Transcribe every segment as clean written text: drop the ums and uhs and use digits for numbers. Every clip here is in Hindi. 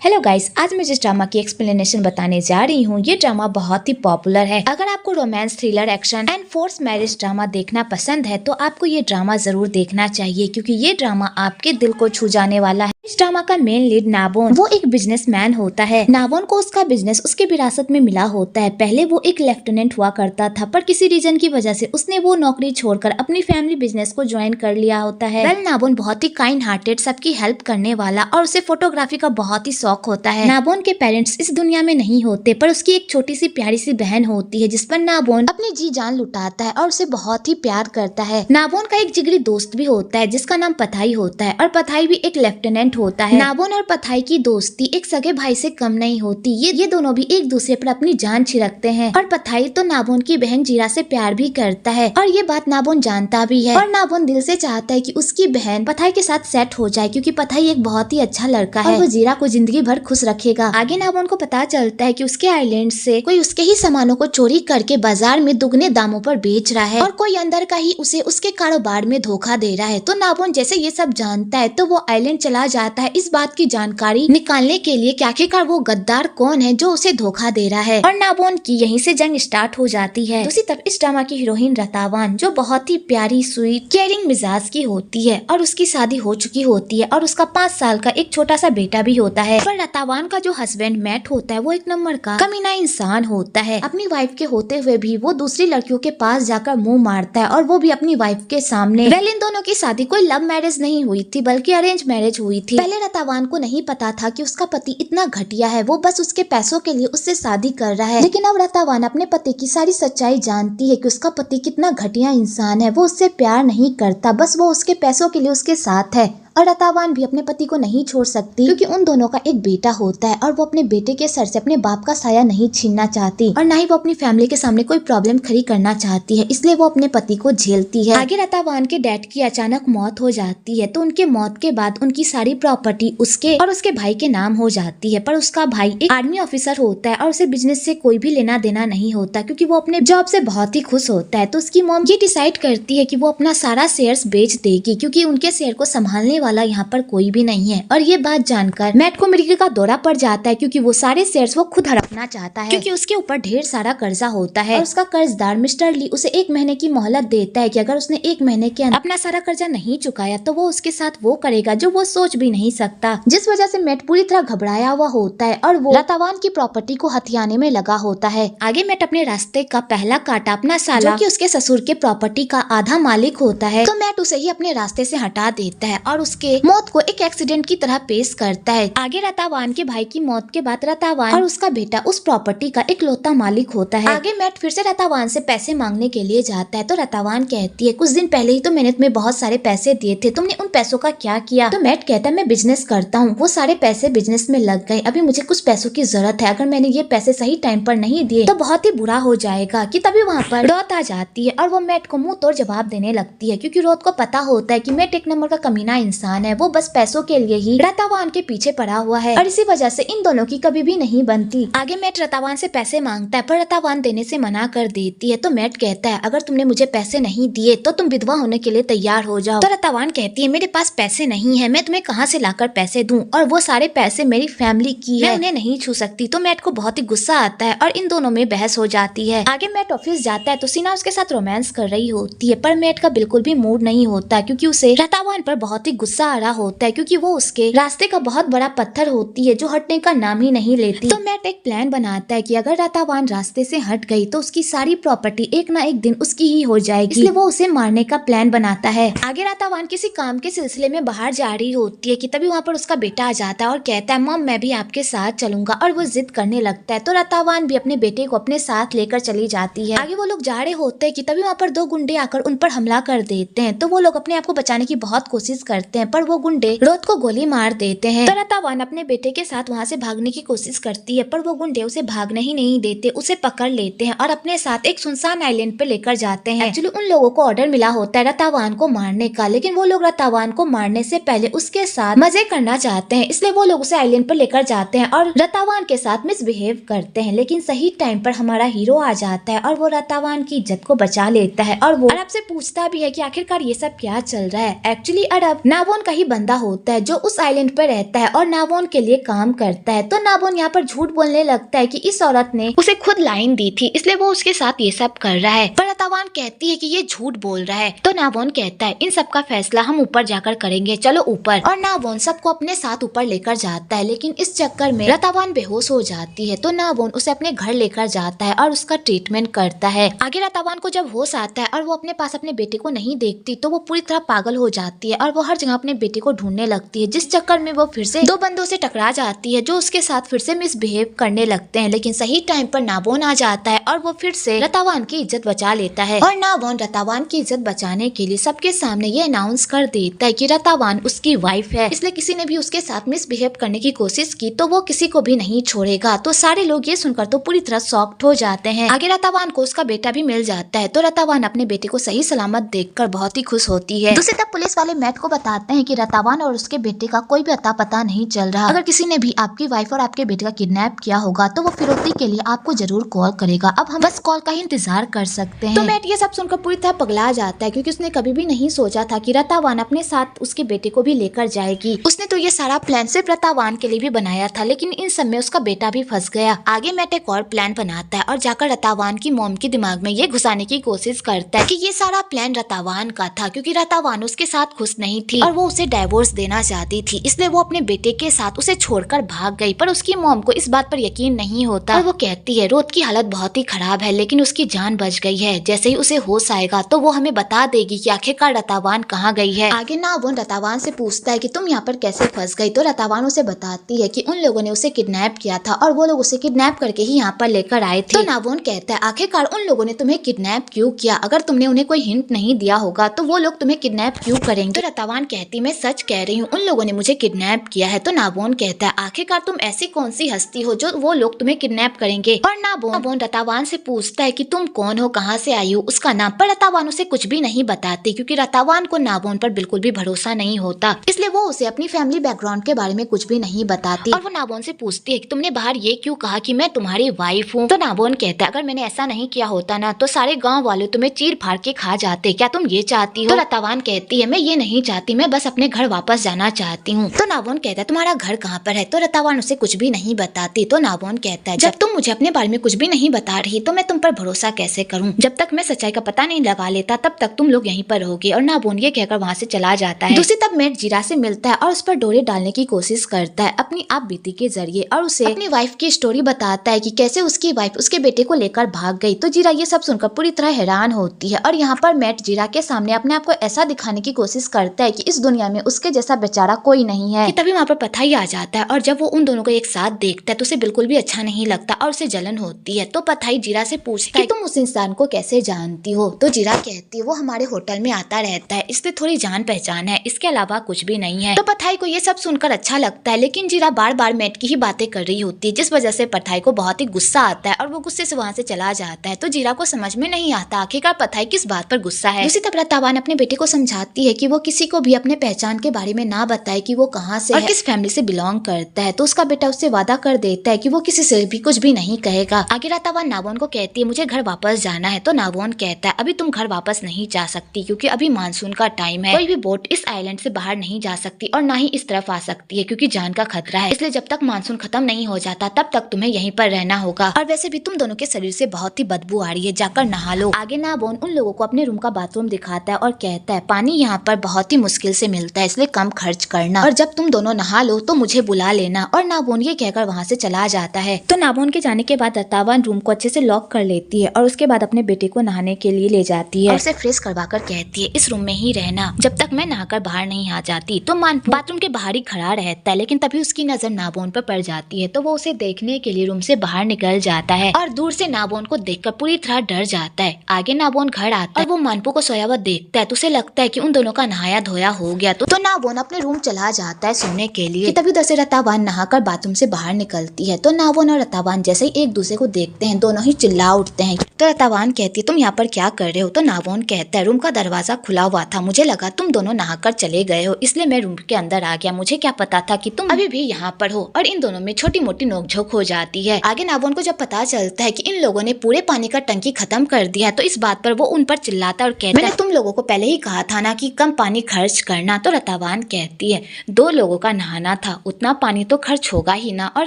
हेलो गाइस, आज मैं जिस ड्रामा की एक्सप्लेनेशन बताने जा रही हूँ ये ड्रामा बहुत ही पॉपुलर है। अगर आपको romance, thriller, action and force marriage drama देखना पसंद है तो आपको ये ड्रामा जरूर देखना चाहिए, क्योंकि ये ड्रामा आपके दिल को छू जाने वाला है। इस ड्रामा का मेन लीड नाबोन, वो एक बिजनेसमैन होता है। नाबोन को उसका बिजनेस उसके विरासत में मिला होता है। पहले वो एक लेफ्टिनेंट हुआ करता था, पर किसी रीजन की वजह से उसने वो नौकरी छोड़कर अपनी फैमिली बिजनेस को ज्वाइन कर लिया होता है। वेल, नाबोन बहुत ही काइंड हार्टेड, सबकी हेल्प करने वाला और उसे फोटोग्राफी का बहुत ही शौक होता है। नाबोन के पेरेंट्स इस दुनिया में नहीं होते, पर उसकी एक छोटी सी प्यारी सी बहन होती है जिस पर नाबोन अपनी जी जान लुटाता है और उसे बहुत ही प्यार करता है। नाबोन का एक जिगरी दोस्त भी होता है जिसका नाम पथाई होता है, और पथाई भी एक लेफ्टिनेंट होता है। नाबोन और पथाई की दोस्ती एक सगे भाई से कम नहीं होती। ये दोनों भी एक दूसरे पर अपनी जान छिड़कते हैं, और पथाई तो नाबोन की बहन जीरा से प्यार भी करता है, और ये बात नाबोन जानता भी है। और नाबोन दिल से चाहता है कि उसकी बहन पथाई के साथ सेट हो जाए, क्योंकि पथाई एक बहुत ही अच्छा लड़का है और वो जीरा को जिंदगी भर खुश रखेगा। आगे नाबोन को पता चलता है कि उसके आइलैंड से कोई उसके ही सामानों को चोरी करके बाजार में दुगने दामों पर बेच रहा है, और कोई अंदर का ही उसे उसके कारोबार में धोखा दे रहा है। तो नाबोन जैसे ये सब जानता है तो वो आइलैंड चला जाता है इस बात की जानकारी निकालने के लिए कि आखिरकार वो गद्दार कौन है जो उसे धोखा दे रहा है। और नाबोन की यहीं से जंग स्टार्ट हो जाती है। दूसरी तरफ इस ड्रामा की हीरोइन रतावान, जो बहुत ही प्यारी, स्वीट, केयरिंग मिजाज की होती है, और उसकी शादी हो चुकी होती है और उसका 5 साल का एक छोटा सा बेटा भी होता है। पर रतावान का जो हस्बैंड मैट होता है वो एक नंबर का कमीना इंसान होता है। अपनी वाइफ के होते हुए भी वो दूसरी लड़कियों के पास जाकर मुंह मारता है, और वो भी अपनी वाइफ के सामने। वेल, इन दोनों की शादी कोई लव मैरिज नहीं हुई थी बल्कि अरेंज मैरिज हुई थी। पहले रतावान को नहीं पता था कि उसका पति इतना घटिया है, वो बस उसके पैसों के लिए उससे शादी कर रहा है। लेकिन अब रतावान अपने पति की सारी सच्चाई जानती है कि उसका पति कितना घटिया इंसान है। वो उससे प्यार नहीं करता, बस वो उसके पैसों के लिए उसके साथ है। और रतावान भी अपने पति को नहीं छोड़ सकती, क्योंकि उन दोनों का एक बेटा होता है, और वो अपने बेटे के सर से अपने बाप का साया नहीं छीनना चाहती, और न ही वो अपनी फैमिली के सामने कोई प्रॉब्लम खड़ी करना चाहती है, इसलिए वो अपने पति को झेलती है। आगे रतावान के डैड की अचानक मौत हो जाती है, तो उनके मौत के बाद उनकी सारी प्रॉपर्टी उसके और उसके भाई के नाम हो जाती है। पर उसका भाई एक आर्मी ऑफिसर होता है और उसे बिजनेस से कोई भी लेना देना नहीं होता, क्योंकि वो अपने जॉब से बहुत ही खुश होता है। तो उसकी मॉम ये डिसाइड करती है कि वो अपना सारा शेयर्स बेच देगी, क्योंकि उनके शेयर को संभालने वाला यहाँ पर कोई भी नहीं है। और ये बात जानकर मैट को मिर्गी का दौरा पड़ जाता है, क्योंकि वो सारे शेयर्स वो खुद हड़पना चाहता है, क्योंकि उसके ऊपर ढेर सारा कर्जा होता है। और उसका कर्जदार मिस्टर ली उसे 1 महीने की मोहलत देता है कि अगर उसने 1 महीने के अंदर अपना सारा कर्जा नहीं चुकाया तो वो उसके साथ वो करेगा जो वो सोच भी नहीं सकता। जिस वजह से मैट पूरी तरह घबराया हुआ होता है और वो रतावान की प्रॉपर्टी को हथियाने में लगा होता है। आगे मैट अपने रास्ते का पहला काटा अपना साला, जो कि उसके ससुर के प्रॉपर्टी का आधा मालिक होता है, तो मैट उसे ही अपने रास्ते से हटा देता है और उसके मौत को एक एक्सीडेंट की तरह पेश करता है। आगे रतावान के भाई की मौत के बाद रतावान और उसका बेटा उस प्रॉपर्टी का इकलौता मालिक होता है। आगे मैट फिर से रतावान से पैसे मांगने के लिए जाता है, तो रतावान कहती है, कुछ दिन पहले ही तो मैंने तुम्हें बहुत सारे पैसे दिए थे, तुमने उन पैसों का क्या किया? तो मैट कहता है, मैं बिजनेस करता हूँ, वो सारे पैसे बिजनेस में लग गए, अभी मुझे कुछ पैसों की जरूरत है, अगर मैंने ये पैसे सही टाइम पर नहीं दिए तो बहुत ही बुरा हो जाएगा। कि तभी वहाँ पर रोत आ जाती है और वो मैट को मुंह तोड़ जवाब देने लगती है, क्योंकि रोत को पता होता है कि मैट एक नंबर का कमीना इंसान है, वो बस पैसों के लिए ही रतावान के पीछे पड़ा हुआ है, और इसी वजह से इन दोनों की कभी भी नहीं बनती। आगे मैट रतावान से पैसे मांगता है, पर रतावान देने से मना कर देती है। तो मैट कहता है, अगर तुमने मुझे पैसे नहीं दिए तो तुम विधवा होने के लिए तैयार हो जाओ। तो रतावान कहती है, मेरे पास पैसे नहीं है, मैं तुम्हें कहाँ से लाकर पैसे दूं, और वो सारे पैसे मेरी फैमिली की है, मैं उन्हें नहीं छू सकती। तो मैट को बहुत ही गुस्सा आता है और इन दोनों में बहस हो जाती है। आगे मैट ऑफिस जाता है तो सीना उसके साथ रोमांस कर रही होती है, पर मैट का बिल्कुल भी मूड नहीं होता, क्योंकि उसे रतावान पर बहुत ही गुस्सा आ रहा होता है, क्योंकि वो उसके रास्ते का बहुत बड़ा पत्थर होती है जो हटने का नाम ही नहीं लेती। तो मैट एक प्लान बनाता है कि अगर रतावान रास्ते से हट गई तो उसकी सारी प्रॉपर्टी एक ना एक दिन उसकी ही हो जाएगी, इसलिए वो उसे मारने का प्लान बनाता है। आगे रतावान किसी काम के सिलसिले में बाहर जा रही होती है कि तभी वहाँ पर उसका बेटा आ जाता है और कहता है, मॉम मैं भी आपके साथ चलूंगा, और वो जिद करने लगता है। तो रतावान भी अपने बेटे को अपने साथ लेकर चली जाती है। आगे वो लोग जा रहे होते हैं कि तभी वहाँ पर 2 गुंडे आकर उन पर हमला कर देते हैं। तो वो लोग अपने आप को बचाने की बहुत कोशिश करते हैं, पर वो गुंडे रोत को गोली मार देते हैं। तो रतावान अपने बेटे के साथ वहाँ से भागने की कोशिश करती है, पर वो गुंडे उसे भागने ही नहीं देते, उसे पकड़ लेते हैं और अपने साथ एक सुनसान आइलैंड पे लेकर जाते हैं। एक्चुअली उन लोगों को ऑर्डर मिला होता है रतावान को मारने का, लेकिन वो लोग रतावान को मारने से पहले उसके साथ मजे करना चाहते हैं, इसलिए वो लोग उसे आइलैंड पर लेकर जाते हैं और रतावान के साथ मिसबिहेव करते हैं। लेकिन सही टाइम पर हमारा हीरो आ जाता है और वो रतावान की इज्जत को बचा लेता है, और वो अरब से पूछता भी है कि आखिरकार ये सब क्या चल रहा है। एक्चुअली अरब ना नावोन का ही बंदा होता है जो उस आइलैंड पर रहता है और नावोन के लिए काम करता है। तो नावोन यहाँ पर झूठ बोलने लगता है कि इस औरत ने उसे खुद लाइन दी थी, इसलिए वो उसके साथ ये सब कर रहा है। पर रतावान कहती है कि ये झूठ बोल रहा है। तो नावोन कहता है इन सब का फैसला हम ऊपर जाकर करेंगे, चलो ऊपर। और नावोन सबको अपने साथ ऊपर लेकर जाता है, लेकिन इस चक्कर में रतावान बेहोश हो जाती है। तो नावोन उसे अपने घर लेकर जाता है और उसका ट्रीटमेंट करता है। आगे रतावान को जब होश आता है और वो अपने पास अपने बेटे को नहीं देखती तो वो पूरी तरह पागल हो जाती है और वो हर जगह अपने बेटे को ढूंढने लगती है, जिस चक्कर में वो फिर से दो बंदों से टकरा जाती है जो उसके साथ फिर से मिसबिहेव करने लगते हैं। लेकिन सही टाइम पर नावोन आ जाता है और वो फिर से रतावान की इज्जत बचा लेता है। और नावोन रतावान की इज्जत बचाने के लिए सबके सामने ये अनाउंस कर देता है कि रतावान उसकी वाइफ है, इसलिए किसी ने भी उसके साथ मिसबिहेव करने की कोशिश की तो वो किसी को भी नहीं छोड़ेगा। तो सारे लोग ये सुनकर तो पूरी तरह शॉक्ड हो जाते हैं। आगे रतावान को उसका बेटा भी मिल जाता है, तो रतावान अपने बेटे को सही सलामत देखकर बहुत ही खुश होती है। दूसरी तरफ पुलिस वाले मैट को बताते हैं कि रतावान और उसके बेटे का कोई भी अता पता नहीं चल रहा। अगर किसी ने भी आपकी वाइफ और आपके बेटे का किडनैप किया होगा तो वो फिरौती के लिए आपको जरूर कॉल करेगा। अब हम बस कॉल का ही इंतजार कर सकते हैं। तो मैट ये सब सुनकर पूरी तरह पगला जाता है, क्योंकि उसने कभी भी नहीं सोचा था कि रतावान अपने साथ उसके बेटे को भी लेकर जाएगी। उसने तो ये सारा प्लान सिर्फ रतावान के लिए भी बनाया था, लेकिन इन सब में उसका बेटा भी फंस गया। आगे मैट एक और प्लान बनाता है और जाकर रतावान की मॉम के दिमाग में ये घुसाने की कोशिश करता है कि ये सारा प्लान रतावान का था, क्योंकि रतावान उसके साथ खुश नहीं थी और वो उसे डाइवोर्स देना चाहती थी, इसलिए वो अपने बेटे के साथ उसे छोड़कर भाग गई। पर उसकी मॉम को इस बात पर यकीन नहीं होता और वो कहती है रोद की हालत बहुत ही खराब है, लेकिन उसकी जान बच गई है। जैसे ही उसे होश आएगा तो वो हमें बता देगी कि आखिरकार रतावान कहाँ गई है। आगे नावोन रतावान से पूछता है कि तुम यहाँ पर कैसे फंस गई। तो रतावान उसे बताती है कि उन लोगों ने उसे किडनैप किया था और वो लोग उसे किडनैप करके ही यहाँ पर लेकर आए थे। तो नावोन कहता है आखिरकार उन लोगों ने तुम्हें किडनैप क्यों किया? अगर तुमने उन्हें कोई हिंट नहीं दिया होगा तो वो लोग तुम्हें किडनैप क्यों करेंगे? तो रतावान कहती मैं सच कह रही हूँ, उन लोगों ने मुझे किडनैप किया है। तो नावोन कहता है आखिरकार तुम ऐसी कौन सी हस्ती हो जो वो लोग तुम्हें किडनैप करेंगे? और नावोन रतावान से पूछता है कि तुम कौन हो, कहाँ से आई हो, उसका नाम। पर रतावान उसे कुछ भी नहीं बताती, क्योंकि रतावान को नावोन पर बिल्कुल भी भरोसा नहीं होता, इसलिए वो उसे अपनी फैमिली बैकग्राउंड के बारे में कुछ भी नहीं बताती। और वो नावोन से पूछती है कि तुमने बाहर ये क्यों कहा कि मैं तुम्हारी वाइफ हूँ? तो नावोन कहता है अगर मैंने ऐसा नहीं किया होता ना तो सारे गाँव वाले तुम्हें चीर फाड़ के खा जाते, क्या तुम ये चाहती हो? तो रतावान कहती है मैं ये नहीं चाहती, मैं बस अपने घर वापस जाना चाहती हूँ। तो नावोन कहता है तुम्हारा घर कहाँ पर है? तो रतावान उसे कुछ भी नहीं बताती। तो नावोन कहता है जब तुम मुझे अपने बारे में कुछ भी नहीं बता रही तो मैं तुम पर भरोसा कैसे करूँ? जब तक मैं सच्चाई का पता नहीं लगा लेता तब तक तुम लोग यहीं पर रहोगे। और नावोन ये कहकर वहाँ से चला जाता है। दूसरी तरफ मैट जीरा से मिलता है और उस पर डोरे डालने की कोशिश करता है अपनी आप बीती के जरिए, और उसे अपनी वाइफ की स्टोरी बताता है कि कैसे उसकी वाइफ उसके बेटे को लेकर भाग गई। तो जीरा ये सब सुनकर पूरी तरह हैरान होती है और यहाँ पर मैट जीरा के सामने अपने आप को ऐसा दिखाने की कोशिश करता है कि इस दुनिया में उसके जैसा बेचारा कोई नहीं है। कि तभी वहाँ पर पथाई आ जाता है और जब वो उन दोनों को एक साथ देखता है तो उसे बिल्कुल भी अच्छा नहीं लगता और उसे जलन होती है। तो पथाई जीरा से पूछता है कि तुम उस इंसान को कैसे जानती हो? तो जीरा कहती है वो हमारे होटल में आता रहता है, इसलिए थोड़ी जान पहचान है, इसके अलावा कुछ भी नहीं है। तो पथाई को ये सब सुनकर अच्छा लगता है, लेकिन जीरा बार बार मैट की ही बातें कर रही होती है, जिस वजह से पथाई को बहुत ही गुस्सा आता है और वो गुस्से से वहाँ से चला जाता है। तो जीरा को समझ में नहीं आता आखिरकार पथाई किस बात पर गुस्सा है। दूसरी तरफ रतावान अपने बेटे को समझाती है कि वो किसी को भी अपने पहचान के बारे में ना बताए कि वो कहाँ से और किस फैमिली से बिलोंग करता है। तो उसका बेटा उससे वादा कर देता है कि वो किसी से भी कुछ भी नहीं कहेगा। आगे रतावान नावोन को कहती है मुझे घर वापस जाना है। तो नावोन कहता है अभी तुम घर वापस नहीं जा सकती, क्योंकि अभी मानसून का टाइम है, कोई भी बोट इस आइलैंड से बाहर नहीं जा सकती और ना ही इस तरफ आ सकती है, क्योंकि जान का खतरा है। इसलिए जब तक मानसून खत्म नहीं हो जाता तब तक तुम्हें यहीं पर रहना होगा। और वैसे भी तुम दोनों के शरीर से बहुत ही बदबू आ रही है, जाकर नहा लो। आगे नावोन उन लोगों को अपने रूम का बाथरूम दिखाता है और कहता है पानी यहाँ पर बहुत ही मुश्किल से मिलता है, इसलिए कम खर्च करना, और जब तुम दोनों नहा लो तो मुझे बुला लेना। और नावोन ये कहकर वहाँ से चला जाता है। तो नावोन के जाने के बाद रतावान रूम को अच्छे से लॉक कर लेती है और उसके बाद अपने बेटे को नहाने के लिए ले जाती है और उसे फ्रेश करवाकर कहती है इस रूम में ही रहना जब तक मैं नहाकर बाहर नहीं आ जाती। तो बाथरूम के बाहर ही खड़ा रहता है, लेकिन तभी उसकी नजर नावोन पर पड़ जाती है। तो वो उसे देखने के लिए रूम से बाहर निकल जाता है और दूर से नावोन को देखकर पूरी तरह डर जाता है। आगे नावोन घर आता है और वो मानपू को सोया हुआ देखता है तो उसे लगता है कि उन दोनों का नहाया धोया हो गया। तो नावोन अपने रूम चला जाता है सोने के लिए। तभी उधर से रतावान नहाकर बाथरूम से बाहर निकलती है। तो नावोन और रतावान जैसे ही एक दूसरे को देखते हैं दोनों ही चिल्ला उठते हैं। तो रतावान कहती है तुम यहाँ पर क्या कर रहे हो? तो नावोन कहता है रूम का दरवाजा खुला हुआ था, मुझे लगा तुम दोनों नहाकर चले गए हो, इसलिए मैं रूम के अंदर आ गया, मुझे क्या पता था कि तुम अभी भी यहाँ पर हो। और इन दोनों में छोटी मोटी नोकझोंक हो जाती है। आगे नावोन को जब पता चलता है कि इन लोगों ने पूरे पानी का टंकी खत्म कर दिया तो इस बात पर वो उन पर चिल्लाता और कहता है मैंने तुम लोगों को पहले ही कहा था ना कि कम पानी खर्च कर करना। तो रतावान कहती है 2 लोगों का नहाना था, उतना पानी तो खर्च होगा ही ना। और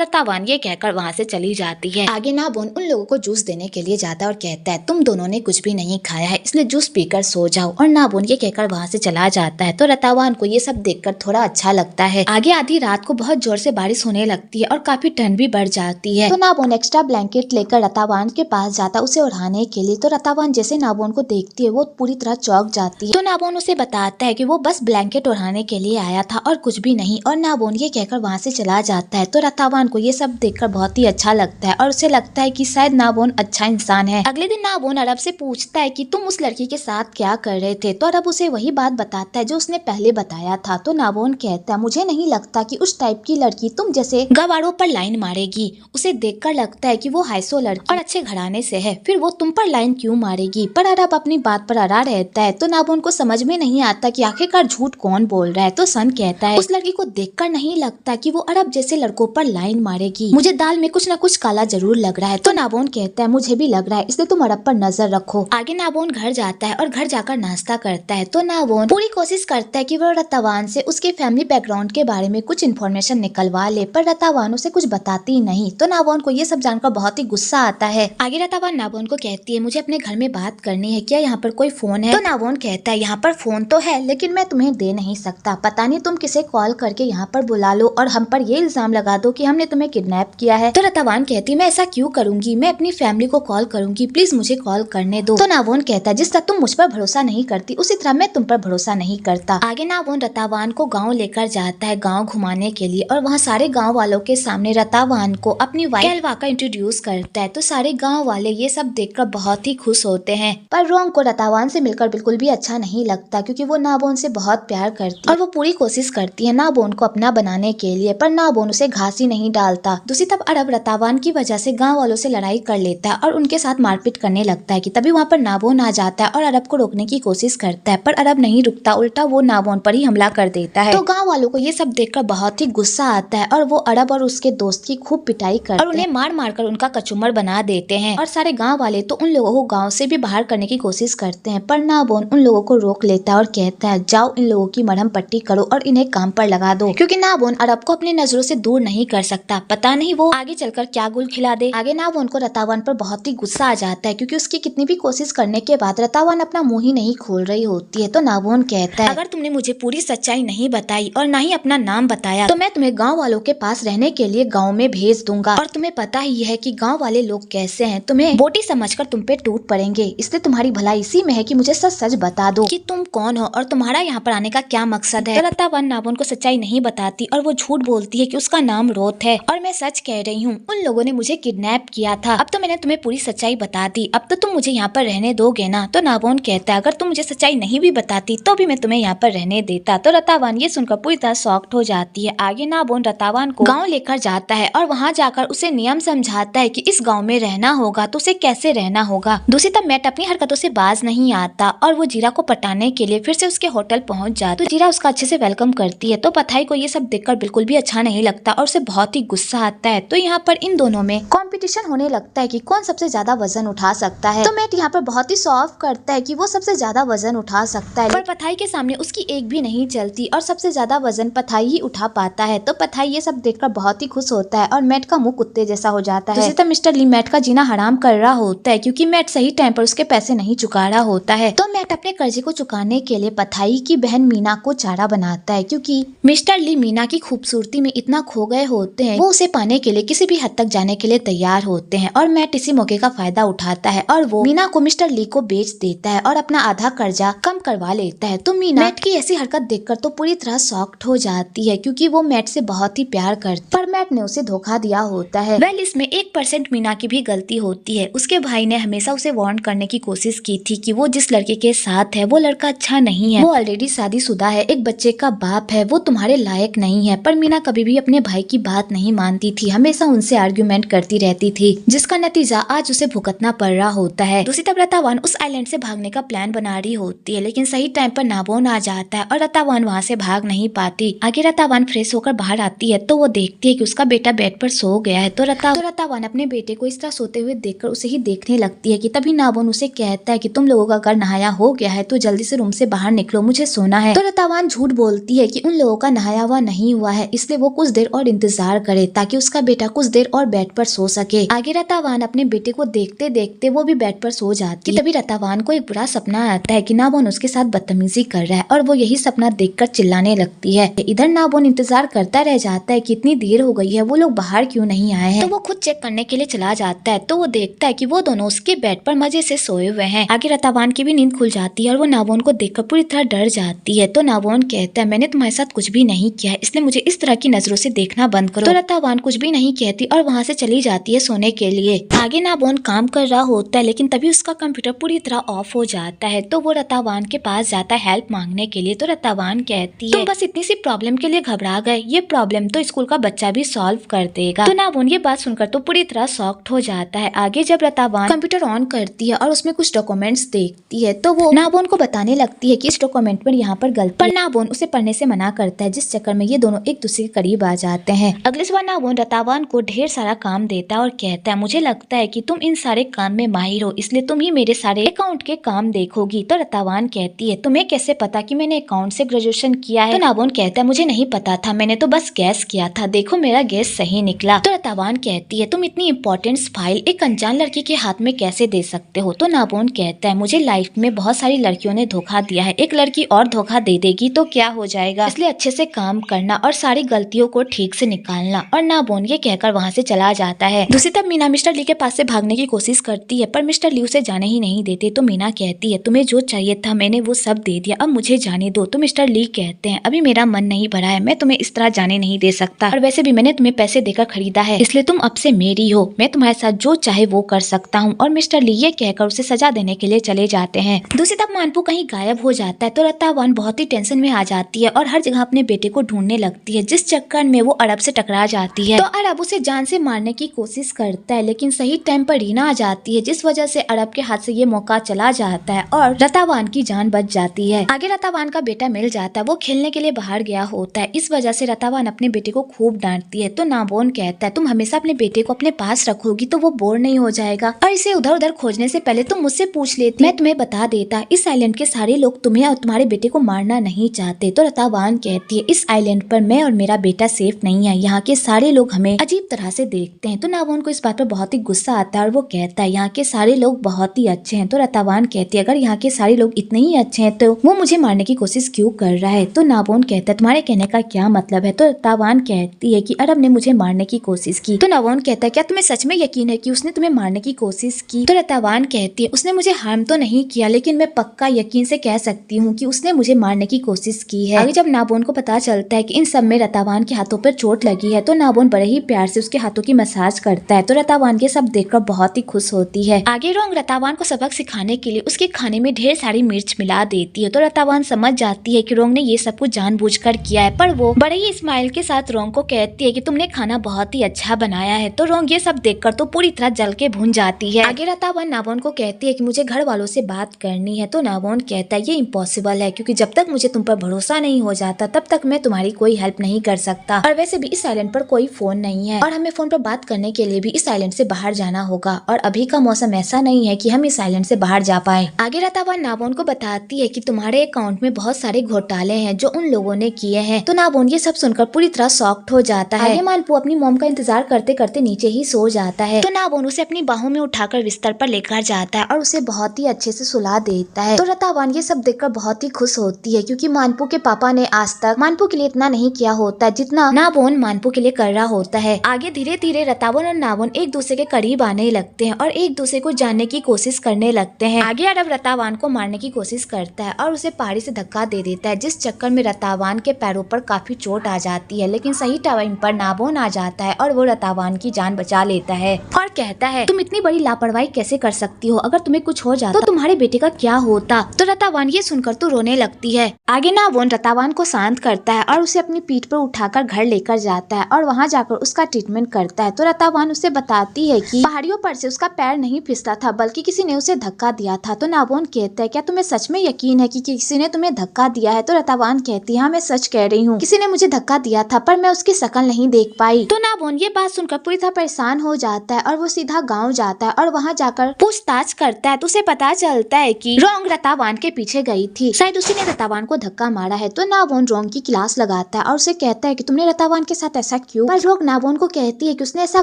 रतावान ये कहकर वहाँ से चली जाती है। आगे नाबोन उन लोगों को जूस देने के लिए जाता है और कहता है तुम दोनों ने कुछ भी नहीं खाया है, इसलिए जूस पीकर सो जाओ। और नाबोन ये कहकर वहाँ से चला जाता है। तो रतावान को ये सब देखकर थोड़ा अच्छा लगता है। आगे आधी रात को बहुत जोर से बारिश होने लगती है और काफी ठंड भी बढ़ जाती है। तो नाबोन एक्स्ट्रा ब्लैंकेट लेकर रतावान के पास जाता है उसे ओढ़ाने के लिए। तो रतावान जैसे नाबोन को देखती है वो पूरी तरह चौंक जाती है। तो नाबोन उसे बताता है कि वो बस ब्लैंकेट ओढ़ाने के लिए आया था और कुछ भी नहीं। और नाबोन ये कहकर वहाँ से चला जाता है। तो रतावान को ये सब देखकर बहुत ही अच्छा लगता है और उसे लगता है कि शायद नाबोन अच्छा इंसान है। अगले दिन नाबोन अरब से पूछता है कि तुम उस लड़की के साथ क्या कर रहे थे। तो अरब उसे वही बात बताता है जो उसने पहले बताया था। तो नाबोन कहता है मुझे नहीं लगता कि उस टाइप की लड़की तुम जैसे गवारों पर लाइन मारेगी। उसे देखकर लगता है कि वो हाइसो लड़की और अच्छे घराने से है, फिर वो तुम पर लाइन क्यों मारेगी। पर अरब अपनी बात पर अड़ा रहता है। तो नाबोन को समझ में नहीं आता कि आखिरकार झूठ कौन बोल रहा है। तो सन कहता है उस लड़की को देखकर नहीं लगता कि वो अरब जैसे लड़कों पर लाइन मारेगी, मुझे दाल में कुछ न कुछ काला जरूर लग रहा है। तो नाबोन कहता है मुझे भी लग रहा है, इसलिए तुम अरब पर नजर रखो। आगे नाबोन घर जाता है और घर जाकर नाश्ता करता है। तो नाबोन पूरी कोशिश करता है कि वो रतावान से उसके फैमिली बैकग्राउंड के बारे में कुछ इन्फॉर्मेशन निकलवा ले, पर रतावान उसे कुछ बताती ही नहीं। तो नाबोन को ये सब जानकर बहुत ही गुस्सा आता है। आगे रतावान नाबोन को कहती है मुझे अपने घर में बात करनी है, क्या यहाँ पर कोई फोन है। तो नाबोन कहता है यहाँ पर फोन तो है लेकिन मैं तुम्हें दे नहीं सकता, पता नहीं तुम किसे कॉल करके यहाँ पर बुला लो और हम पर ये इल्जाम लगा दो कि हमने तुम्हें किडनैप किया है। तो रतावान कहती है मैं ऐसा क्यों करूंगी, मैं अपनी फैमिली को कॉल करूंगी, प्लीज मुझे कॉल करने दो। तो नाबोन कहता है जिस तरह तुम मुझ पर भरोसा नहीं करती उसी तरह मैं तुम पर भरोसा नहीं करता। आगे नाबोन रतावान को गाँव लेकर जाता है गाँव घुमाने के लिए और वहाँ सारे गाँव वालों के सामने रतावान को अपनी वाइफ कैलवा का इंट्रोड्यूस करता है। तो सारे गाँव वाले ये सब देखकर बहुत ही खुश होते हैं। पर रोंग को रतावान से मिलकर बिल्कुल भी अच्छा नहीं लगता क्योंकि वो नाबोन से बहुत प्यार करती है और वो पूरी कोशिश करती है नाबोन को अपना बनाने के लिए, पर नाबोन उसे घास ही नहीं डालता। दूसरी तरफ अरब रतावान की वजह से गाँव वालों से लड़ाई कर लेता है और उनके साथ मारपीट करने लगता है कि तभी वहाँ पर नाबोन आ जाता है और अरब को रोकने की कोशिश करता है, पर अरब नहीं रुकता, उल्टा वो नाबोन पर ही हमला कर देता है। तो गाँव वालों को ये सब देखकर बहुत ही गुस्सा आता है और वो अरब और उसके दोस्त की खूब पिटाई करते हैं और उन्हें मार मार कर उनका कचूमर बना देते हैं। और सारे गाँव वाले तो उन लोगों को गाँव से भी बाहर करने की कोशिश करते हैं, पर नाबोन उन लोगों को रोक लेता है और कहता है जाओ इन लोगों की मरहम पट्टी करो और इन्हें काम पर लगा दो, क्योंकि नाबोन अरब को अपनी नजरों से दूर नहीं कर सकता, पता नहीं वो आगे चलकर क्या गुल खिला दे। आगे नाबोन को रतावान पर बहुत ही गुस्सा आ जाता है क्योंकि उसकी कितनी भी कोशिश करने के बाद रतावान अपना मुंह ही नहीं खोल रही होती है। तो नाबोन कहता है अगर तुमने मुझे पूरी सच्चाई नहीं बताई और ना ही अपना नाम बताया तो मैं तुम्हें गाँव वालों के पास रहने के लिए गाँव में भेज दूंगा, और तुम्हें पता ही है कि गाँव वाले लोग कैसे हैं, तुम्हें बोटी समझकर तुम पे टूट पड़ेंगे, इसलिए तुम्हारी भलाई इसी में है कि मुझे सच सच बता दो कि तुम कौन हो और तुम्हारा यहाँ पर आने का क्या मकसद है। तो रतावान नाबोन को सच्चाई नहीं बताती और वो झूठ बोलती है कि उसका नाम रोत है और मैं सच कह रही हूँ, उन लोगों ने मुझे किडनैप किया था, अब तो मैंने तुम्हें पूरी सच्चाई बता दी, अब तो तुम मुझे यहाँ पर रहने दोगे ना। तो नाबोन कहता है अगर तुम मुझे सच्चाई नहीं भी बताती तो भी मैं तुम्हें यहाँ पर रहने देता। तो रतावान ये सुनकर पूरी तरह शॉक्ड हो जाती है। आगे नाबोन रतावान को गाँव लेकर जाता है और वहाँ जाकर उसे नियम समझाता है कि इस गाँव में रहना होगा तो उसे कैसे रहना होगा। दूसरी तरफ मैट अपनी हरकतों से बाज नहीं आता और वो जीरा को पटाने के लिए फिर से उसके होटल पहुंच जाता। तो जीरा उसका अच्छे से वेलकम करती है। तो पथाई को ये सब देखकर बिल्कुल भी अच्छा नहीं लगता और उसे बहुत ही गुस्सा आता है। तो यहाँ पर इन दोनों में कंपटीशन होने लगता है कि कौन सबसे ज्यादा वजन उठा सकता है। तो मैट यहाँ पर बहुत ही शो ऑफ करता है कि वो सबसे ज्यादा वजन उठा सकता है, पर पथाई के सामने उसकी एक भी नहीं चलती और सबसे ज्यादा वजन पथाई ही उठा पाता है। तो पथाई ये सब देखकर बहुत ही खुश होता है और मैट का मुंह कुत्ते जैसा हो जाता है। तो मिस्टर ली मैट का जीना हराम कर रहा होता है क्योंकि मैट सही टाइम पर उसके पैसे नहीं चुका रहा होता है। तो मैट अपने कर्जे को चुकाने के लिए पथाई की बहन मीना को चारा बनाता है क्योंकि मिस्टर ली मीना की खूबसूरती में इतना खो गए होते हैं, वो उसे पाने के लिए किसी भी हद तक जाने के लिए तैयार होते हैं। और मैट इसी मौके का फायदा उठाता है और वो मीना को मिस्टर ली को बेच देता है और अपना आधा कर्जा कम करवा लेता है। तो मीना मैट की ऐसी हरकत देखकर तो पूरी तरह शॉक्ड हो जाती है क्योंकि वो मैट से बहुत ही प्यार करती, पर मैट ने उसे धोखा दिया होता है। वेल इसमें 1% मीना की भी गलती होती है। उसके भाई ने हमेशा उसे वार्न करने की कोशिश की थी कि वो जिस लड़के के साथ है वो लड़का अच्छा नहीं है, वो ऑलरेडी शादीशुदा है, एक बच्चे का बाप है, वो तुम्हारे लायक नहीं है। पर मीना कभी भी अपने भाई की बात नहीं मानती थी, हमेशा उनसे आर्ग्यूमेंट करती रहती थी, जिसका नतीजा आज उसे भुगतना पड़ रहा होता है। दूसरी तरफ रतावान उस आइलैंड से भागने का प्लान बना रही होती है, लेकिन सही टाइम पर नाबोन आ जाता है और रतावान वहाँ से भाग नहीं पाती। आगे रतावान फ्रेश होकर बाहर आती है तो वो देखती है कि उसका बेटा बेड पर सो गया है। तो रतावान अपने बेटे को इस तरह सोते हुए देखकर उसे ही देखने लगती है कि तभी नाबोन उसे कहता है कि तुम लोगों का घर नहाया हो गया है तो जल्दी से रूम से बाहर निकलो, मुझे सोना है। तो रतावान झूठ बोलती है कि उन लोगों का नहाया हुआ नहीं हुआ है, इसलिए वो कुछ देर और इंतजार करे ताकि उसका बेटा कुछ देर और बेड पर सो सके। आगे रतावान अपने बेटे को देखते देखते वो भी बेड पर सो जाती है। तभी रतावान को एक बुरा सपना आता है कि नाबोन उसके साथ बदतमीजी कर रहा है और वो यही सपना देखकर चिल्लाने लगती है। इधर नाबोन इंतजार करता रह जाता है कि इतनी देर हो गई है, वो लोग बाहर क्यों नहीं आए हैं। तो वो खुद चेक करने के लिए चला जाता है तो वो देखता है कि वो दोनों उसके बेड पर मजे से सोए हुए हैं। आगे रतावान की भी नींद खुल जाती है और वो नाबोन को देखकर पूरी तरह डर जाती है। तो नाबोन कहता है मैंने तुम्हारे साथ कुछ भी नहीं किया है, इसलिए मुझे इस तरह की नजरों से देखना बंद करो। तो रतावान कुछ भी नहीं कहती और वहाँ से चली जाती है सोने के लिए। आगे नाबोन काम कर रहा होता है लेकिन तभी उसका कंप्यूटर पूरी तरह ऑफ हो जाता है। तो वो रतावान के पास जाता है हेल्प मांगने के लिए। तो रतावान कहती है तुम बस इतनी सी प्रॉब्लम के लिए घबरा गए, ये प्रॉब्लम तो स्कूल का बच्चा भी सॉल्व कर देगा। तो नाबोन ये बात सुनकर तो पूरी तरह शॉक्ड हो जाता है। आगे जब रतावान कंप्यूटर ऑन करती है और उसमें कुछ डॉक्यूमेंट्स देखती है तो वो नाबोन को बताने लगती है कि इस डॉक्यूमेंट पर यहाँ पर गलती, पर नाबोन उसे पढ़ने से मना करता है, जिस चक्कर में ये दोनों एक दूसरे के करीब आ जाते हैं। अगले सुबह नाबोन रतावान को ढेर सारा काम देता है और कहता है मुझे लगता है कि तुम इन सारे काम में माहिर हो, इसलिए तुम ही मेरे सारे अकाउंट के काम देखोगी। तो रतावान कहती है तुम्हें कैसे पता कि मैंने अकाउंट से ग्रेजुएशन किया है। तो नाबोन कहता है मुझे नहीं पता था, मैंने तो बस गैस किया था, देखो मेरा गैस सही निकला। तो रतावान कहती है तुम इतनी इंपॉर्टेंट फाइल एक अनजान लड़की के हाथ में कैसे दे सकते हो। तो नाबोन कहता है मुझे लाइफ में बहुत सारी लड़कियों ने धोखा दिया है, एक लड़की और धोखा दे देगी तो क्या हो जाएगा, इसलिए अच्छे से काम करना और सारी गलतियों को ठीक से निकालना। और नाबोन ये कहकर वहाँ से चला जाता है। दूसरी तरफ मीना मिस्टर ली के पास से भागने की कोशिश करती है पर मिस्टर ली उसे जाने ही नहीं देते। तो मीना कहती है तुम्हें जो चाहिए था मैंने वो सब दे दिया, अब मुझे जाने दो। तो मिस्टर ली कहते हैं अभी मेरा मन नहीं भरा है, मैं तुम्हें इस तरह जाने नहीं दे सकता, और वैसे भी मैंने तुम्हें पैसे देकर खरीदा है, इसलिए तुम अब से मेरी हो, मैं तुम्हारे साथ जो चाहे वो कर सकता हूँ। और मिस्टर ली ये कहकर उसे सजा देने के लिए चले जाते हैं। दूसरी तरफ मानपू कहीं गायब हो जाता है तो रतावान बहुत ही टेंशन में आ जाती है और हर जगह अपने बेटे को ढूंढने लगती है, जिस चक्कर में वो अरब से टकरा जाती है। तो अरब उसे जान से मारने की कोशिश करता है लेकिन सही टाइम पर रीना आ जाती है, जिस वजह से अरब के हाथ से ये मौका चला जाता है और रतावान की जान बच जाती है। आगे रतावान का बेटा मिल जाता है, वो खेलने के लिए बाहर गया होता है, इस वजह से रतावान अपने बेटे को खूब डांटती है। तो नाबोन कहता है तुम हमेशा अपने बेटे को अपने पास रखोगी तो वो बोर नहीं हो जाएगा, और इसे उधर उधर खोजने से पहले तुम मुझसे पूछ लेती, मैं तुम्हें बता देता इस आइलैंड के सारे लोग तुम्हें और तुम्हारे बेटे को मारना नहीं चाहते। तो रतावान कहती है इस आइलैंड पर मैं और मेरा बेटा सेफ नहीं है, यहाँ के सारे लोग हमें अजीब तरह से देखते हैं। तो नाबोन को इस बात पर बहुत ही गुस्सा आता है और वो कहता है यहाँ के सारे लोग बहुत ही अच्छे हैं। तो रतावान कहती है अगर यहाँ के सारे लोग इतने ही अच्छे हैं तो वो मुझे मारने की कोशिश क्यों कर रहा है। तो नाबोन कहता है तुम्हारे कहने का क्या मतलब है। तो रतावान कहती है कि अरब ने मुझे मारने की कोशिश की। तो नाबोन कहता है क्या तुम्हें सच में यकीन है कि उसने तुम्हें मारने की कोशिश की। तो रतावान कहती है उसने मुझे हार्म तो नहीं किया, लेकिन मैं पक्का यकीन से कह सकती हूँ कि उसने मुझे मारने की कोशिश की है। आगे जब नाबोन को पता चलता है कि इन सब में रतावान के हाथों पर चोट लगी है तो नाबोन बड़े ही प्यार से उसके हाथों की मसाज करता है। तो रतावान ये सब देखकर बहुत ही खुश होती है। आगे रोंग रतावान को सबक सिखाने के लिए उसके खाने में ढेर सारी मिर्च मिला देती है। तो रतावान समझ जाती है कि रोंग ने ये सब कुछ जानबूझकर किया है, पर वो बड़े ही स्माइल के साथ रोंग को कहती है कि तुमने खाना बहुत ही अच्छा बनाया है। तो रोंग ये सब देखकर तो पूरी तरह जल के भून जाती है। आगे रतावान नाबोन को कहती है कि मुझे घर वालों से बात करनी है। तो नाबोन कहता है ये इम्पॉसिबल है, क्योंकि जब तक मुझे तुम पर भरोसा नहीं हो जाता तब तक मैं तुम्हारी कोई हेल्प नहीं कर सकता, और वैसे भी इस आइलैंड पर कोई फोन नहीं है और हमें फोन पर बात करने के लिए भी इस आइलैंड से बाहर जाना होगा, और अभी का मौसम ऐसा नहीं है कि हम इस आइलैंड से बाहर जा पाए। आगे रतावान नाबोन को बताती है कि तुम्हारे अकाउंट में बहुत सारे घोटाले हैं जो उन लोगों ने किए हैं। तो नाबोन ये सब सुनकर पूरी तरह शॉक्ड हो जाता है। आगे मानपू अपनी मॉम का इंतजार करते करते नीचे ही सो जाता है। तो नाबोन उसे अपनी बाहों में उठाकर बिस्तर पर लेकर जाता है और उसे बहुत ही अच्छे से सुला देता है। तो रतावान ये सब देखकर बहुत ही खुश होती है, क्योंकि मानपू के पापा ने आज तक मानपू के लिए इतना नहीं किया होता जितना नाबोन मानपू के लिए कर रहा होता है। आगे धीरे धीरे रतावान और नाबोन एक दूसरे के करीब आने लगते हैं और एक दूसरे को जानने की कोशिश करने लगते हैं। आगे अरब रतावान को मारने की कोशिश करता है और उसे पहाड़ी से धक्का दे देता है, जिस चक्कर में रतावान के पैरों पर काफी चोट आ जाती है, लेकिन सही टाइम पर नाबोन आ जाता है और वो रतावान की जान बचा लेता है और कहता है तुम इतनी बड़ी लापरवाही कैसे कर सकती हो, अगर तुम्हें कुछ हो जाता तो तुम्हारे बेटे का क्या होता। तो रतावान ये सुनकर तो रोने लगती है। आगे नाबोन रतावान को शांत करता है और उसे अपनी पीठ पर उठाकर घर लेकर जाता है और वहाँ जाकर उसका ट्रीटमेंट करता है। तो रतावान उसे बताती है कि पहाड़ियों पर से उसका पैर नहीं फिसला था, बल्कि किसी ने उसे धक्का दिया था। तो नाबोन कहता है क्या तुम्हें सच में यकीन है कि किसी ने तुम्हें धक्का दिया है। तो रतावान कहती है हाँ मैं सच कह रही हूँ, किसी ने मुझे धक्का दिया था पर मैं उसकी शक्ल नहीं देख पाई। तो नाबोन ये बात सुनकर पूरी तरह परेशान हो जाता है और वो सीधा गाँव जाता है और वहाँ जाकर पूछताछ करता है। तो उसे पता चलता है कि रोंग रतावान के पीछे गई थी, शायद उसी ने रतावान को धक्का मारा है। तो नावोन रोंग की क्लास लगाता है और उसे कहता है कि तुमने रतावान के साथ ऐसा क्यों। पर रोंग नावोन को कहती है कि उसने ऐसा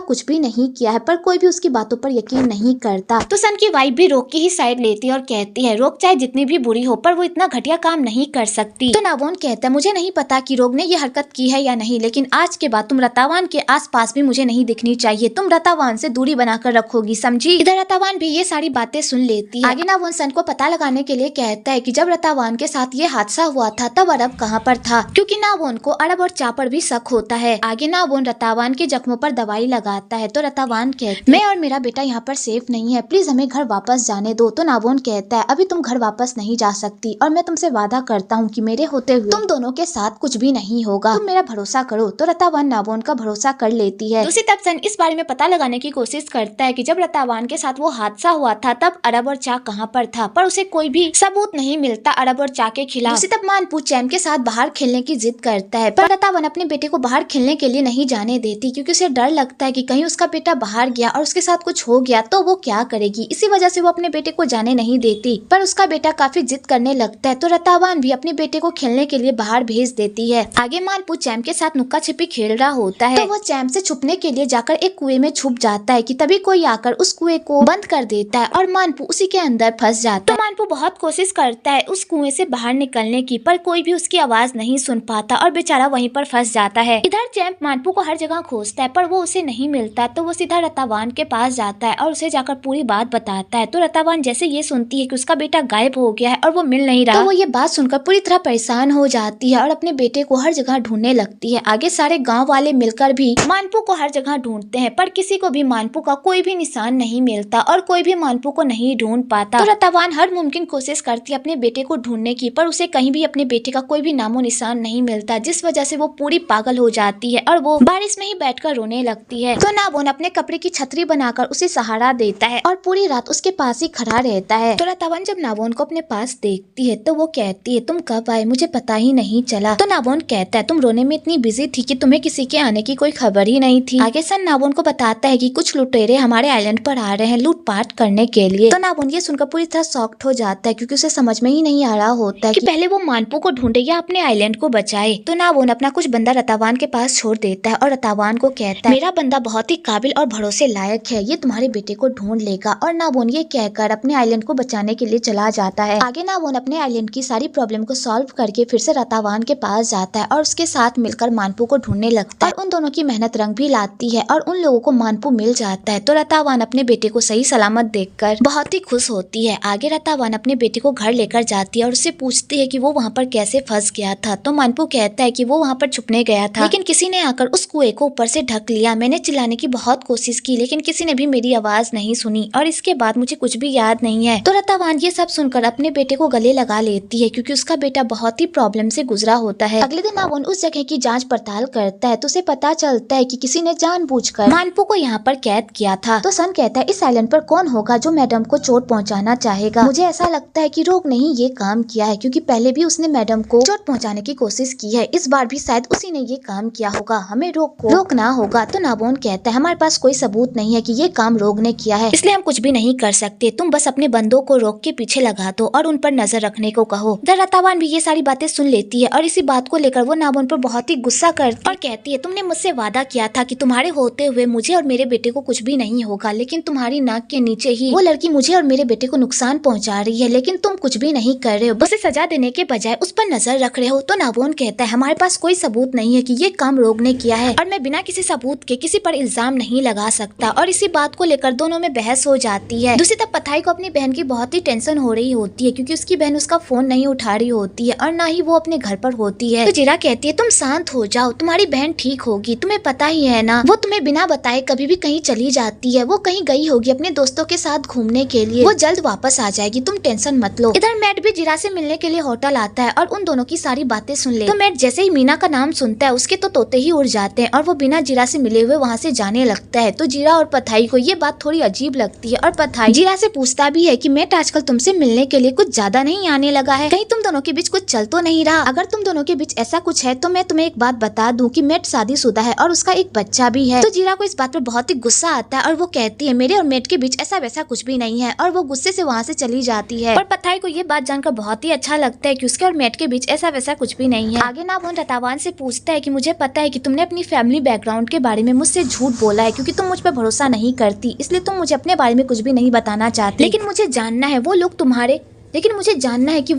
कुछ भी नहीं किया है, पर कोई भी उसकी बातों पर यकीन नहीं करता। तो सन की वाइफ भी रोंग की ही साइड लेती है और कहती है रोंग चाहे जितनी भी बुरी हो पर वो इतना घटिया काम नहीं कर सकती। तो नावोन कहता है मुझे नहीं पता कि रोंग ने ये हरकत की है या नहीं, लेकिन आज के बाद तुम रतावान के आसपास भी मुझे नहीं दिखनी चाहिए। तुम रतावान से दूरी बनाकर रखोगी, समझी। इधर रतावान भी ये सारी बातें सुन लेती है। आगे नावोन सन को पता लगाने के लिए कहता है कि जब रतावान के साथ ये हादसा हुआ था तब अरब कहाँ पर था, क्योंकि नावोन को अरब और चा पर भी शक होता है। आगे नावोन रतावान के जख्मों पर दवाई लगाता है। तो रतावान कहता है मैं और मेरा बेटा यहाँ पर सेफ नहीं है, प्लीज हमें घर वापस जाने दो। तो नावोन कहता है अभी तुम घर वापस नहीं जा सकती और मैं तुमसे वादा करता हूँ कि मेरे होते हुए तुम दोनों के साथ कुछ भी नहीं होगा, तुम मेरा भरोसा करो। तो रतावान नावोन का भरोसा कर लेती है। दूसरी तरफ सन इस बारे में पता लगाने की कोशिश करता है कि जब रतावान के साथ वो हादसा हुआ था तब अरब और चा कहाँ पर था, पर उसे कोई भी सबूत नहीं मिलता अरब और चा के खिलाफ। दूसरी तरफ मानपू चैम के साथ बाहर खेलने की जिद करता है, पर रतावान अपने बेटे को बाहर खेलने के लिए नहीं जाने देती, क्योंकि उसे डर लगता है कि कहीं उसका बेटा बाहर गया और उसके साथ कुछ हो गया तो वो क्या करेगी। इसी वजह से वो अपने बेटे को जाने नहीं देती, पर उसका बेटा काफी जिद करने लगता है। तो रतावान भी अपने बेटे को खेलने के लिए बाहर भेज देती है। आगे मानपू चैम के साथ नुक्का छिपी खेल रहा होता है, तो वो चैम से छुपने के लिए जाकर एक कुएं में छुप जाता है कि तभी कोई आकर उस कुएं को बंद कर देता है और मानपू उसी के अंदर फंस जाता है। तो मानपू बहुत कोशिश करता है उस कुएं से बाहर निकलने की, पर कोई भी उसकी आवाज नहीं सुन पाता और बेचारा वहीं पर फंस जाता है। इधर चैम मानपू को हर जगह खोजता है पर वो उसे नहीं मिलता, तो वो सीधा रतावान के पास जाता है और उसे जाकर पूरी बात बताता है। तो रतावान जैसे ये सुनती है कि उसका बेटा गायब हो गया है और वो मिल नहीं रहा, तो वो ये बात सुनकर पूरी तरह परेशान हो जाती है और अपने बेटे को हर जगह ढूंढने लगती है। आगे सारे गाँव वाले मिलकर भी मानपू को हर जगह ढूंढते हैं, पर किसी को भी मानपू का कोई भी निशान नहीं मिलता और कोई भी मानपू को नहीं ढूंढ पाता। तो रतावान हर मुमकिन कोशिश करती है अपने बेटे को ढूंढने की, पर उसे कहीं भी अपने बेटे का कोई भी नामो निशान नहीं मिलता, जिस वजह से वो पूरी पागल हो जाती है और वो बारिश में ही बैठकर रोने लगती है। तो नावोन अपने कपड़े की छतरी बनाकर उसे सहारा देता है और पूरी रात उसके पास ही खड़ा रहता है। तो रतावान जब नावोन को अपने पास देखती है तो वो कहती है तुम कब आए, मुझे पता ही नहीं चला। तो नावोन कहता है तुम रोने में इतनी बिजी थी कि तुम्हें किसी के आने की कोई खबर ही नहीं थी। आगे सन नावोन को बताता है कि कुछ लुटेरे हमारे आइलैंड पर आ रहे हैं लूटपाट करने के लिए। तो नावोन ये सुनकर पूरी तरह शॉक्ड हो जाता है, क्योंकि उसे समझ में ही नहीं आ रहा होता है कि पहले वो मानपू को ढूंढे या अपने आइलैंड को बचाए। तो नावोन अपना कुछ बंदा रतावान के पास छोड़ देता है और रतावान को कहता है मेरा बंदा बहुत ही काबिल और भरोसे लायक है, ये तुम्हारे बेटे को ढूंढ लेगा। और नावोन ये कहकर अपने आइलैंड को बचाने के लिए चला जाता है। आगे नावोन अपने आइलैंड की सारी प्रॉब्लम को सॉल्व करके फिर से रतावान के पास जाता है और उसके साथ मिलकर मानपू को ढूंढने लगता है। उन दोनों की मेहनत रंग भी लाती है और उन लोगों को मानपू मिल जाता है। तो रतावान अपने बेटे को सही सलामत देखकर बहुत ही खुश होती है। आगे रतावान अपने बेटे को घर लेकर जाती है और उससे पूछती है कि वो वहाँ पर कैसे फंस गया था। तो मानपू कहता है कि वो वहाँ पर छुपने गया था, लेकिन किसी ने आकर उस कुएं को ऊपर से ढक लिया। मैंने चिल्लाने की बहुत कोशिश की लेकिन किसी ने भी मेरी आवाज नहीं सुनी और इसके बाद मुझे कुछ भी याद नहीं है। तो रतावान ये सब सुनकर अपने बेटे को गले लगा लेती है, क्योंकि उसका बेटा बहुत ही प्रॉब्लम से गुजरा होता है। अगले दिन नावोन उस जगह की जांच पड़ताल करता है तो उसे पता चलता है कि किसी ने जानबूझकर मानपू को यहाँ पर कैद किया था। तो सन कहता है इस आइलैंड पर कौन होगा जो मैडम को चोट पहुँचाना चाहेगा। मुझे ऐसा लगता है कि रोग ने ही ये काम किया है, क्योंकि पहले भी उसने मैडम को चोट पहुँचाने की कोशिश की है, इस बार भी शायद उसी ने ये काम किया होगा। हमें रोग को रोकना होगा। तो नावोन कहता है हमारे पास कोई सबूत नहीं है कि ये काम रोग ने किया है, इसलिए हम कुछ भी नहीं कर सकते। तुम बस अपने बंदों को रोग के पीछे लगा दो और उन पर नजर रखने को कहो। रतावान भी ये सारी बातें सुन लेती है और इसी बात को लेकर वो नावोन पर बहुत ही गुस्सा करती और कहती है तुमने मुझसे वादा किया था कि तुम्हारे होते हुए मुझे और मेरे बेटे को कुछ भी नहीं होगा, लेकिन तुम्हारी नाक के नीचे ही वो लड़की मुझे और मेरे बेटे को नुकसान पहुंचा रही है, लेकिन तुम कुछ भी नहीं कर रहे हो, बस सजा देने के बजाय उस पर नजर रख रहे हो। तो नावोन कहता है हमारे पास कोई सबूत नहीं है कि ये काम रोग ने किया है और मैं बिना किसी सबूत के किसी पर इल्जाम नहीं लगा सकता। और इसी बात को लेकर दोनों में बहस हो जाती है। दूसरी तरफ पथाई को अपनी बहन की बहुत ही टेंशन हो रही होती है, क्योंकि उसकी बहन उसका फोन नहीं उठा रही होती है और ना ही वो अपने घर पर होती है। तो जीरा कहती है तुम शांत हो जाओ, तुम्हारी बहन ठीक होगी, तुम्हें पता ही है ना वो तुम्हें बिना बताए कभी भी कहीं चली जाती है, वो कहीं गई होगी अपने दोस्तों के साथ घूमने के लिए, वो जल्द वापस आ जाएगी, तुम टेंशन मत लो। इधर मैट भी जीरा से मिलने के लिए होटल आता है और उन दोनों की सारी बातें सुन ले। तो मैट जैसे ही मीना का नाम सुनता है उसके तो तोते ही उड़ जाते हैं और वो बिना जीरा से मिले हुए वहाँ से जाने लगता है। तो जीरा और पथाई को ये बात थोड़ी अजीब लगती है और पथाई जीरा से पूछता भी है कि मैट आजकल तुमसे मिलने के लिए कुछ ज्यादा नहीं आने लगा है, कहीं तुम दोनों के बीच कुछ चल तो नहीं रहा? अगर तुम दोनों के बीच ऐसा कुछ है तो मैं तुम्हें एक बात बता दूं कि मैट शादीशुदा है और उसका एक बच्चा भी है। तो जीरा को इस बात पर बहुत ही गुस्सा आता है और वो कहती है मेरे और मैट के बीच ऐसा वैसा कुछ भी नहीं है और वो गुस्से से वहाँ से चली जाती है। और पथाई को ये बात जानकर बहुत ही अच्छा अच्छा लगता है कि उसके और मैट के बीच ऐसा वैसा कुछ भी नहीं है। आगे नाबोन रतावान से पूछता है कि मुझे पता है कि तुमने अपनी फैमिली बैकग्राउंड के बारे में मुझसे झूठ बोला है क्योंकि तुम मुझ पर भरोसा नहीं करती, इसलिए तुम मुझे अपने बारे में कुछ भी नहीं बताना चाहती। लेकिन मुझे जानना है वो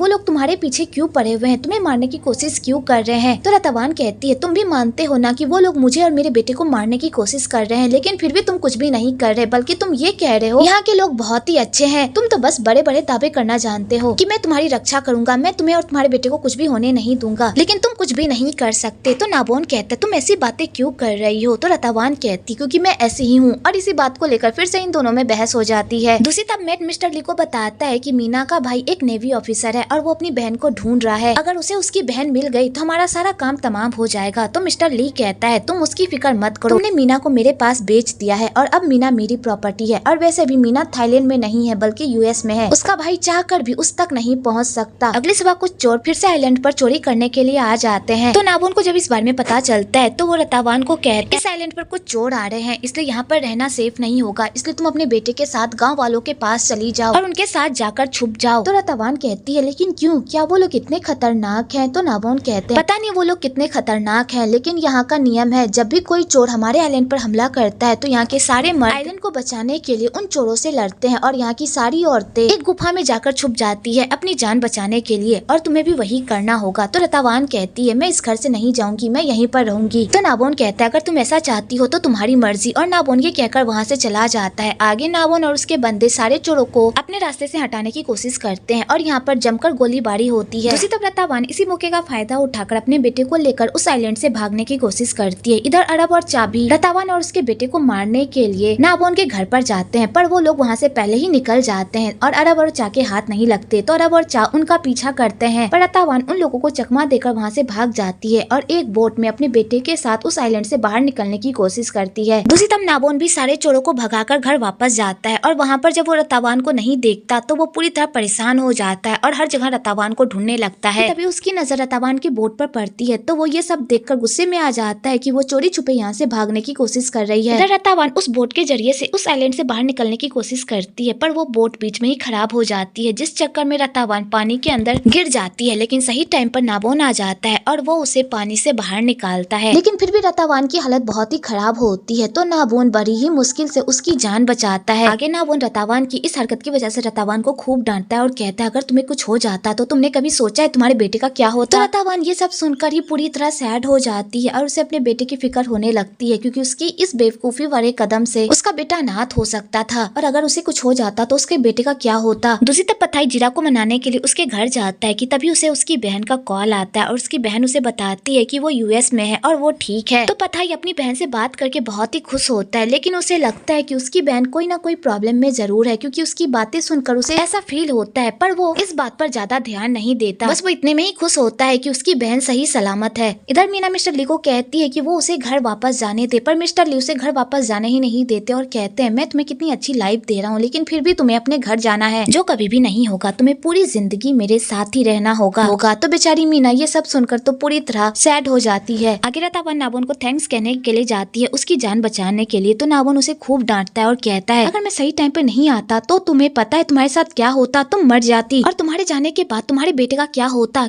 लोग तुम्हारे पीछे क्यों पड़े हुए हैं, तुम्हें मारने की कोशिश क्यों कर रहे हैं। तो रतावान कहती है तुम भी मानते हो ना कि वो लोग मुझे और मेरे बेटे को मारने की कोशिश कर रहे हैं, लेकिन फिर भी तुम कुछ भी नहीं कर रहे, बल्कि तुम ये कह रहे हो यहाँ के लोग बहुत ही अच्छे हैं। तुम तो बस बड़े बड़े दावे करना जानते हो कि मैं तुम्हारी रक्षा करूंगा, मैं तुम्हें और तुम्हारे बेटे को कुछ भी होने नहीं दूंगा, लेकिन तुम कुछ भी नहीं कर सकते। तो नाबोन कहता है तुम ऐसी बातें क्यों कर रही हो। तो रतावान कहती क्योंकि मैं ऐसी ही हूँ। और इसी बात को लेकर फिर से इन दोनों में बहस हो जाती है। दूसरी तरफ मैट मिस्टर ली को बताता है कि मीना का भाई एक नेवी ऑफिसर है और वो अपनी बहन को ढूंढ रहा है। अगर उसे उसकी बहन मिल गई तो हमारा सारा काम तमाम हो जाएगा। तो मिस्टर ली कहता है तुम उसकी फिक्र मत करो, तुमने मीना को मेरे पास बेच दिया है और अब मीना मेरी प्रॉपर्टी है। और वैसे भी मीना थाईलैंड में नहीं है बल्कि यूएस में है, उसका भाई चाहकर भी उस तक नहीं पहुंच सकता। अगली सुबह कुछ चोर फिर से आइलैंड पर चोरी करने के लिए आ जाते हैं। तो नाबोन को जब इस बारे में पता चलता है तो वो रतावान को कहते हैं इस आइलैंड पर कुछ चोर आ रहे हैं, इसलिए यहाँ पर रहना सेफ नहीं होगा, इसलिए तुम अपने बेटे के साथ गाँव वालों के पास चली जाओ और उनके साथ जाकर छुप जाओ। तो रतावान कहती है लेकिन क्यों, क्या वो लोग इतने खतरनाक हैं। तो नाबोन कहते हैं पता नहीं वो लोग कितने खतरनाक हैं, लेकिन यहाँ का नियम है जब भी कोई चोर हमारे आइलैंड पर हमला करता है तो यहाँ के सारे मर्द आइलैंड को बचाने के लिए उन चोरों से लड़ते हैं और यहाँ की सारी औरतें एक गुफा में जाकर छुप जाती है अपनी जान बचाने के लिए, और तुम्हें भी वही करना होगा। तो रतावान कहती है मैं इस घर से नहीं जाऊंगी, मैं यहीं पर रहूंगी। तो नाबोन कहता है अगर तुम ऐसा चाहती हो तो तुम्हारी मर्जी। और नाबोन ये कहकर वहाँ से चला जाता है। आगे नाबोन और उसके बंदे सारे चोरों को अपने रास्ते से हटाने की कोशिश करते हैं और यहाँ पर जमकर गोलीबारी होती है। दूसरी तरफ रतावान इसी मौके का फायदा उठाकर अपने बेटे को लेकर उस आइलैंड से भागने की कोशिश करती है। इधर अरब और चा भी रतावान और उसके बेटे को मारने के लिए नाबोन के घर पर जाते हैं, पर वो लोग वहाँ से पहले ही निकल जाते हैं और अरब और चा के हाथ नहीं लगते। तो अरब और चा उनका पीछा करते हैं, पर रतावान उन लोगों को चकमा देकर वहाँ से भाग जाती है और एक बोट में अपने बेटे के साथ उस आइलैंड से बाहर निकलने की कोशिश करती है। दूसरी तरफ नाबोन भी सारे चोरों को भगाकर घर वापस जाता है और वहाँ पर जब वो रतावान को नहीं देखता तो वो पूरी तरह परेशान हो जाता है और हर जगह रतावान को ढूंढने लगता है। तभी उसकी नजर रतावान की बोट पर पड़ती है, तो वो ये सब देखकर गुस्से में आ जाता है कि वो चोरी छुपे यहाँ से भागने की कोशिश कर रही है। इधर रतावान उस बोट के जरिए से उस आइलैंड से बाहर निकलने की कोशिश करती है, पर वो बोट बीच में ही खराब हो जाती है, जिस चक्कर में रतावान पानी के अंदर गिर जाती है। लेकिन सही टाइम पर नाबोन आ जाता है और वो उसे पानी से बाहर निकालता है। लेकिन फिर भी रतावान की हालत बहुत ही खराब होती है, तो नाबोन बड़ी ही मुश्किल से उसकी जान बचाता है। आगे नाबोन रतावान की इस हरकत की वजह से रतावान को खूब डांटता है और कहता है अगर तुम्हें कुछ हो जाता तो तुमने कभी सोचा है तुम्हारे बेटे का क्या होता। तो रतावान ये सब सुनकर ही पूरी तरह सैड हो जाती है और उसे अपने बेटे की फिक्र होने लगती है, क्योंकि उसकी इस बेवकूफी वाले कदम से उसका बेटा अनाथ हो सकता था और अगर उसे कुछ हो जाता तो उसके बेटे का क्या होता। दूसरी तरफ पथाई जीरा को मनाने के लिए उसके घर जाता है कि तभी उसे उसकी बहन का कॉल आता है और उसकी बहन उसे बताती है कि वो यूएस में है और वो ठीक है। तो पथाई अपनी बहन से बात करके बहुत ही खुश होता है, लेकिन उसे लगता है कि उसकी बहन कोई ना कोई प्रॉब्लम में जरूर है, क्योंकि उसकी बातें सुनकर उसे ऐसा फील होता है, पर वो इस बात पर ज्यादा ध्यान नहीं देता। बस वो इतने में ही खुश होता है कि उसकी बहन सही सलामत है। इधर मीना मिस्टर ली को कहती है कि वो उसे घर वापस जाने दे, पर मिस्टर ली उसे घर वापस जाने ही नहीं देते और कहते हैं मैं तुम्हें कितनी अच्छी लाइफ दे रहा हूँ, लेकिन फिर भी तुम्हें अपने घर जाना है, जो कभी भी नहीं होगा, तुम्हें पूरी जिंदगी मेरे साथ ही रहना होगा। तो बेचारी मीना ये सब सुनकर तो पूरी तरह सैड हो जाती है। आगे रतावान नाबोन को थैंक्स कहने के लिए जाती है उसकी जान बचाने के लिए, तो नाबोन उसे खूब डांटता है और कहता है अगर मैं सही टाइम पे नहीं आता तो तुम्हें पता है तुम्हारे साथ क्या होता, तुम मर जाती, और तुम्हारे जाने के बाद तुम्हारे बेटे का क्या होता,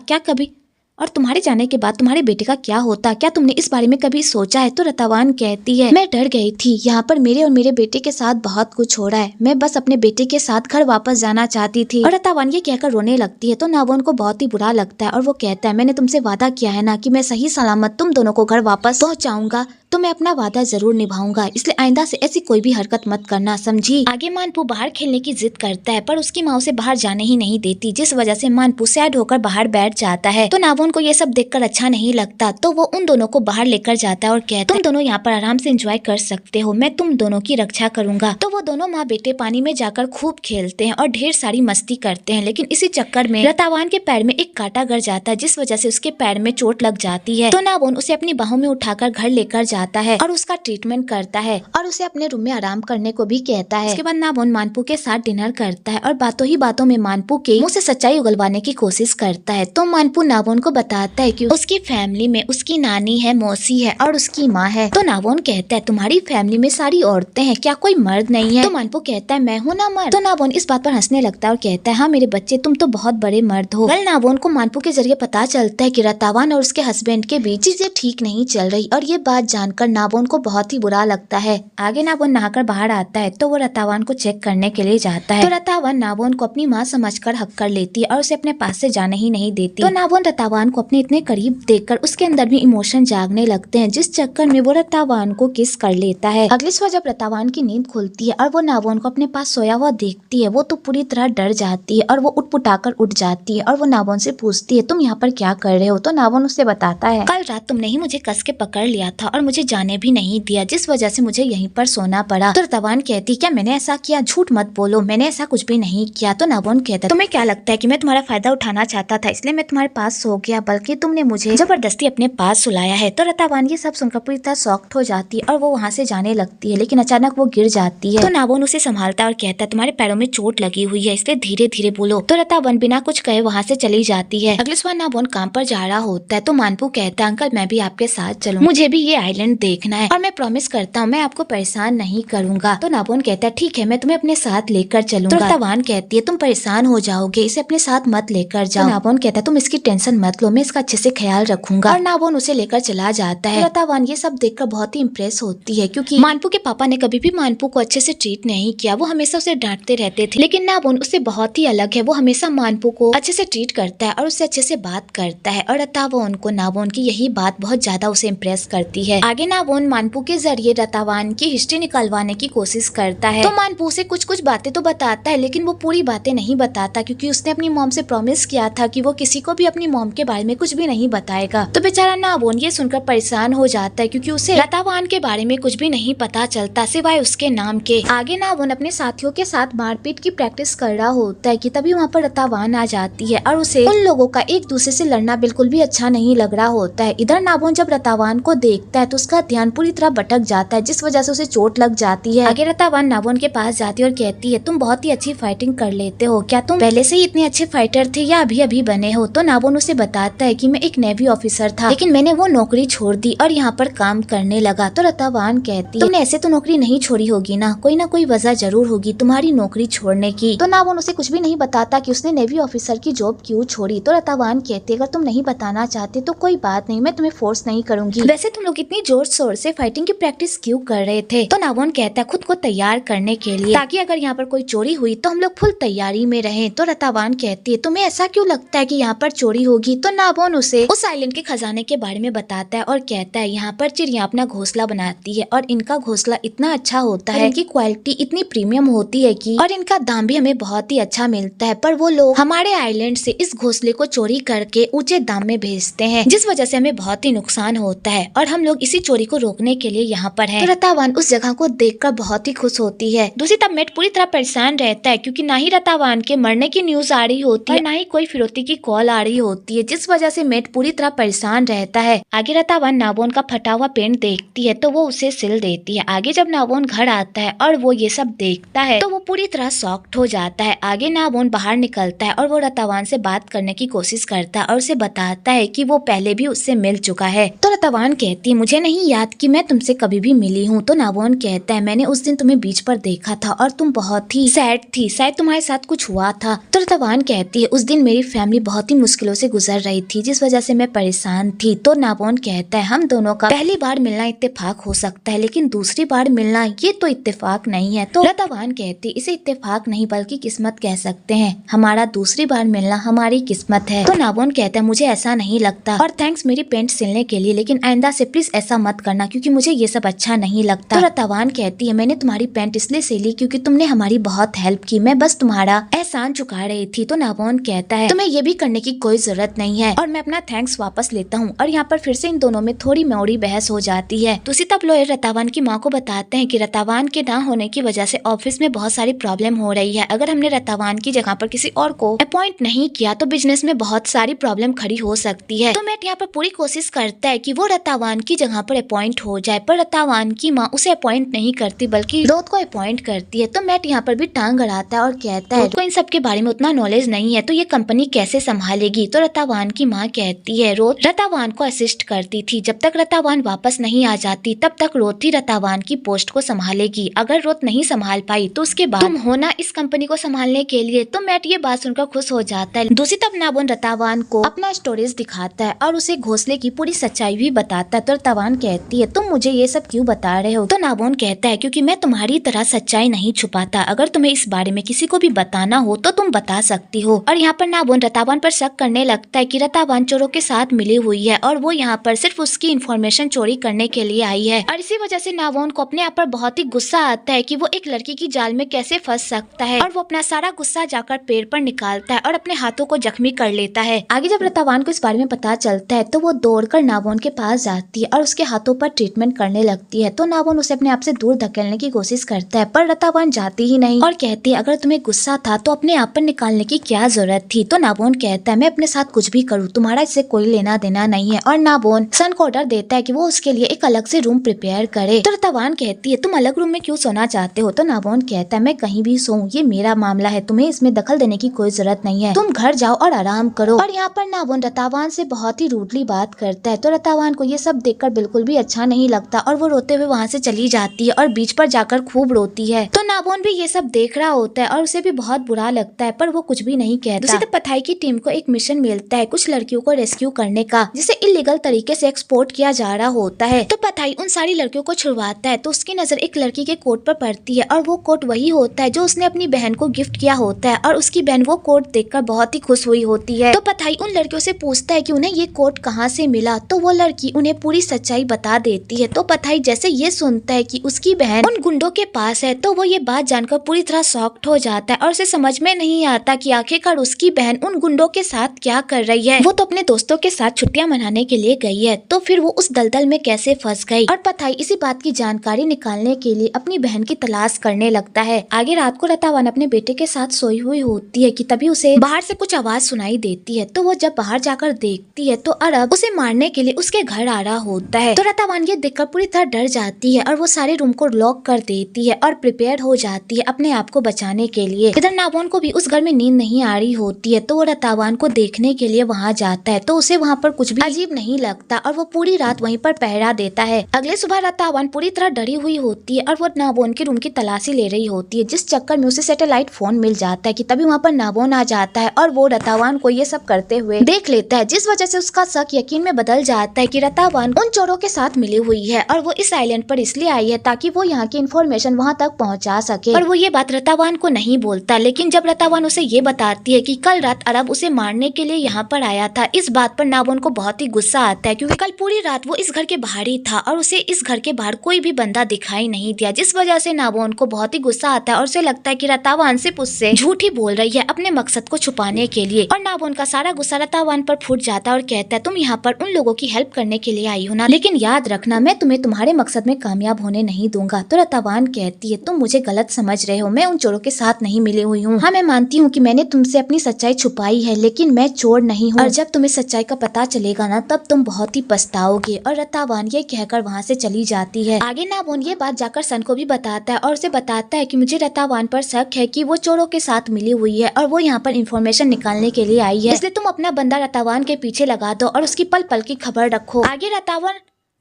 क्या तुमने इस बारे में कभी सोचा है। तो रतावान कहती है मैं डर गई थी, यहाँ पर मेरे और मेरे बेटे के साथ बहुत कुछ हो रहा है, मैं बस अपने बेटे के साथ घर वापस जाना चाहती थी। और रतावान ये कहकर रोने लगती है, तो नाबोन को बहुत ही बुरा लगता है और वो कहता है मैंने तुमसे वादा किया है ना कि मैं सही सलामत तुम दोनों को घर वापस पहुँचाऊंगा, तो मैं अपना वादा जरूर निभाऊंगा, इसलिए आइंदा से ऐसी कोई भी हरकत मत करना, समझी। आगे मानपू बाहर खेलने की जिद करता है, पर उसकी माँ उसे बाहर जाने ही नहीं देती, जिस वजह से मानपू सैड होकर बाहर बैठ जाता है। तो नाबोन को ये सब देखकर अच्छा नहीं लगता, तो वो उन दोनों को बाहर लेकर जाता है और कहता है तुम दोनों यहाँ पर आराम से एंजॉय कर सकते हो, मैं तुम दोनों की रक्षा करूंगा। तो वो दोनों माँ बेटे पानी में जाकर खूब खेलते हैं और ढेर सारी मस्ती करते हैं, लेकिन इसी चक्कर में रतावान के पैर में एक कांटा गड़ जाता है, जिस वजह से उसके पैर में चोट लग जाती है। तो नाबोन उसे अपनी बाहों में उठाकर घर लेकर जाता है और उसका ट्रीटमेंट करता है और उसे अपने रूम में आराम करने को भी कहता है। उसके बाद नाबोन मानपू के साथ डिनर करता है और बातों ही बातों में मानपू के मुंह से सच्चाई उगलवाने की कोशिश करता है। तो मानपू नाबोन को बताता है कि उसकी फैमिली में उसकी नानी है, मौसी है और उसकी माँ है। तो नाबोन कहता है तुम्हारी फैमिली में सारी औरतें हैं, क्या कोई मर्द नहीं है? तो मानपू कहता है मैं हूँ ना मर्द। तो नाबोन इस बात पर हंसने लगता है और कहता है हाँ मेरे बच्चे, तुम तो बहुत बड़े मर्द हो। कल नाबोन को मानपू के जरिए पता चलता है कि रतावान और उसके हस्बैंड के बीच चीजें ठीक नहीं चल रही और ये बात जानकर नाबोन को बहुत ही बुरा लगता है। आगे नाबोन नहाकर बाहर आता है तो वो रतावान को चेक करने के लिए जाता है। तो रतावान नाबोन को अपनी माँ समझकर हक कर लेती है और उसे अपने पास से जाने ही नहीं देती। तो नाबोन रतावान को अपने इतने करीब देखकर उसके अंदर भी इमोशन जागने लगते हैं, जिस चक्कर में वो रतावान को किस कर लेता है। अगली सुबह जब रतावान की नींद खुलती है और वो नाबोन को अपने पास सोया हुआ देखती है, वो तो पूरी तरह डर जाती है और वो उठपुटाकर उठ जाती है और वो नाबोन से पूछती है तुम यहाँ पर क्या कर रहे हो? तो नाबोन उसे बताता है कल रात तुमने ही मुझे कस के पकड़ लिया था और मुझे जाने भी नहीं दिया, जिस वजह से मुझे यहीं पर सोना पड़ा। तो रतावान कहती क्या मैंने ऐसा किया? झूठ मत बोलो, मैंने ऐसा कुछ भी नहीं किया। तो नाबोन कहता तुम्हें क्या लगता है कि मैं तुम्हारा फायदा उठाना चाहता था इसलिए मैं तुम्हारे पास सो गया, बल्कि तुमने मुझे जबरदस्ती अपने पास सुलाया है। तो रतावान ये सब सुनकर पूरी तरह शॉक्ड हो जाती है और वो वहाँ से जाने लगती है, लेकिन अचानक वो गिर जाती है। तो नाबोन उसे संभालता और कहता है तुम्हारे पैरों में चोट लगी हुई है इसलिए धीरे धीरे बोलो। तो रतावान बिना कुछ कहे वहाँ से चली जाती है। अगले सुबह नाबोन काम पर जा रहा होता है तो मानपू कहता है अंकल मैं भी आपके साथ चलूं, मुझे भी ये आइलैंड देखना है और मैं प्रॉमिस करता हूँ मैं आपको परेशान नहीं करूंगा। तो नाबोन कहता है ठीक है मैं तुम्हें अपने साथ लेकर चलूंगा। तो रतावान कहती है तुम परेशान हो जाओगे, इसे अपने साथ मत लेकर जाओ। तो नाबोन कहता है तुम इसकी टेंशन मत लो, मैं इसका अच्छे से ख्याल रखूंगा। और नाबोन उसे लेकर चला जाता है। रतावान ये सब देखकर बहुत ही इम्प्रेस होती है क्योंकि मानपू के पापा ने कभी भी मानपू को अच्छे से ट्रीट नहीं किया, वो हमेशा उसे डांटते रहते थे। लेकिन नाबोन उससे बहुत ही अलग है, वो हमेशा मानपू को अच्छे से ट्रीट करता है और उससे अच्छे से बात करता है। और रतावान को नाबोन की यही बात बहुत ज्यादा उसे इम्प्रेस करती है। आगे नाबोन मानपू के जरिए रतावान की हिस्ट्री निकलवाने की कोशिश करता है। तो मानपू से कुछ कुछ बातें तो बताता है लेकिन वो पूरी बातें नहीं बताता क्योंकि उसने अपनी मॉम से प्रॉमिस किया था कि वो किसी को भी अपनी मॉम के बारे में कुछ भी नहीं बताएगा। तो बेचारा नाबोन ये सुनकर परेशान हो जाता है क्योंकि उसे रतावान के बारे में कुछ भी नहीं पता चलता सिवाय उसके नाम के। आगे नाबोन अपने साथियों के साथ मारपीट की प्रैक्टिस कर रहा होता है कि तभी वहाँ पर रतावान आ जाती है और उसे उन लोगों का एक दूसरे से लड़ना बिल्कुल भी अच्छा नहीं लग रहा होता है। इधर नाबोन जब रतावान को देखता है तो उसका ध्यान पूरी तरह भटक जाता है, जिस वजह से उसे चोट लग जाती है। आगे रतावान नाबोन के पास जाती है और कहती है तुम बहुत ही अच्छी फाइटिंग कर लेते हो, क्या तुम पहले से ही इतने अच्छे फाइटर थे या अभी अभी बने हो? तो नाबोन उसे बताता है कि मैं एक नेवी ऑफिसर था लेकिन मैंने वो नौकरी छोड़ दी और यहाँ पर काम करने लगा। तो रतावान कहती है तुमने ऐसे तो नौकरी नहीं छोड़ी होगी ना कोई वजह जरूर होगी तुम्हारी नौकरी छोड़ने की। तो नाबोन उसे कुछ भी नहीं बताता कि उसने नेवी ऑफिसर की जॉब क्यों छोड़ी। तो रतावान कहते अगर तुम नहीं बताना चाहते तो कोई बात नहीं, मैं तुम्हें फोर्स नहीं करूंगी। वैसे तुम लोग इतनी जोर शोर से फाइटिंग की प्रैक्टिस क्यों कर रहे थे? तो नाबोन कहता है खुद को तैयार करने के लिए, ताकि अगर यहाँ पर कोई चोरी हुई तो हम लोग फुल तैयारी में रहें। तो रतावान कहती है तुम्हें ऐसा क्यों लगता है कि यहाँ पर चोरी होगी? तो नाबोन उसे उस आइलैंड के खजाने के बारे में बताता है और कहता है यहाँ पर चिड़िया अपना घोंसला बनाती है और इनका घोंसला इतना अच्छा होता है, इनकी क्वालिटी इतनी प्रीमियम होती है कि और इनका दाम भी हमें बहुत ही अच्छा मिलता है, पर वो लोग हमारे आइलैंड से इस घोंसले को चोरी करके ऊंचे दाम में भेजते हैं, जिस वजह से हमें बहुत ही नुकसान होता है और हम लोग इसी चोरी को रोकने के लिए यहाँ पर हैं। तो रतावान उस जगह को देखकर बहुत ही खुश होती है। दूसरी तरफ मेट पूरी तरह परेशान रहता है क्योंकि ना ही रतावान के मरने की न्यूज आ रही होती है, ना ही कोई फिरौती की कॉल आ रही होती है, जिस वजह से मेट पूरी तरह परेशान रहता है। आगे रतावान नाबोन का फटा हुआ पेंट देखती है तो वो उसे सिल देती है। आगे जब नाबोन घर आता है और वो ये सब देखता है तो वो पूरी तरह शॉक्ड हो जाता है। आगे नाबोन बाहर निकलता है और वो रतावान से बात करने की कोशिश करता है और उसे बताता है कि वो पहले भी उससे मिल चुका है। तो रतावान कहती है मुझे नहीं याद कि मैं तुमसे कभी भी मिली हूँ। तो नाबोन कहता है मैंने उस दिन तुम्हें बीच पर देखा था और तुम बहुत ही सैड थी, शायद तुम्हारे साथ कुछ हुआ था। तो रतावान कहती है उस दिन मेरी फैमिली बहुत ही मुश्किलों से गुजर रही थी, जिस वजह से मैं परेशान थी। तो नाबोन कहता है हम दोनों का पहली बार मिलना इत्तेफाक हो सकता है लेकिन दूसरी बार मिलना ये तो इत्तेफाक नहीं है। तो रतावान कहती इसे इत्तेफाक नहीं बल्कि किस्मत कह सकते हैं, हमारा दूसरी बार मिलना हमारी किस्मत है। तो नाबोन कहता है मुझे ऐसा नहीं लगता और थैंक्स मेरी पेंट सिलने के लिए, लेकिन आइंदा से प्लीज ऐसा मत करना क्योंकि मुझे ये सब अच्छा नहीं लगता। तो रतावान कहती है मैंने तुम्हारी पेंट इसलिए सिली क्योंकि तुमने हमारी बहुत हेल्प की, मैं बस तुम्हारा एहसान चुका रही थी। तो नाबोन कहता है तुम्हें ये भी करने की कोई जरूरत नहीं है और मैं अपना थैंक्स वापस लेता हूँ। और यहाँ पर फिर से इन दोनों में थोड़ी मौड़ी बहस हो जाती है। दूसरी तरफ लोयर रतावान की माँ को बताते हैं कि रतावान के ना होने की वजह से ऑफिस में बहुत सारी प्रॉब्लम हो रही है, अगर हमने रतावान की जगह पर किसी और को अपॉइंट नहीं किया तो बिजनेस में बहुत सारी प्रॉब्लम खड़ी हो सकती है। तो मैट यहाँ पर पूरी कोशिश करता है कि वो रतावान की जगह पर अपॉइंट हो जाए, पर रतावान की माँ उसे अपॉइंट नहीं करती बल्कि रोत को अपॉइंट करती है। तो मैट यहाँ पर भी टांग अड़ाता है और कहता है रोत को इन सब के बारे में उतना नॉलेज नहीं है, तो ये कंपनी कैसे संभालेगी। तो रतावान की माँ कहती है रोत रतावान को असिस्ट करती थी, जब तक रतावान वापस नहीं आ जाती तब तक रोत ही रतावान की पोस्ट को संभालेगी। अगर रोत नहीं संभाल पाई तो उसके बाद तुम हो ना इस कंपनी को संभालने के लिए। तो मैट ये बात सुनकर खुश हो जाता है। दूसरी तरफ नाबोन रतावान को अपना स्टोरेज दिखाता है और उसे घोंसले की पूरी सच्चाई भी बताता है। तो रतावान कहती है तुम मुझे ये सब क्यों बता रहे हो। तो नाबोन कहता है क्योंकि मैं तुम्हारी तरह सच्चाई नहीं छुपाता, अगर तुम्हें इस बारे में किसी को भी बताना हो तो तुम बता सकती हो। और यहाँ पर नाबोन रतावान पर शक करने लगता है कि रतावान चोरों के साथ मिली हुई है और वो यहाँ पर सिर्फ उसकी इन्फॉर्मेशन चोरी करने के लिए आई है। और इसी वजह से नाबोन को अपने आप पर बहुत ही गुस्सा आता है कि वो एक लड़की की जाल में कैसे फंस सकता है, और वो अपना सारा गुस्सा जाकर पेड़ पर निकालता है और अपने हाथों को जख्मी कर लेता है। आगे जब रतावान को इस बारे में पता चलता है तो वो दौड़कर नाबोन के पास जाती है और उसके हाथों पर ट्रीटमेंट करने लगती है। तो नाबोन उसे अपने आप से दूर धकेलने की कोशिश करता है, पर रतावान जाती ही नहीं और कहती है अगर तुम्हें गुस्सा था तो अपने आप पर निकालने की क्या जरूरत थी। तो नाबोन कहता है मैं अपने साथ कुछ भी करूँ, तुम्हारा इससे कोई लेना देना नहीं है। और नाबोन सन को ऑर्डर देता है कि वो उसके लिए एक अलग से रूम प्रिपेयर करे। तो रतावान कहती है तुम अलग रूम में क्यों सोना चाहते हो। तो नाबोन कहता है मैं कहीं भी सोऊं, ये मेरा मामला है, तुम्हें इसमें दखल देने की कोई जरूरत नहीं है, तुम घर जाओ और आराम करो। और यहाँ पर नाबोन रतावान से बहुत ही रूडली बात करता है। तो रतावान को ये सब देखकर बिल्कुल भी अच्छा नहीं लगता और वो रोते हुए वहाँ से चली जाती है और बीच पर जाकर खूब रोती है। तो नाबोन भी ये सब देख रहा होता है और उसे भी बहुत बुरा लगता है, पर वो कुछ भी नहीं कहता। दूसरी तरफ पथाई की टीम को एक मिशन मिलता है कुछ लड़कियों को रेस्क्यू करने का, जिसे इलीगल तरीके से एक्सपोर्ट किया जा रहा होता है। तो पथाई उन सारी लड़कियों को छुड़वाता है तो उसकी नजर एक लड़की के कोट पर पड़ती है और वो कोट वही होता है जो उसने अपनी बहन को गिफ्ट किया होता है, और उसकी बहन वो कोट देखकर बहुत ही खुश हुई होती है। तो पथाई उन लड़कियों से पूछता है कि उन्हें ये कोट कहाँ से मिला। तो वो लड़की उन्हें पूरी सच्चाई बता देती है। तो पथाई जैसे ये सुनता है कि उसकी बहन उन गुंडों के पास है तो वो ये बात जानकर पूरी तरह शॉक्ड हो जाता है और उसे समझ में नहीं आता कि आखिरकार उसकी बहन उन गुंडों के साथ क्या कर रही है। वो तो अपने दोस्तों के साथ छुट्टियां मनाने के लिए गई है, तो फिर वो उस दलदल में कैसे फंस गई। और पथाई इसी बात की जानकारी निकालने के लिए अपनी बहन की तलाश करने लगता है। आगे रात को रतावान अपने बेटे के साथ सोई हुई होती है कि तभी उसे बाहर से कुछ आवाज सुनाई देती है। तो वो जब बाहर जाकर देखती है तो अरब उसे मारने के लिए उसके घर आ रहा होता है। तो रतावान ये देखकर पूरी तरह डर जाती है और वो सारे रूम को लॉक कर देती है और प्रिपेयर हो जाती है अपने आप को बचाने के लिए। इधर नाबोन को भी उस घर में नींद नहीं आ रही होती है तो वो रतावान को देखने के लिए वहाँ जाता है। तो उसे वहाँ पर कुछ भी अजीब नहीं लगता और वो पूरी रात वहीं पर पहरा देता है। अगले सुबह रतावान पूरी तरह डरी हुई होती है और वो नाबोन के रूम की तलाशी ले रही होती है, जिस चक्कर में उसे सैटेलाइट फोन मिल जाता है कि तभी वहाँ पर नाबोन आ जाता है और वो रतावान को ये सब करते हुए देख लेता है, जिस वजह से उसका शक यकीन में बदल जाता है कि रतावान उन चोरों के साथ मिली हुई है और वो इस आइलैंड पर इसलिए आई है ताकि वो यहाँ की इन्फॉर्मेशन वहाँ तक पहुँचा सके। और वो ये बात रतावान को नहीं बोलता, लेकिन जब रतावान उसे ये बताती है कि कल रात अरब उसे मारने के लिए यहाँ पर आया था, इस बात पर नाबोन को बहुत ही गुस्सा आता है क्योंकि कल पूरी रात वो इस घर के बाहर ही था और उसे इस घर के बाहर कोई भी बंदा दिखाई नहीं दिया, जिस वजह से नाबोन को बहुत ही गुस्सा आता है और उसे लगता है कि रतावान सिर्फ उससे झूठ ही बोल रही है अपने मकसद को छुपाने के लिए। और नाबोन का सारा गुस्सा रतावान पर फूट जाता है और कहता है तुम यहाँ पर उन लोगों की हेल्प करने के लिए आई हो ना, लेकिन याद रखना मैं तुम्हें तुम्हारे मकसद में कामयाब होने नहीं दूंगा। तो रतावान कहती है तुम मुझे गलत समझ रहे हो, मैं उन चोरों के साथ नहीं मिली हुई हूँ। हाँ मैं मानती हूँ कि मैंने तुमसे अपनी सच्चाई छुपाई है, लेकिन मैं चोर नहीं हूँ और जब तुम्हें सच्चाई का पता चलेगा ना तब तुम बहुत ही पछताओगे। और रतावान ये कहकर वहाँ से चली जाती है। आगे नाबोन ये बात जाकर सन को भी बताता है और उसे बताता है कि मुझे रतावान पर शक है कि वो चोरों के साथ मिली हुई है और वो यहाँ पर इंफॉर्मेशन निकालने के लिए आई है, इसलिए तुम अपना बंदा रतावान के पीछे लगा दो और उसकी पल पल की खबर रखो।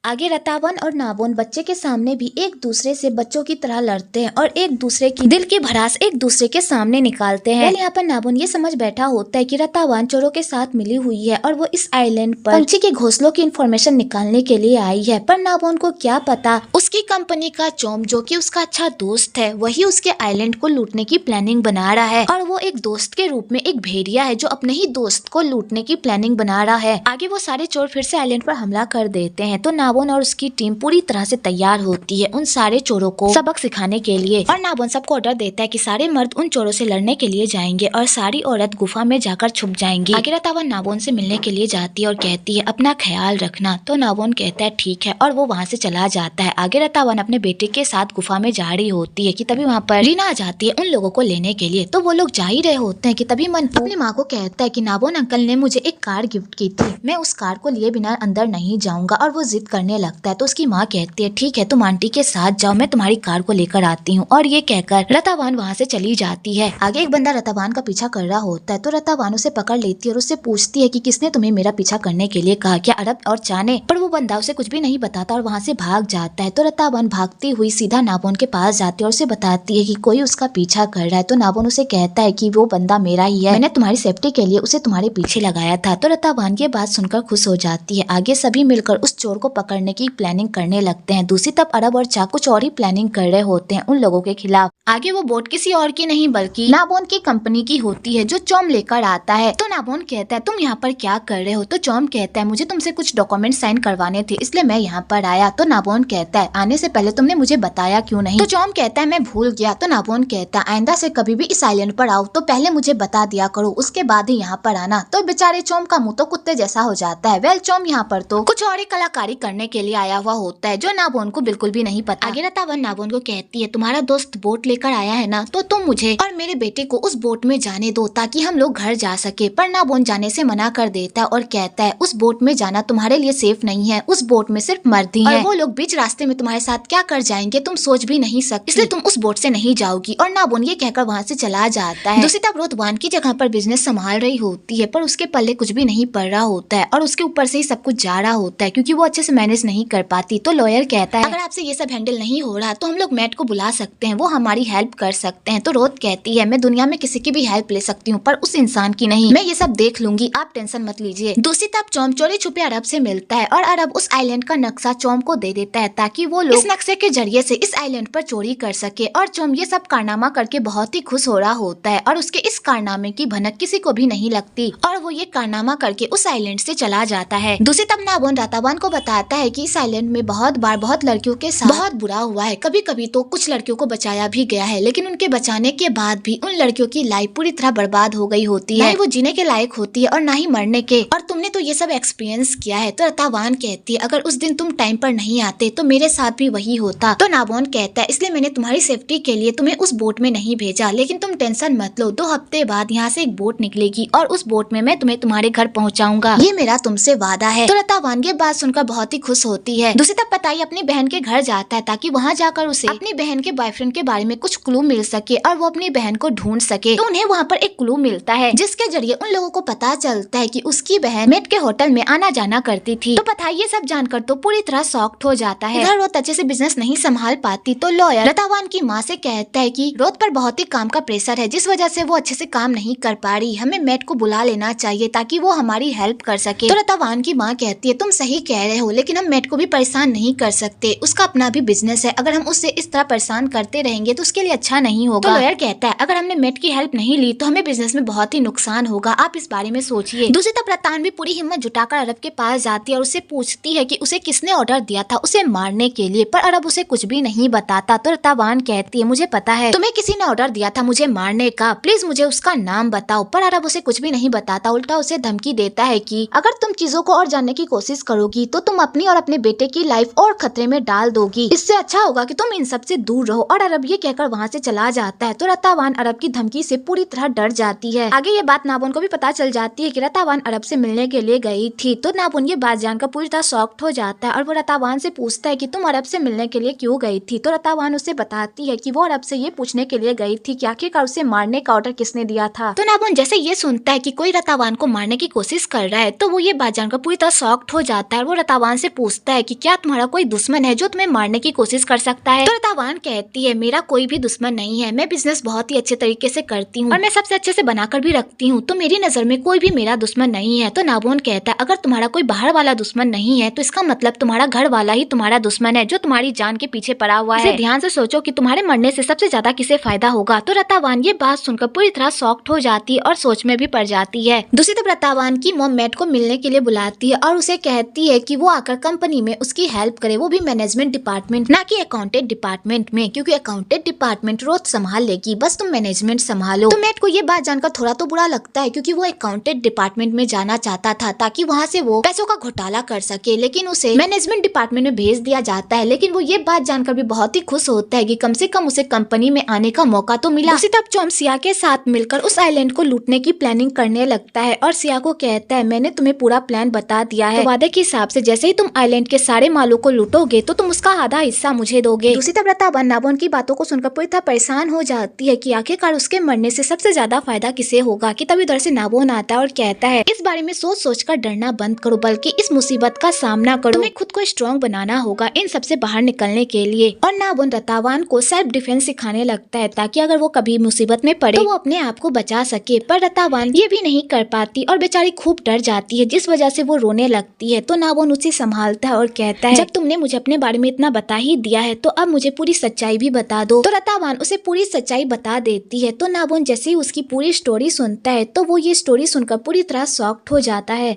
आगे रतावान और नाबोन बच्चे के सामने भी एक दूसरे से बच्चों की तरह लड़ते हैं और एक दूसरे की दिल की भड़ास एक दूसरे के सामने निकालते हैं। यहाँ पर नाबोन ये समझ बैठा होता है कि रतावान चोरों के साथ मिली हुई है और वो इस आइलैंड पर पंछी के घोंसलों की इन्फॉर्मेशन निकालने के लिए आई है, पर नाबोन को क्या पता उसकी कंपनी का चोम जो कि उसका अच्छा दोस्त है वही उसके आइलैंड को लूटने की प्लानिंग बना रहा है और वो एक दोस्त के रूप में एक भेड़िया है जो अपने ही दोस्त को लूटने की प्लानिंग बना रहा है। आगे वो सारे चोर फिर से आइलैंड पर हमला कर देते हैं तो नाबोन और उसकी टीम पूरी तरह से तैयार होती है उन सारे चोरों को सबक सिखाने के लिए। और नाबोन सबको ऑर्डर देता है कि सारे मर्द उन चोरों से लड़ने के लिए जाएंगे और सारी औरत गुफा में जाकर छुप जाएंगी। आगे रतावान नाबोन से मिलने के लिए जाती है और कहती है अपना ख्याल रखना। तो नाबोन कहता है ठीक है और वो वहाँ से चला जाता है। आगे रतावान अपने बेटे के साथ गुफा में जा रही होती है कि तभी वहाँ पर रीना आ जाती है उन लोगों को लेने के लिए। तो वो लोग जा ही रहे होते हैं कि तभी मन अपनी माँ को कहता है कि नाबोन अंकल ने मुझे एक कार गिफ्ट की थी, मैं उस कार को लिए बिना अंदर नहीं जाऊंगा। और वो जिद करने लगता है। तो उसकी माँ कहती है ठीक है तुम आंटी के साथ जाओ, मैं तुम्हारी कार को लेकर आती हूँ। और ये कहकर रतावान वहाँ से चली जाती है। आगे एक बंदा रतावान का पीछा कर रहा होता है तो रतावान उसे पकड़ लेती है और उससे पूछती है कि किसने तुम्हें मेरा पीछा करने के लिए कहा, क्या अरब और चाने? पर वो बंदा उसे कुछ भी नहीं बताता और वहाँ से भाग जाता है। तो रतावान भागती हुई सीधा नाबोन के पास जाती है और उसे बताती है कि कोई उसका पीछा कर रहा है। तो नाबोन उसे कहता है कि वो बंदा मेरा ही है, मैंने तुम्हारी सेफ्टी के लिए उसे तुम्हारे पीछे लगाया था। तो रतावान ये बात सुनकर खुश हो जाती है। आगे सभी मिलकर उस चोर को पकड़ने की प्लानिंग करने लगते हैं। दूसरी तरफ अरब और चा कुछ और ही प्लानिंग कर रहे होते हैं उन लोगों के खिलाफ। आगे वो बोट किसी और की नहीं बल्कि नाबोन की कंपनी की होती है जो चौम लेकर आता है। तो नाबोन कहता है तुम यहाँ पर क्या कर रहे हो? तो चौम कहता है मुझे तुमसे कुछ डॉक्यूमेंट साइन करवाने थे इसलिए मैं यहाँ पर आया। तो नाबोन कहता है आने से पहले तुमने मुझे बताया क्यों नहीं? तो चौम कहता है मैं भूल गया। तो नाबोन कहता है आइंदा से कभी भी इस आइलैंड पर आओ तो पहले मुझे बता दिया करो, उसके बाद ही यहाँ पर आना। तो बेचारे चौम का मुंह तो कुत्ते जैसा हो जाता है। वेल चौम यहाँ पर तो कुछ और ही कलाकारी करने के लिए आया हुआ होता है जो नाबोन को बिल्कुल भी नहीं पता। आगे रतावान नाबोन को कहती है तुम्हारा दोस्त बोट लेकर आया है ना, तो तुम मुझे और मेरे बेटे को उस बोट में जाने दो ताकि हम लोग घर जा सके। पर नाबोन जाने से मना कर देता है और कहता है उस बोट में जाना तुम्हारे लिए सेफ नहीं है, उस बोट में सिर्फ मर्द ही हैं और वो लोग बीच रास्ते में तुम्हारे साथ क्या कर जाएंगे तुम सोच भी नहीं सकते, इसलिए तुम उस बोट से नहीं जाओगी। और नाबोन ये कहकर वहाँ से चला जाता है। दूसरी तरफ रोतवान की जगह पर बिजनेस संभाल रही होती है पर उसके पल्ले कुछ भी नहीं पड़ रहा होता है और उसके ऊपर से ही सब कुछ जा रहा होता है क्योंकि वो अच्छे से मैनेज नहीं कर पाती। तो लॉयर कहता है अगर आपसे ये सब हैंडल नहीं हो रहा तो हम लोग मैट को बुला सकते हैं, वो हमारी हेल्प कर सकते हैं। तो रोत कहती है मैं दुनिया में किसी की भी हेल्प ले सकती हूँ पर उस इंसान की नहीं, मैं ये सब देख लूंगी, आप टेंशन मत लीजिए। दूसरी तरफ चौम चोरी छुपे अरब से मिलता है और अरब उस आइलैंड का नक्शा चौम को दे देता है ताकि वो लोग इस नक्शे के जरिए से इस आइलैंड पर चोरी कर सके। और चौम ये सब कारनामा करके बहुत ही खुश हो रहा होता है और उसके इस कारनामे की भनक किसी को भी नहीं लगती और वो ये कारनामा करके उस आइलैंड से चला जाता है। दूसरी तरफ नाबोन रतावान को बताता है कि इस आइलैंड में बहुत बार बहुत लड़कियों के साथ बहुत बुरा हुआ है, कभी कभी तो कुछ लड़कियों को बचाया भी गया है लेकिन उनके बचाने के बाद भी उन लड़कियों की लाइफ पूरी तरह बर्बाद हो गई होती है, वो जीने के लायक होती है और ना ही मरने के, और तुमने तो ये सब एक्सपीरियंस किया है। तो रतावान कहती है अगर उस दिन तुम टाइम पर नहीं आते तो मेरे साथ भी वही होता। तो नाबोन कहता है इसलिए मैंने तुम्हारी सेफ्टी के लिए तुम्हें उस बोट में नहीं भेजा, लेकिन तुम टेंशन मत लो, 2 हफ्ते बाद यहाँ से एक बोट निकलेगी और उस बोट में मैं तुम्हें तुम्हारे घर पहुँचाऊंगा, ये मेरा तुमसे वादा है। तो रतावान ये बात सुनकर बहुत ही खुश होती है। दूसरी तरफ पताई अपनी बहन के घर जाता है ताकि वहाँ जाकर उसे अपनी बहन के बॉयफ्रेंड के बारे में कुछ क्लू मिल सके और वो अपनी बहन को ढूंढ सके। तो उन्हें वहाँ पर एक क्लू मिलता है जिसके जरिए उन लोगों को पता चलता है कि उसकी बहन मेट के होटल में आना जाना करती थी। तो पताई ये सब जानकर तो पूरी तरह शॉक्ड हो जाता है। इधर रोत अच्छे से बिजनेस नहीं संभाल पाती तो लॉयर रतावान की माँ से कहता है कि रोत पर बहुत ही काम का प्रेशर है जिस वजह से वो अच्छे से काम नहीं कर पा रही, हमें मेट को बुला लेना चाहिए ताकि वो हमारी हेल्प कर सके। तो रतावान की माँ कहती है तुम सही कह रहे हो लेकिन हम मेट को भी परेशान नहीं कर सकते, उसका अपना भी बिजनेस है, अगर हम उससे इस तरह परेशान करते रहेंगे तो उसके लिए अच्छा नहीं होगा। तो लॉयर कहता है अगर हमने मेट की हेल्प नहीं ली तो हमें बिजनेस में बहुत ही नुकसान होगा, आप इस बारे में सोचिए। दूसरी तरफ रतावान भी पूरी हिम्मत जुटाकर अरब के पास जाती है और उससे पूछती है कि उसे किसने ऑर्डर दिया था उसे मारने के लिए, पर अरब उसे कुछ भी नहीं बताता। तो रतावान कहती है मुझे पता है तुम्हें किसी ने ऑर्डर दिया था मुझे मारने का, प्लीज मुझे उसका नाम बताओ। पर अरब उसे कुछ भी नहीं बताता, उल्टा उसे धमकी देता है कि अगर तुम चीजों को और जानने की कोशिश करोगी तो तुम अपनी और अपने बेटे की लाइफ और खतरे में डाल दोगी, इससे अच्छा होगा कि तुम इन सब से दूर रहो। और अरब ये कहकर वहाँ से चला जाता है। तो रतावान अरब की धमकी से पूरी तरह डर जाती है। आगे ये बात नाबोन को भी पता चल जाती है कि रतावान अरब से मिलने के लिए गई थी। तो नाबोन ये बात जानकर पूरी तरह शॉक्ड हो जाता है और वो रतावान से पूछता है कि तुम अरब से मिलने के लिए क्यों गई थी। तो रतावान उसे बताती है कि वो अरब से ये पूछने के लिए गई थी कि आखिरकार उसे मारने का ऑर्डर किसने दिया था। तो नाबोन जैसे ये सुनता है कि कोई रतावान को मारने की कोशिश कर रहा है तो वो ये बात जानकर पूरी तरह शॉक्ड हो जाता है और वो रतावान से पूछता है कि क्या तुम्हारा कोई दुश्मन है जो तुम्हें मारने की कोशिश कर सकता है। तो रतावान कहती है मेरा कोई भी दुश्मन नहीं है, मैं बिजनेस बहुत ही अच्छे तरीके से करती हूँ और मैं सबसे अच्छे से बनाकर भी रखती हूँ, तो मेरी नजर में कोई भी मेरा दुश्मन नहीं है। तो नाबोन कहता है अगर तुम्हारा कोई बाहर वाला दुश्मन नहीं है तो इसका मतलब तुम्हारा घर वाला ही तुम्हारा दुश्मन है जो तुम्हारी जान के पीछे पड़ा हुआ है। ध्यान से सोचो कि तुम्हारे मरने से सबसे ज्यादा किसे फायदा होगा। तो रतावान ये बात सुनकर पूरी तरह शॉक्ड हो जाती है और सोच में भी पड़ जाती है। दूसरी तरफ रतावान की मॉम मैट को मिलने के लिए बुलाती है और उसे कहती है कि वो आकर कंपनी में उसकी हेल्प करे, वो भी मैनेजमेंट डिपार्टमेंट ना कि अकाउंटेंट डिपार्टमेंट में, क्योंकि अकाउंटेंट डिपार्टमेंट रोज संभाल लेगी, बस तुम मैनेजमेंट संभालो। तो मैट को ये बात जानकर थोड़ा तो बुरा लगता है क्योंकि वो अकाउंटेंट डिपार्टमेंट में जाना चाहता था ताकि वहाँ से वो पैसों का घोटाला कर सके, लेकिन उसे मैनेजमेंट डिपार्टमेंट में भेज दिया जाता है। लेकिन वो ये बात जानकर भी बहुत ही खुश होता है कि कम से कम उसे कंपनी में आने का मौका तो मिला। उसी तरफ चौम सिया के साथ मिलकर उस आइलैंड को लूटने की प्लानिंग करने लगता है और सिया को कहता है मैंने तुम्हें पूरा प्लान बता दिया है, तो वादे के हिसाब से जैसे ही तुम तुम आइलैंड के सारे मालों को लूटोगे तो तुम उसका आधा हिस्सा मुझे दोगे। दूसरी तरफ रतावान नाबोन की बातों को सुनकर पूरी तरह परेशान हो जाती है कि आखिरकार उसके मरने से सबसे ज्यादा फायदा किसे होगा। कि तभी उधर से नाबोन आता है और कहता है इस बारे में सोच सोच कर डरना बंद करो, बल्कि इस मुसीबत का सामना करो। तुम्हें खुद को स्ट्रॉन्ग बनाना होगा इन सबसे बाहर निकलने के लिए। और नाबोन रतावान को सेल्फ डिफेंस सिखाने लगता है ताकि अगर वो कभी मुसीबत में पड़े तो वो अपने आप को बचा सके। पर रतावान ये भी नहीं कर पाती और बेचारी खूब डर जाती है, जिस वजह से वो रोने लगती है। तो नाबोन उसे संभालता है और कहता है जब तुमने मुझे अपने बारे में इतना बता ही दिया है तो अब मुझे पूरी सच्चाई भी बता दो। तो रतावान उसे पूरी सच्चाई बता देती है। तो नाबोन जैसे ही उसकी पूरी स्टोरी सुनता है तो वो ये स्टोरी सुनकर पूरी तरह शॉक्ड हो जाता है।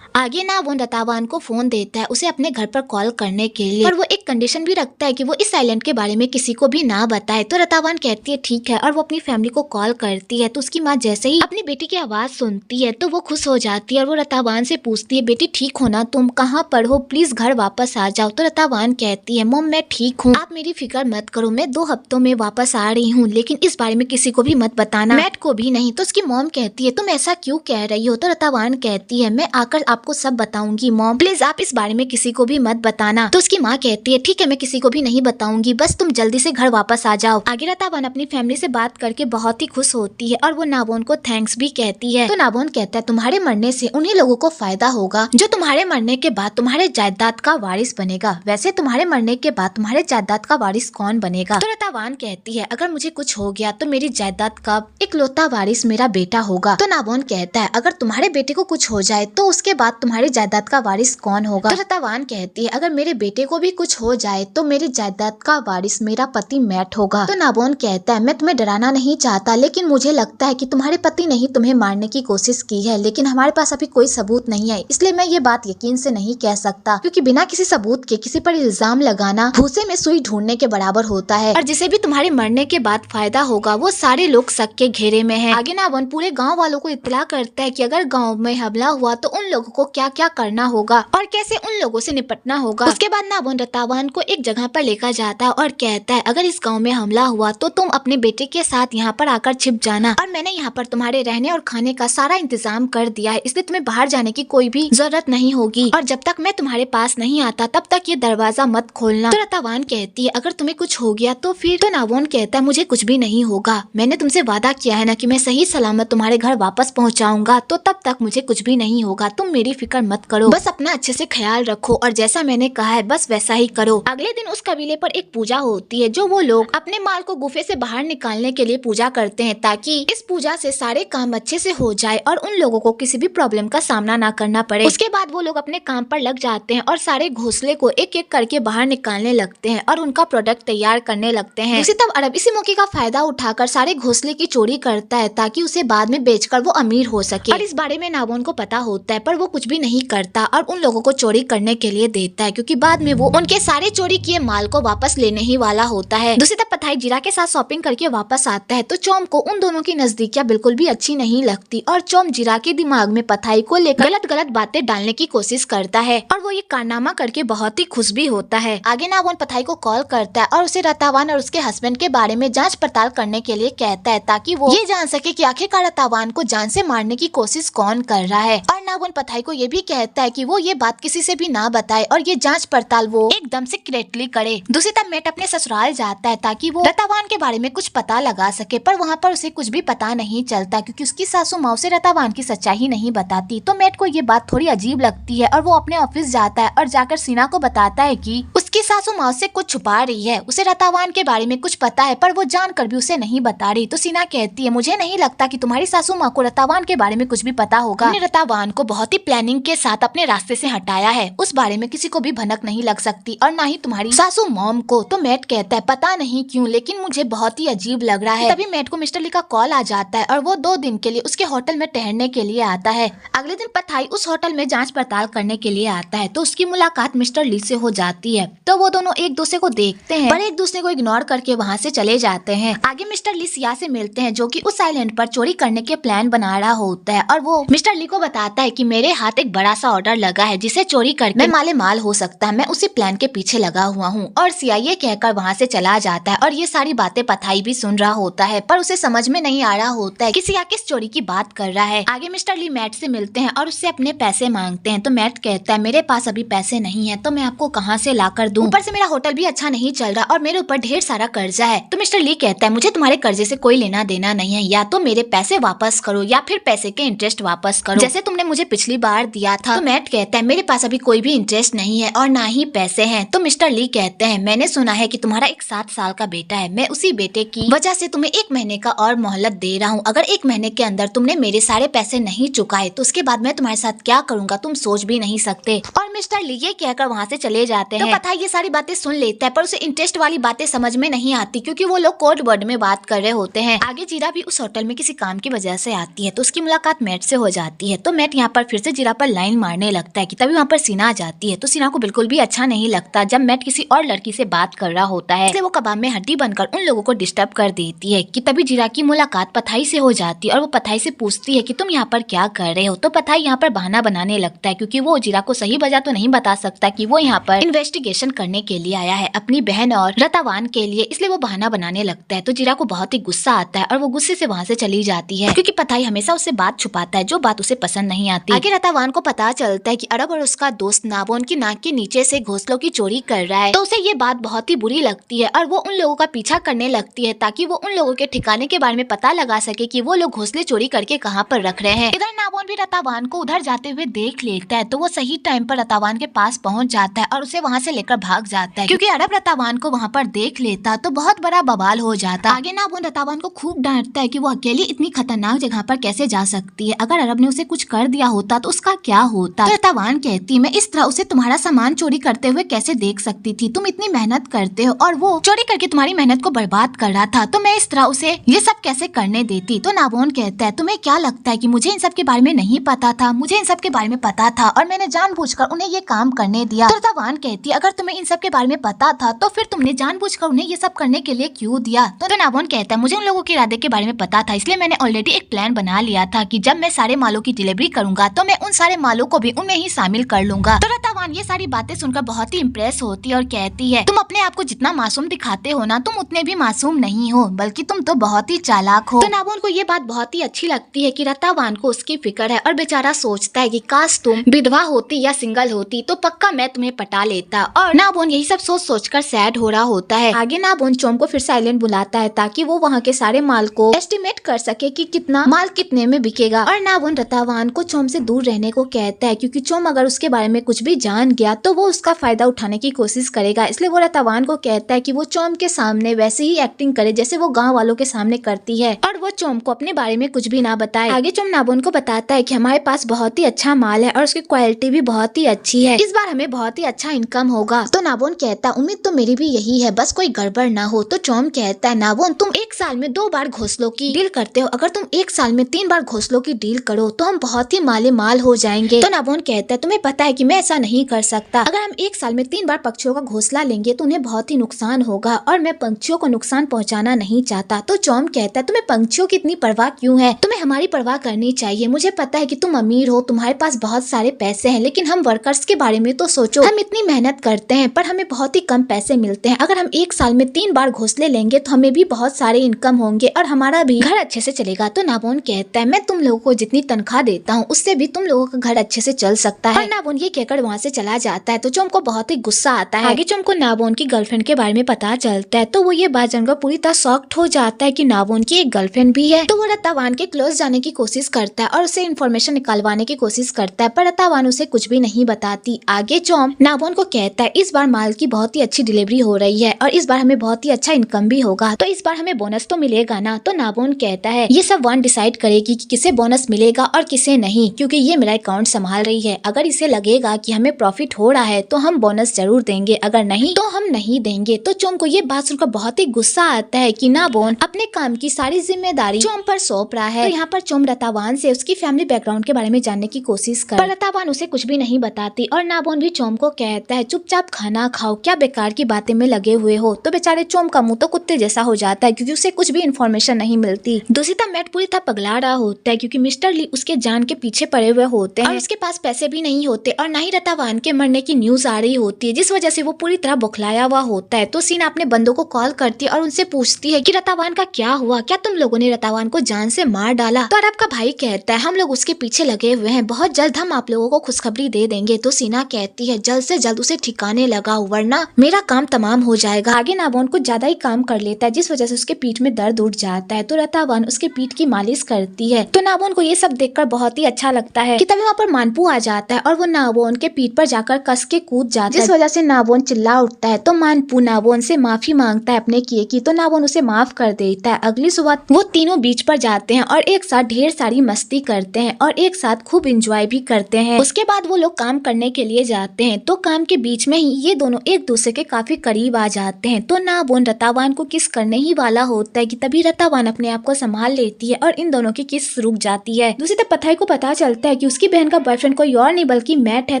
आगे नाबोन रतावान को फोन देता है उसे अपने घर पर कॉल करने के लिए, और वो एक कंडीशन भी रखता है कि वो इस आइलैंड के बारे में किसी को भी ना बताए। तो रतावान कहती है ठीक है, और वो अपनी फैमिली को कॉल करती है। तो उसकी माँ जैसे ही अपनी बेटी की आवाज सुनती है तो वो खुश हो जाती है और वो रतावान से पूछती है बेटी ठीक हो ना, तुम कहाँ पर हो, प्लीज घर वापस आ जाओ। तो रतावान कहती है मॉम मैं ठीक हूँ, आप मेरी फिक्र मत करो, मैं 2 हफ्तों में वापस आ रही हूँ, लेकिन इस बारे में किसी को भी मत बताना, मैट को भी नहीं। तो उसकी मॉम कहती है तुम ऐसा क्यों कह रही हो। तो रतावान कहती है मैं आकर आपको सब बताऊंगी मॉम, प्लीज आप इस बारे में किसी को भी मत बताना। तो उसकी माँ कहती है ठीक है मैं किसी को भी नहीं बताऊंगी, बस तुम जल्दी से घर वापस आ जाओ। आगे रतावान अपनी फैमिली से बात करके बहुत ही खुश होती है और वो नाबोन को थैंक्स भी कहती है। तो नाबोन कहता है तुम्हारे मरने से उन्हीं लोगों को फायदा होगा जो तुम्हारे मरने के बाद तुम्हारे जायदाद का वारिस बनेगा। वैसे तुम्हारे मरने के बाद तुम्हारे जायदाद का वारिस कौन बनेगा। तो रतावान कहती है अगर मुझे कुछ हो गया तो मेरी जायदाद का इकलौता वारिस मेरा बेटा होगा। तो नाबोन कहता है अगर तुम्हारे बेटे को कुछ हो जाए तो उसके बाद तुम्हारी जायदाद का वारिस कौन होगा। तो रतावान कहती है अगर मेरे बेटे को भी कुछ हो जाए तो मेरी जायदाद का वारिस मेरा पति मैट होगा। तो नाबोन कहता है मैं तुम्हें डराना नहीं चाहता, लेकिन मुझे लगता है कि तुम्हारे पति ने ही तुम्हें मारने की कोशिश की है, लेकिन हमारे पास अभी कोई सबूत नहीं है, इसलिए मैं ये बात यकीन से नहीं कह सकता, क्योंकि बिना किसी सबूत के किसी पर इल्जाम लगाना भूसे में सुई ढूंढने के बराबर होता है, और जिसे भी तुम्हारे मरने के बाद फायदा होगा वो सारे लोग शक के घेरे में है। आगे नाबोन पूरे गाँव वालों को इत्तला करता है कि अगर गाँव में हमला हुआ तो उन लोगों को क्या क्या करना होगा और कैसे उन लोगों से निपटना होगा। उसके बाद नाबोन रतावान को एक जगह पर लेकर जाता है और कहता है अगर इस गांव में हमला हुआ तो तुम अपने बेटे के साथ यहाँ पर आकर छिप जाना, और मैंने यहाँ पर तुम्हारे रहने और खाने का सारा इंतजाम कर दिया है, इसलिए तुम्हें बाहर जाने की कोई भी जरूरत नहीं होगी, और जब तक मैं तुम्हारे पास नहीं आता तब तक ये दरवाजा मत खोलना। तो रतावान कहती है अगर तुम्हें कुछ हो गया तो फिर। तो नाबोन कहता है मुझे कुछ भी नहीं होगा, मैंने तुमसे वादा किया है ना कि मैं सही सलामत तुम्हारे घर वापस पहुँचाऊंगा, तो तब तक मुझे कुछ भी नहीं होगा, तुम मेरी फिक्र मत करो, बस अपना अच्छे से ख्याल रखो और जैसा मैंने कहा है बस वैसा ही करो। अगले दिन उस कबीले पर एक पूजा होती है जो वो लोग अपने माल को गुफे से बाहर निकालने के लिए पूजा करते हैं, ताकि इस पूजा से सारे काम अच्छे से हो जाए और उन लोगों को किसी भी प्रॉब्लम का सामना ना करना पड़े। उसके बाद वो लोग अपने काम पर लग जाते हैं और सारे घोंसले को एक एक करके बाहर निकालने लगते हैं और उनका प्रोडक्ट तैयार करने लगते हैं। उसी तब अरब इसी मौके का फायदा उठाकर सारे घोंसले की चोरी करता है ताकि उसे बाद में बेचकर वो अमीर हो सके, और इस बारे में नाबोन को पता होता है पर वो कुछ भी नहीं करता और उन लोगों को चोरी करने के लिए देता है, क्योंकि बाद में वो उनके सारे चोरी किए माल को वापस लेने ही वाला होता है। दूसरी तरफ पथाई जीरा के साथ शॉपिंग करके वापस आता है तो चोम को उन दोनों की नजदीकियां बिल्कुल भी अच्छी नहीं लगती, और चोम जीरा के दिमाग में पथाई को लेकर गलत गलत बातें डालने की कोशिश करता है, और वो ये कारनामा करके बहुत ही खुश भी होता है। आगे नाबोन पथाई को कॉल करता है और उसे रतावान और उसके हस्बैंड के बारे में जाँच पड़ताल करने के लिए कहता है, ताकि वो ये जान सके कि आखिरकार रतावान को जान से मारने की कोशिश कौन कर रहा है। और नाबोन पथाई को ये भी कहता है कि वो ये बात किसी से भी ना बताए और ये जांच पड़ताल वो एकदम सीक्रेटली करे। दूसरी तरफ मैट अपने ससुराल जाता है ताकि वो रतावान के बारे में कुछ पता लगा सके, पर वहाँ पर उसे कुछ भी पता नहीं चलता क्योंकि उसकी सासू माँ उसे रतावान की सच्चाई नहीं बताती। तो मैट को ये बात थोड़ी अजीब लगती है और वो अपने ऑफिस जाता है और जाकर सीना को बताता है कि उसकी सासू माँ से कुछ छुपा रही है, उसे रतावान के बारे में कुछ पता है पर वो जानकर भी उसे नहीं बता रही। तो सीना कहती है मुझे नहीं लगता कि तुम्हारी सासू माँ को रतावान के बारे में कुछ भी पता होगा, हमने रतावान को बहुत ही प्लानिंग के साथ अपने रास्ते से हटाया है, उस बारे में किसी को भी भनक नहीं लग सकती और ना ही तुम्हारी सासू मॉम को। तो मैट कहता है पता नहीं क्यों लेकिन मुझे बहुत ही अजीब लग रहा है। तभी मैट को मिस्टर ली का कॉल आ जाता है और वो 2 दिन के लिए उसके होटल में ठहरने के लिए आता है। अगले दिन पथाई उस होटल में जांच पड़ताल करने के लिए आता है तो उसकी मुलाकात मिस्टर ली से हो जाती है। तो वो दोनों एक दूसरे को देखते हैं पर एक दूसरे को इग्नोर करके वहाँ से चले जाते हैं। आगे मिस्टर ली सिया से मिलते हैं जो कि उस आइलैंड पर चोरी करने के प्लान बना रहा होता है और वो मिस्टर ली को बताता है कि मेरे हाथ एक बड़ा सा ऑर्डर लगा है जिसे चोरी करके मैं माले माल हो सकता है, मैं उसी प्लान के पीछे लगा हुआ हूँ। और सिया ये कहकर वहाँ से चला जाता है और ये सारी बातें पथाई भी सुन रहा होता है पर उसे समझ में नहीं आ रहा होता है कि सिया किस चोरी की बात कर रहा है। आगे मिस्टर ली मैट से मिलते हैं और उससे अपने पैसे मांगते हैं तो मैट कहता है मेरे पास अभी पैसे नहीं है तो मैं आपको कहाँ से ला कर दूं, ऊपर से मेरा होटल भी अच्छा नहीं चल रहा और मेरे ऊपर ढेर सारा कर्जा है। तो मिस्टर ली कहता है मुझे तुम्हारे कर्जे से कोई लेना देना नहीं है, या तो मेरे पैसे वापस करो या फिर पैसे के इंटरेस्ट वापस करो जैसे तुमने मुझे पिछली बार दिया था। तो मैट कहता है मेरे पास अभी कोई भी इंटरेस्ट नहीं है और ना ही पैसे हैं। तो मिस्टर ली कहते हैं मैंने सुना है कि तुम्हारा एक 7 साल का बेटा है, मैं उसी बेटे की वजह से तुम्हें 1 महीने का और मोहलत दे रहा हूँ। अगर 1 महीने के अंदर तुमने मेरे सारे पैसे नहीं चुकाए तो उसके बाद मैं तुम्हारे साथ क्या करूंगा तुम सोच भी नहीं सकते। और मिस्टर ली ये कहकर वहाँ से चले जाते हैं। तो पता ये सारी बातें सुन लेता है पर उसे इंटरेस्ट वाली बातें समझ में नहीं आती क्योंकि वो लोग कोड वर्ड में बात कर रहे होते हैं। आगे जीरा भी उस होटल में किसी काम की वजह से आती है तो उसकी मुलाकात मैट से हो जाती है। तो मैट यहाँ पर फिर से जीरा पर लाइन मारने लगता है कि तभी वहाँ पर सीना आ जाती है। तो सीना को बिल्कुल भी अच्छा नहीं लगता जब मैट किसी और लड़की से बात कर रहा होता है, इसलिए वो कबाब में हड्डी बनकर उन लोगों को डिस्टर्ब कर देती है कि तभी जीरा की मुलाकात पथाई से हो जाती है और वो पथाई से पूछती है कि तुम यहाँ पर क्या कर रहे हो। तो पथाई यहाँ पर बहाना बनाने लगता है क्योंकि वो जीरा को सही वजह तो नहीं बता सकता कि वो यहाँ पर इन्वेस्टिगेशन करने के लिए आया है अपनी बहन और रतावान के लिए, इसलिए वो बहाना बनाने लगता है। तो जीरा को बहुत ही गुस्सा आता है और वो गुस्से से वहाँ से चली जाती है क्योंकि पथाई हमेशा उससे बात छुपाता है जो बात उसे पसंद नहीं आती। आगे रतावान को पता चलता है कि अरब और उसका दोस्त नाबोन की नाक के नीचे से घोंसलों की चोरी कर रहा है तो उसे ये बात बहुत ही बुरी लगती है और वो उन लोगों का पीछा करने लगती है ताकि वो उन लोगों के ठिकाने के बारे में पता लगा सके कि वो लोग घोंसले चोरी करके कहाँ पर रख रहे हैं। इधर नाबोन भी रतावान को उधर जाते हुए देख लेता है तो वो सही टाइम पर रतावान के पास पहुँच जाता है और उसे वहाँ से लेकर भाग जाता है क्योंकि अरब रतावान को वहाँ पर देख लेता तो बहुत बड़ा बवाल हो जाता। आगे नाबोन रतावान को खूब डांटता है कि वो अकेली इतनी खतरनाक जगह पर कैसे जा सकती है, अगर अरब ने उसे कुछ कर दिया होता तो उसका क्या होता। तो रतावान कहती मैं इस तरह उसे तुम्हारा सामान चोरी करते हुए कैसे देख सकती थी, तुम इतनी मेहनत करते हो और वो चोरी करके तुम्हारी मेहनत को बर्बाद कर रहा था तो मैं इस तरह उसे ये सब कैसे करने देती। तो नाबोन कहता है तुम्हें क्या लगता है कि मुझे इन सब के बारे में नहीं पता था, मुझे इन सब के बारे में पता था और मैंने जानबूझकर उन्हें ये काम करने दिया। तो रतावान कहती है अगर तुम्हें इन सब के बारे में पता था तो फिर तुमने जानबूझकर उन्हें ये सब करने के लिए क्यों दिया। तो नाबोन कहता है मुझे उन लोगों के इरादे के बारे में पता था इसलिए मैंने ऑलरेडी एक प्लान बना लिया था कि जब मैं सारे मालों की डिलीवरी करूंगा तो मैं उन सारे मालों को भी उनमें ही शामिल कर लूंगा। तो रतावान ये सारी बातें सुनकर बहुत ही इम्प्रेस होती है और कहती है तुम अपने आप को जितना मासूम दिखाते हो ना, तुम उतने भी मासूम नहीं हो बल्कि तुम तो बहुत ही चालाक हो। तो नाबोन को ये बात बहुत ही अच्छी लगती है कि रतावान को उसकी फिक्र है और बेचारा सोचता है कि काश तुम विधवा होती या सिंगल होती तो पक्का मैं तुम्हें पटा लेता। और नाबोन यही सब सोच सोचकर सैड हो रहा होता है। आगे नाबोन चोम को फिर से आइलैंड बुलाता है ताकि वो वहाँ के सारे माल को एस्टिमेट कर सके कि कितना माल कितने में बिकेगा। और नाबोन रतावान को चोम से दूर रहने को कहता है क्योंकि चोम अगर उसके बारे में कुछ भी जान गया तो वो उसका फायदा उठाने की कोशिश करेगा, इसलिए वो रतावान को कहता है कि वो चोम के सामने वैसे ही एक्टिंग करे जैसे वो गाँव वालों के सामने करती है और वो चोम को अपने बारे में कुछ भी ना बताए। आगे चोम नाबोन को बताता है कि हमारे पास बहुत ही अच्छा माल है और उसकी क्वालिटी भी बहुत ही अच्छी है, इस बार हमें बहुत ही अच्छा इनकम होगा। तो नाबोन कहता उम्मीद तो मेरी भी यही है, बस कोई गड़बड़ ना हो। तो चोम कहता है नाबोन तुम 1 साल में 2 बार घोंसलों की डील करते हो, अगर तुम 1 साल में 3 बार घोंसलों की डील करो तो हम बहुत ही माले माल हो जाएंगे। तो नाबोन कहता है तुम्हें पता है कि मैं ऐसा नहीं कर सकता, अगर हम 1 साल में 3 बार पक्षियों का घोंसला लेंगे तो उन्हें बहुत ही नुकसान होगा और मैं पंछियों को नुकसान पहुँचाना नहीं चाहता। तो चोम कहता है तुम्हें पंछियों की इतनी परवाह क्यों है, तुम्हें हमारी परवाह करनी चाहिए। मुझे पता है कि तुम अमीर हो, तुम्हारे पास बहुत सारे पैसे हैं, लेकिन हम वर्कर्स के बारे में तो सोचो, हम इतनी मेहनत करते हैं पर हमें बहुत ही कम पैसे मिलते हैं। अगर हम 1 साल में 3 बार घोंसले लेंगे तो हमें भी बहुत सारे इनकम होंगे और हमारा भी घर अच्छे से चलेगा। तो नाबोन कहता है मैं तुम लोगों को जितनी तनख्वाह देता हूँ उससे भी तुम लोगों का घर अच्छे से चल सकता है। और नाबोन ये कहकर वहाँ से चला जाता है। तो चोम को बहुत ही गुस्सा आता है। आगे चोम को नाबोन की गर्लफ्रेंड के बारे में पता चलता है तो वो ये बात जानकर पूरी तरह शॉक्ड हो जाता है कि नाबोन की एक गर्लफ्रेंड भी है। तो वो रतावान के क्लोज जाने की कोशिश करता है और उसे इन्फॉर्मेशन निकालवाने की कोशिश करता है पर रतावान उसे कुछ भी नहीं बताती। आगे चोम नाबोन को कहता है इस बार माल की बहुत ही अच्छी डिलीवरी हो रही है और इस बार हमें बहुत ही अच्छा इनकम भी होगा, तो इस बार हमें बोनस तो मिलेगा ना। तो नाबोन कहता है ये सब वन डिसाइड करेगी कि किसे बोनस मिलेगा और किसे नहीं, क्योंकि ये मेरा अकाउंट संभाल रही है। अगर इसे लगेगा कि हमें प्रॉफिट हो रहा है तो हम बोनस जरूर देंगे, अगर नहीं तो हम नहीं देंगे। तो चोम को ये बात सुनकर बहुत ही गुस्सा आता है कि नाबोन अपने काम की सारी जिम्मेदारी चोम पर सौंप रहा है। तो यहाँ पर चोम रतावान से उसकी फैमिली बैकग्राउंड के बारे में जानने की कोशिश कर, पर रतावान उसे कुछ भी नहीं बताती और नाबोन भी चोम को कहता है चुपचाप खाना खाओ, क्या बेकार की बातें में लगे हुए हो। तो बेचारे चोम का मुंह तो कुत्ते जैसा हो जाता है क्योंकि उसे कुछ भी इन्फॉर्मेशन नहीं मिलती। दूसरी तरफ मैट पूरी तरह पगला रहा होता है क्योंकि मिस्टर ली उसके जान के पीछे पड़े हुए होते हैं और उसके पास पैसे भी नहीं होते और ना ही रतावान के मरने की न्यूज आ रही होती है, जिस वजह से वो पूरी तरह बौखलाया हुआ होता है। तो सीना अपने बंदों को कॉल करती है और उनसे पूछती है कि रतावान का क्या हुआ, क्या तुम लोगों ने रतावान को जान से मार डाला। तो अरब का भाई कहता है हम लोग उसके पीछे लगे हुए हैं, बहुत जल्द हम आप लोगों को खुशखबरी दे देंगे। तो सीना कहती है जल्द से जल्द उसे ठिकाने लगाओ वरना मेरा काम तमाम हो जाएगा। आगे नाबोन कुछ ज्यादा ही काम कर लेता है जिस वजह से उसके पीठ में दर्द उठ जाता है। तो रतावान उसके पीठ की मालिश करती है। तो नाबोन को ये सब देखकर बहुत ही अच्छा लगता है कि तभी वहाँ पर मानपू आ जाता है और वो नाबोन के पीठ पर जाकर कस के कूद जाता है, जिस वजह से नाबोन चिल्ला उठता है। तो मानपू नाबोन से माफी मांगता है अपने किए की। तो नाबोन उसे माफ कर देता है। अगली सुबह वो तीनों बीच पर जाते हैं और एक साथ ढेर सारी मस्ती करते हैं और एक साथ खूब एंजॉय भी करते हैं। उसके बाद वो लोग काम करने के लिए जाते हैं। तो काम के बीच में ही ये दोनों एक दूसरे के काफी करीब आ जाते हैं। तो नाबोन रतावान को किस करने ही वाला होता है कि तभी रतावान अपने आप को संभाल लेती है और इन दोनों की किस रुक जाती है। दूसरी तरफ पथाई को पता चलता है कि उसकी बहन का बॉयफ्रेंड कोई और नहीं बल्कि मैट है।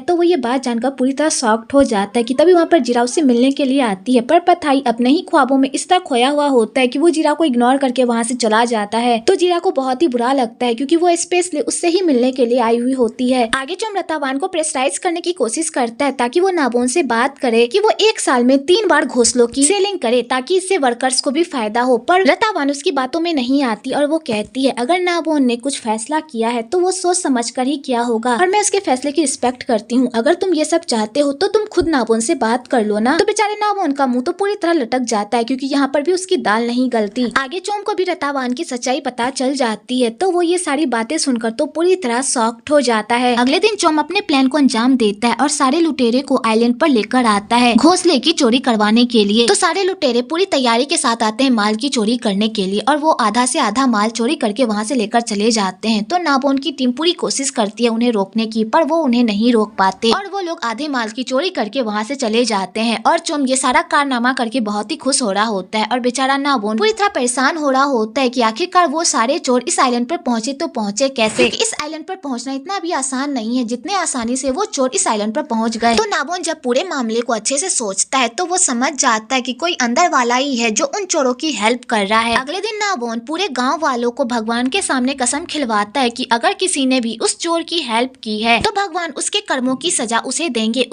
तो वो ये बात जानकर पूरी तरह शॉक्ड हो जाता है कि तभी वहाँ पर जीरा उससे मिलने के लिए आती है, पर पथाई अपने ही ख्वाबों में इस तरह खोया हुआ होता है कि वो जीरा को इग्नोर करके वहाँ से चला जाता है। तो जीरा को बहुत ही बुरा लगता है क्योंकि वो स्पेशली उससे ही मिलने के लिए आई हुई होती है। आगे चोम रतावान को प्रेशराइज करने की कोशिश करता है ताकि वो नाबोन से बात करे कि वो एक साल में 3 बार घोंसलों की सेलिंग करे ताकि इससे वर्कर्स को भी फायदा हो, पर रतावान उसकी बातों में नहीं आती और वो कहती है अगर नाबोन ने कुछ फैसला किया है तो वो सोच समझ कर ही किया होगा और मैं उसके फैसले की रिस्पेक्ट करती हूँ। अगर तुम ये सब चाहते हो तो तुम खुद नाबोन से बात कर लो ना। तो बेचारे नाबोन का मुंह तो पूरी तरह लटक जाता है क्योंकि यहाँ पर भी उसकी दाल नहीं गलती। आगे चोम को भी रतावान की सच्चाई पता चल जाती है तो वो ये सारी बातें सुनकर तो पूरी तरह शॉक्ड हो जाता है। अगले दिन चोम अपने प्लान को अंजाम देता है और सारे लुटेरे को आइलैंड पर लेकर आता है घोंसले की चोरी करवाने के लिए। तो सारे लुटेरे पूरी तैयारी के साथ आते हैं माल की चोरी करने के लिए और वो आधा से आधा माल चोरी करके वहाँ से लेकर चले जाते हैं। तो नाबोन की टीम पूरी कोशिश करती है उन्हें रोकने की, पर वो उन्हें नहीं रोक पाते और वो लोग आधे माल की चोरी करके वहाँ से चले जाते हैं। और चोम ये सारा कारनामा करके बहुत ही खुश हो रहा होता है और बेचारा नाबोन पूरी तरह परेशान हो रहा होता है कि आखिरकार वो सारे चोर इस आइलैंड पर पहुंचे तो पहुंचे कैसे। इस आइलैंड पर पहुंचना इतना भी आसान नहीं है जितने आसानी से वो चोर इस आइलैंड पर पहुंच गए। तो नाबोन जब पूरे मामले को अच्छे से सोचता है तो वो समझ जाता है कि कोई अंदर वाला ही है जो उन चोरों की हेल्प कर रहा है। अगले दिन नाबोन पूरे गांव वालों को भगवान के सामने कसम खिलवाता है कि अगर किसी ने भी उस चोर की हेल्प की है तो भगवान उसके कर्मों की सजा उसे देंगे,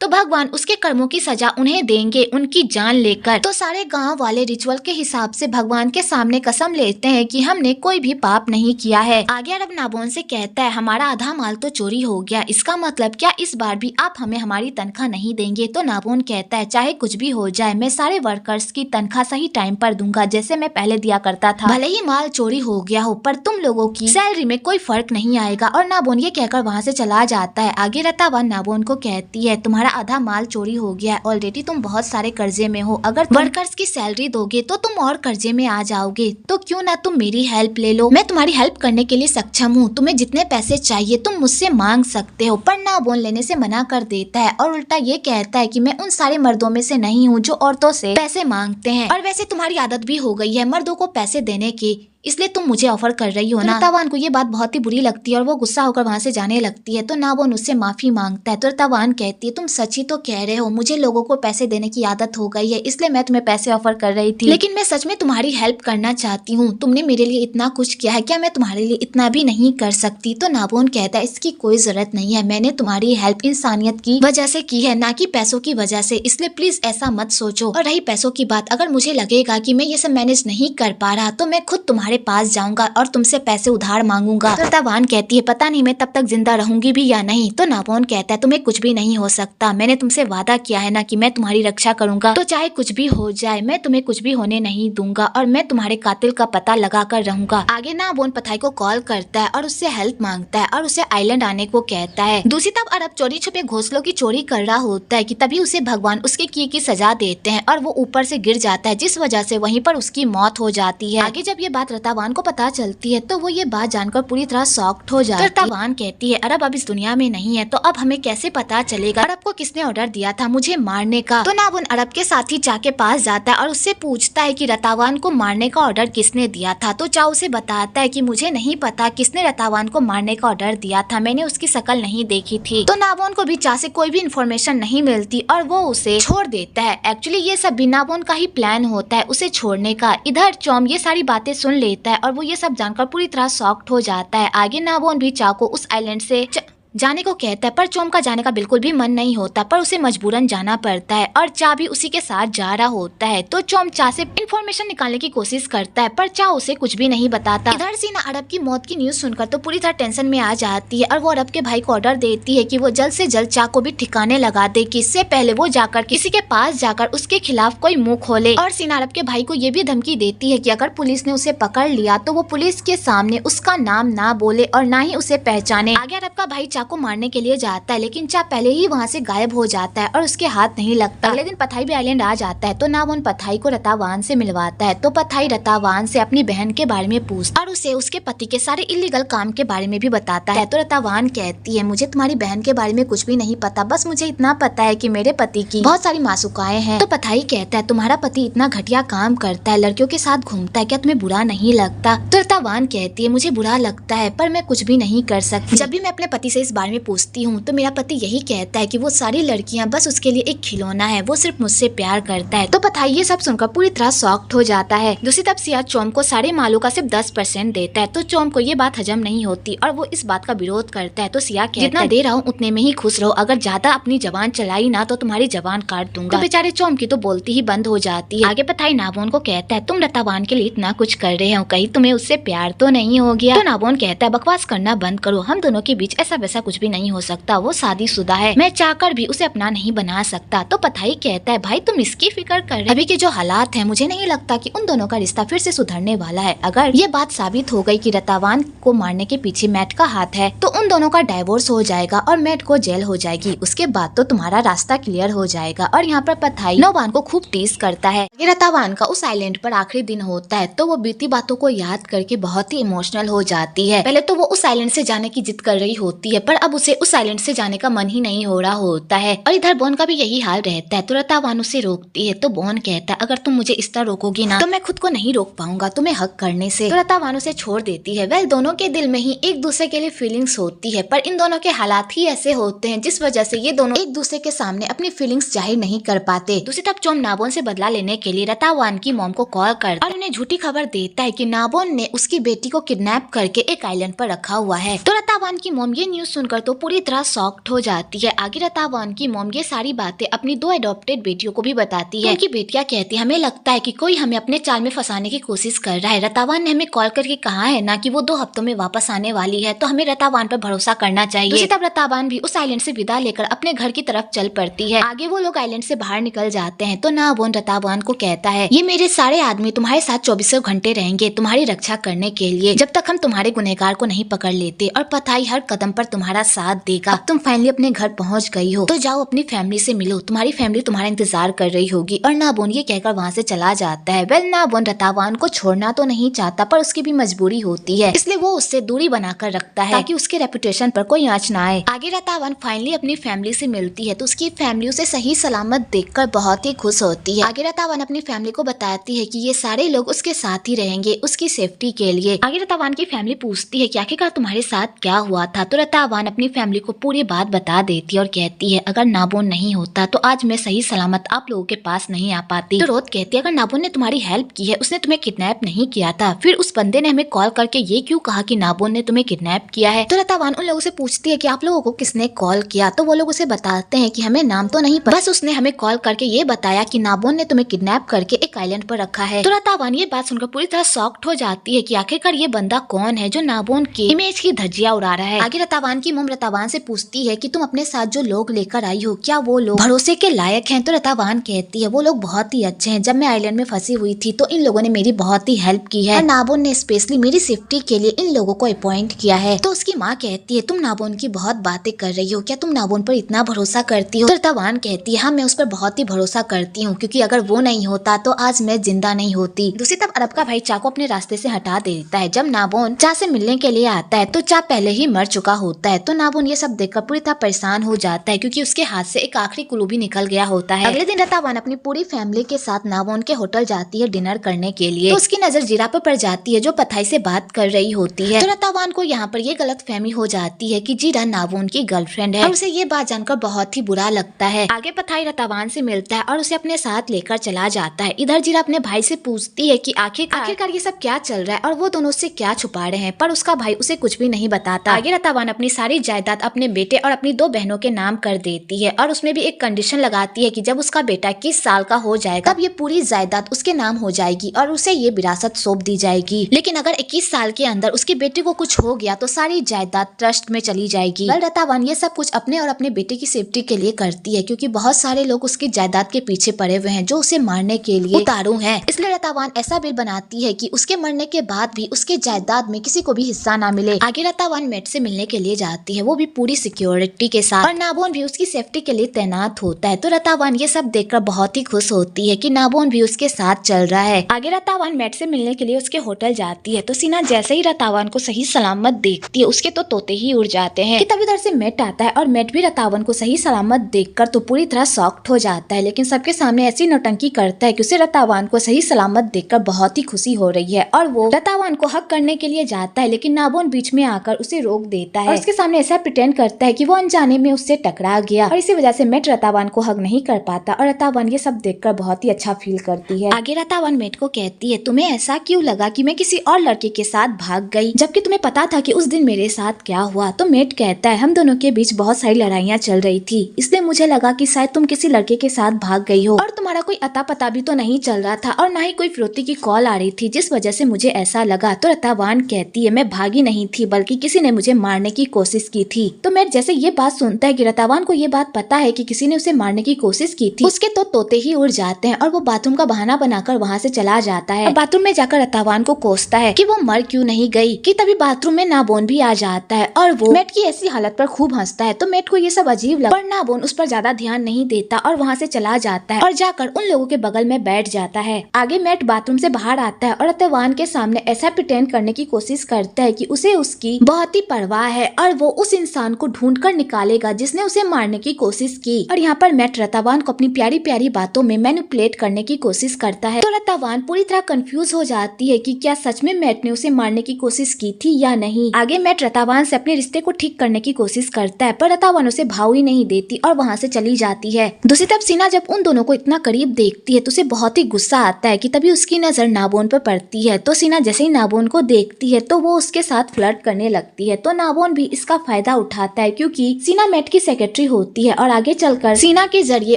भगवान उसके कर्मों की सजा उन्हें देंगे उनकी जान लेकर। तो सारे गांव वाले रिचुअल के हिसाब से भगवान के सामने कसम लेते हैं कि हमने कोई भी पाप नहीं किया है। आगे अरब नाबोन से कहता है हमारा आधा माल तो चोरी हो गया, इसका मतलब क्या इस बार भी आप हमें हमारी तनख्वाह नहीं देंगे। तो नाबोन कहता है चाहे कुछ भी हो जाए मैं सारे वर्कर्स की तनख्वाह सही टाइम पर दूंगा जैसे मैं पहले दिया करता था, भले ही माल चोरी हो गया हो पर तुम लोगों की सैलरी में कोई फर्क नहीं आएगा। और नाबोन ये कहकर वहाँ से चला जाता है। आगे रतावान नाबोन को कहती है तुम्हारा आधा माल चोरी हो गया है, ऑलरेडी तुम बहुत सारे कर्जे में हो, अगर वर्कर्स की सैलरी दोगे तो तुम और कर्जे में आ जाओगे, तो क्यों ना तुम मेरी हेल्प ले लो, मैं तुम्हारी हेल्प करने के लिए सक्षम हूँ, तुम्हें जितने पैसे चाहिए तुम मुझसे मांग सकते हो। पर नाबोन लेने से मना कर देता है और उल्टा ये कहता है कि मैं उन सारे मर्दों में से नहीं हूँ जो औरतों से पैसे मांगते हैं, और वैसे तुम्हारी आदत भी हो गई है मर्दों को पैसे देने की, इसलिए तुम मुझे ऑफर कर रही हो ना। रतावान को ये बात बहुत ही बुरी लगती है और वो गुस्सा होकर वहाँ से जाने लगती है। तो नाबोन उससे माफी मांगता है। तो रतावान कहती है तुम सच ही तो कह रहे हो, मुझे लोगों को पैसे देने की आदत हो गई है इसलिए मैं तुम्हें पैसे ऑफर कर रही थी, लेकिन मैं सच में तुम्हारी हेल्प करना चाहती हूँ, तुमने मेरे लिए इतना कुछ किया है, क्या मैं तुम्हारे लिए इतना भी नहीं कर सकती। तो नाबोन कहता है इसकी कोई जरूरत नहीं है, मैंने तुम्हारी हेल्प इंसानियत की वजह से की है, ना कि पैसों की वजह से, इसलिए प्लीज ऐसा मत सोचो। और रही पैसों की बात, अगर मुझे लगेगा कि मैं ये सब मैनेज नहीं कर पा रहा तो मैं खुद तुम्हारे पास जाऊंगा और तुमसे पैसे उधार मांगूंगा। तो रतावान कहती है पता नहीं मैं तब तक जिंदा रहूंगी भी या नहीं। तो नाबोन कहता है तुम्हें कुछ भी नहीं हो सकता, मैंने तुमसे वादा किया है ना कि मैं तुम्हारी रक्षा करूंगा, तो चाहे कुछ भी हो जाए मैं तुम्हें कुछ भी होने नहीं दूंगा और मैं तुम्हारे कातिल का पता लगा कर रहूंगा। आगे नाबोन पथाई को कॉल करता है और उससे हेल्प मांगता है और उसे आइलैंड आने को कहता है। दूसरी तरफ अरब चोरी छुपे घोंसलों की चोरी कर रहा होता है कि तभी उसे भगवान उसके किए की सजा देते हैं और वो ऊपर से गिर जाता है, जिस वजह से वहीं पर उसकी मौत हो जाती है। आगे जब ये बात रतावान को पता चलती है तो वो ये बात जानकर पूरी तरह शॉक्ड हो जाती है। रतावान कहती है अरब अब इस दुनिया में नहीं है तो अब हमें कैसे पता चलेगा अरब को किसने ऑर्डर दिया था मुझे मारने का। तो नाबोन अरब के साथी चा के पास जाता है और उससे पूछता है कि रतावान को मारने का ऑर्डर किसने दिया था। तो चा उसे बताता है कि मुझे नहीं पता किसने रतावान को मारने का ऑर्डर दिया था, मैंने उसकी शक्ल नहीं देखी थी। तो नाबोन को भी चा से कोई भी इन्फॉर्मेशन नहीं मिलती और वो उसे छोड़ देता है। एक्चुअली ये सब भी नाबोन का ही प्लान होता है उसे छोड़ने का। इधर चौम ये सारी बातें सुन लेता है और वो ये सब जानकर पूरी तरह शॉक्ड हो जाता है। आगे नाबोन भी चा को उस आइलैंड से जाने को कहता है पर चोम का जाने का बिल्कुल भी मन नहीं होता पर उसे मजबूरन जाना पड़ता है और चा भी उसी के साथ जा रहा होता है। तो चोम चा से इन्फॉर्मेशन निकालने की कोशिश करता है पर चा उसे कुछ भी नहीं बताता। इधर सीना अरब की मौत की न्यूज सुनकर तो पूरी तरह टेंशन में आ जाती है और वो अरब के भाई को ऑर्डर देती है कि वो जल्द से जल्द चा को भी ठिकाने लगा दे कि इससे पहले वो जाकर किसी के पास जाकर उसके खिलाफ कोई मुंह खोले। और सीना अरब के भाई को ये भी धमकी देती है कि अगर पुलिस ने उसे पकड़ लिया तो वो पुलिस के सामने उसका नाम ना बोले और ना ही उसे पहचाने। आगे अरब का भाई चा को मारने के लिए जाता है लेकिन चा पहले ही वहाँ से गायब हो जाता है और उसके हाथ नहीं लगता। अगले दिन पथाई भी आइलैंड आ जाता है तो नाबोन पथाई को रतावान से मिलवाता है। तो पथाई रतावान से अपनी बहन के बारे में पूछता और उसे उसके पति के सारे इलीगल काम के बारे में भी बताता है। तो रतावान कहती है मुझे तुम्हारी बहन के बारे में कुछ भी नहीं पता, बस मुझे इतना पता है कि मेरे पति की बहुत सारी मासूकाएं हैं। तो पथाई कहता है तुम्हारा पति इतना घटिया काम करता है, लड़कियों के साथ घूमता है, क्या तुम्हें बुरा नहीं लगता? तो रतावान कहती है मुझे बुरा लगता है पर मैं कुछ भी नहीं कर सकती। जब भी मैं अपने पति से इस बारे में पूछती हूँ तो मेरा पति यही कहता है कि वो सारी लड़कियां बस उसके लिए एक खिलौना है, वो सिर्फ मुझसे प्यार करता है। तो पथाई ये सब सुनकर पूरी तरह शॉक्ड हो जाता है। दूसरी तरफ सिया चोम को सारे मालों का सिर्फ 10% देता है। तो चोम को ये बात हजम नहीं होती और वो इस बात का विरोध करता है। तो सिया कहता है जितना दे रहा हूँ उतने में ही खुश रहो, अगर ज्यादा अपनी जबान चलाई ना तो तुम्हारी जबान काट दूंगा। तो बेचारे चोम की तो बोलती ही बंद हो जाती है। आगे पथाई नाबोन को कहता है तुम रतावान के लिए इतना कुछ कर रहे हो, कहीं तुम्हें उससे प्यार तो नहीं हो गया? तो नाबोन कहता है बकवास करना बंद करो, हम दोनों के बीच ऐसा वैसा कुछ भी नहीं हो सकता, वो शादीशुदा है, मैं चाहकर भी उसे अपना नहीं बना सकता। तो पथाई कहता है भाई तुम इसकी फिक्र कर रहे, अभी के जो हालात हैं मुझे नहीं लगता कि उन दोनों का रिश्ता फिर से सुधरने वाला है। अगर ये बात साबित हो गई कि रतावान को मारने के पीछे मैट का हाथ है तो उन दोनों का डाइवोर्स हो जाएगा और मैट को जेल हो जाएगी, उसके बाद तो तुम्हारा रास्ता क्लियर हो जाएगा। और यहाँ पर पथाई नौबान को खूब टीज करता है। रतावान का उस आइलैंड पर आखिरी दिन होता है तो वो बीती बातों को याद करके बहुत ही इमोशनल हो जाती है। पहले तो वो उस आइलैंड से जाने की जिद कर रही होती है पर अब उसे उस आइलैंड से जाने का मन ही नहीं हो रहा होता है। और इधर बोन का भी यही हाल रहता है। तो रतावान उसे रोकती है तो बोन कहता है अगर तुम मुझे इस तरह रोकोगी ना तो मैं खुद को नहीं रोक पाऊंगा तुम्हें हक करने से। तो रतावान उसे छोड़ देती है। वेल दोनों के दिल में ही एक दूसरे के लिए फीलिंग्स होती है पर इन दोनों के हालात ही ऐसे होते हैं जिस वजह से ये दोनों एक दूसरे के सामने अपनी फीलिंग्स जाहिर नहीं कर पाते। दूसरी तरफ चोम नाबोन से बदला लेने के लिए रतावान की मॉम को कॉल करता और उन्हें झूठी खबर देता है कि नाबोन ने उसकी बेटी को किडनैप करके एक आइलैंड पर रखा हुआ है। तो रतावान की मॉम ये न्यूज सुनकर तो पूरी तरह शॉक्ड हो जाती है। आगे रतावान की मॉम ये सारी बातें अपनी 2 एडॉप्टेड बेटियों को भी बताती है। उनकी बेटियां कहती है हमें लगता है कि कोई हमें अपने चाल में फंसाने की कोशिश कर रहा है। रतावान ने हमें कॉल करके कहा है ना कि वो 2 हफ्तों में वापस आने वाली है तो हमें रतावान पर भरोसा करना चाहिए। तब रतावान भी उस आइलैंड से विदा लेकर अपने घर की तरफ चल पड़ती है। आगे वो लोग आइलैंड से बाहर निकल जाते हैं तो नाबोन रतावान को कहता है ये मेरे सारे आदमी तुम्हारे साथ 24 घंटे रहेंगे तुम्हारी रक्षा करने के लिए जब तक हम तुम्हारे गुनहगार को नहीं पकड़ लेते, और पथाई हर कदम पर तुम्हारा साथ देगा। अब तुम फाइनली अपने घर पहुंच गई हो तो जाओ अपनी फैमिली से मिलो, तुम्हारी फैमिली तुम्हारा इंतजार कर रही होगी। और नाबोन ये कहकर वहाँ से चला जाता है। वेल नाबोन रतावान को छोड़ना तो नहीं चाहता पर उसकी भी मजबूरी होती है, इसलिए वो उससे दूरी बनाकर रखता है ताकि उसके रेपुटेशन पर कोई आंच ना आए। आगे रतावान फाइनली अपनी फैमिली से मिलती है तो उसकी फैमिली उसे सही सलामत देखकर बहुत ही खुश होती है। आगे रतावान अपनी फैमिली को बताती है कि ये सारे लोग उसके साथ ही रहेंगे उसकी सेफ्टी के लिए। आगे रतावान की फैमिली पूछती है कि आखिरकार तुम्हारे साथ क्या हुआ था? तो रतावान अपनी फैमिली को पूरी बात बता देती है और कहती है अगर नाबोन नहीं होता तो आज मैं सही सलामत आप लोगों के पास नहीं आ पाती। तो रोद कहती है अगर नाबोन ने तुम्हारी हेल्प की है, उसने तुम्हें किडनैप नहीं किया था, फिर उस बंदे ने हमें कॉल करके ये क्यों कहा कि नाबोन ने तुम्हें किडनैप किया है? तो रतावान उन लोगों से पूछती है कि आप लोगों को किसने कॉल किया? तो वो लोग उसे बताते हैं कि हमें नाम तो नहीं पता, बस उसने हमें कॉल करके ये बताया कि नाबोन ने तुम्हें किडनैप करके एक आइलैंड पर रखा है। तो रतावान ये बात सुनकर पूरी तरह शॉक्ड हो जाती है कि आखिरकार ये बंदा कौन है जो नाबोन की इमेज की धज्जियां उड़ा रहा है। आगे रतावान की मोम रतावान से पूछती है कि तुम अपने साथ जो लोग लेकर आई हो क्या वो लोग भरोसे के लायक हैं? तो रतावान कहती है वो लोग बहुत ही अच्छे हैं। जब मैं आइलैंड में फंसी हुई थी तो इन लोगों ने मेरी बहुत ही हेल्प की है और नाबोन ने स्पेशली मेरी सेफ्टी के लिए इन लोगों को अपॉइंट किया है। तो उसकी माँ कहती है तुम नाबोन की बहुत बातें कर रही हो, क्या तुम नाबोन पर इतना भरोसा करती हो? तो रतावान कहती है हाँ मैं उस पर बहुत ही भरोसा करती हूँ, क्योंकि अगर वो नहीं होता तो आज मैं जिंदा नहीं होती। दूसरी तरफ अरब का भाई चा को अपने रास्ते से हटा देता है। जब नाबोन चा से मिलने के लिए आता है तो चा पहले ही मर चुका होता है। तो नाबोन ये सब देखकर पूरी तरह परेशान हो जाता है, क्योंकि उसके हाथ से एक आखिरी कुल्लू भी निकल गया होता है। अगले दिन रतावान अपनी पूरी फैमिली के साथ नाबोन के होटल जाती है डिनर करने के लिए। तो उसकी नजर जीरा पर पड़ जाती है जो पथाई से बात कर रही होती है। तो रतावान को यहाँ पर ये गलतफहमी हो जाती है कि जीरा नाबोन की गर्लफ्रेंड है और उसे ये बात जानकर बहुत ही बुरा लगता है। आगे पथाई रतावान से मिलता है और उसे अपने साथ लेकर चला जाता है। इधर जीरा अपने भाई से पूछती है कि आखिरकार ये सब क्या चल रहा है और वो दोनों उससे क्या छुपा रहे हैं, पर उसका भाई उसे कुछ भी नहीं बताता। आगे रतावान अपनी सारी जायदाद अपने बेटे और अपनी 2 बहनों के नाम कर देती है और उसमें भी एक कंडीशन लगाती है कि जब उसका बेटा 21 साल का हो जाएगा तब ये पूरी जायदाद उसके नाम हो जाएगी और उसे ये विरासत सौंप दी जाएगी। लेकिन अगर 21 साल के अंदर उसके बेटे को कुछ हो गया तो सारी जायदाद ट्रस्ट में चली जाएगी। रतावान ये सब कुछ अपने और अपने बेटे की सेफ्टी के लिए करती है, क्योंकि बहुत सारे लोग उसकी जायदाद के पीछे पड़े हुए हैं जो उसे मारने के लिए उतारू हैं। इसलिए रतावान ऐसा बिल बनाती है कि उसके मरने के बाद भी उसके जायदाद में किसी को भी हिस्सा ना मिले। आगे रतावान मेट से मिलने के लिए जाती है, वो भी पूरी सिक्योरिटी के साथ, और नाबोन भी उसकी सेफ्टी के लिए तैनात होता है। तो रतावान ये सब देखकर बहुत ही खुश होती है कि नाबोन भी उसके साथ चल रहा है। आगे रतावान मेट से मिलने के लिए उसके होटल जाती है। तो सीना जैसे ही रतावान को सही सलामत देखती है उसके तो तोते ही उड़ जाते हैं कि तभी उधर से मेट आता है और मेट भी रतावान को सही सलामत देखकर तो पूरी तरह शॉक्ड हो जाता है, लेकिन सबके सामने ऐसी नौटंकी करता है कि उसे रतावान को सही सलामत देखकर बहुत ही खुशी हो रही है और वो रतावान को हक करने के लिए जाता है, लेकिन नाबोन बीच में आकर उसे रोक देता है और उसके सामने ऐसा प्रिटेंड करता है कि वो अनजाने में उससे टकरा गया और इसी वजह से मेट रतावान को हक नहीं कर पाता और रतावान ये सब देखकर बहुत ही अच्छा फील करती है। आगे रतावान मेट को कहती है तुम्हें ऐसा क्यों लगा कि मैं किसी और लड़के के साथ भाग गई, जबकि तुम्हें पता था कि उस दिन मेरे साथ क्या हुआ? तो मेट कहता है हम दोनों के बीच बहुत सारी लड़ाइयाँ चल रही थी, इसलिए मुझे लगा कि शायद तुम किसी लड़के के साथ भाग गई हो और तुम्हारा कोई अता पता भी तो नहीं चल रहा था और न ही कोई फिरौती की कॉल आ रही थी, जिस वजह से मुझे ऐसा लगा। तो रतावान कहती है मैं भागी नहीं थी बल्कि किसी ने मुझे मारने की कोशिश की थी। तो मेट जैसे ये बात सुनता है कि रतावान को ये बात पता है कि किसी ने उसे मारने की कोशिश की थी, उसके तो तोते ही उड़ जाते हैं और वो बाथरूम का बहाना बनाकर वहाँ से चला जाता है। बाथरूम में जाकर रतावान को कोसता है कि वो मर क्यों नहीं गई, कि तभी बाथरूम में नाबोन भी आ जाता है और वो मेट की ऐसी हालत पर खूब हंसता है। तो मेट को ये सब अजीब लगा पर नाबोन उस पर ज्यादा ध्यान नहीं देता और वहाँ से चला जाता है और जाकर उन लोगों के बगल में बैठ जाता है। आगे मेट बाथरूम से बाहर आता है और रतावान के सामने ऐसा प्रिटेंड करने की कोशिश करता है कि उसे उसकी बहुत ही परवाह है और वो उस इंसान को ढूंढकर निकालेगा जिसने उसे मारने की कोशिश की। और यहाँ पर मेट रतावान को अपनी प्यारी प्यारी बातों में मैनिपुलेट करने की कोशिश करता है। तो रतावान पूरी तरह कंफ्यूज हो जाती है कि क्या सच में मेट ने उसे मारने की कोशिश की थी या नहीं। आगे मेट रतावान से अपने रिश्ते को ठीक करने की कोशिश करता है पर रतावान उसे भाव ही नहीं देती और वहाँ से चली जाती है। दूसरी तरफ सीना जब उन दोनों को इतना करीब देखती है तो उसे बहुत ही गुस्सा आता है कि तभी उसकी नजर नाबोन पर पड़ती है। तो सीना जैसे ही नाबोन को देखती है तो वो उसके साथ फ्लर्ट करने लगती है। तो नाबोन भी इसका फायदा उठाता है क्योंकि सीना मेट की सेक्रेटरी होती है और आगे चलकर सीना के जरिए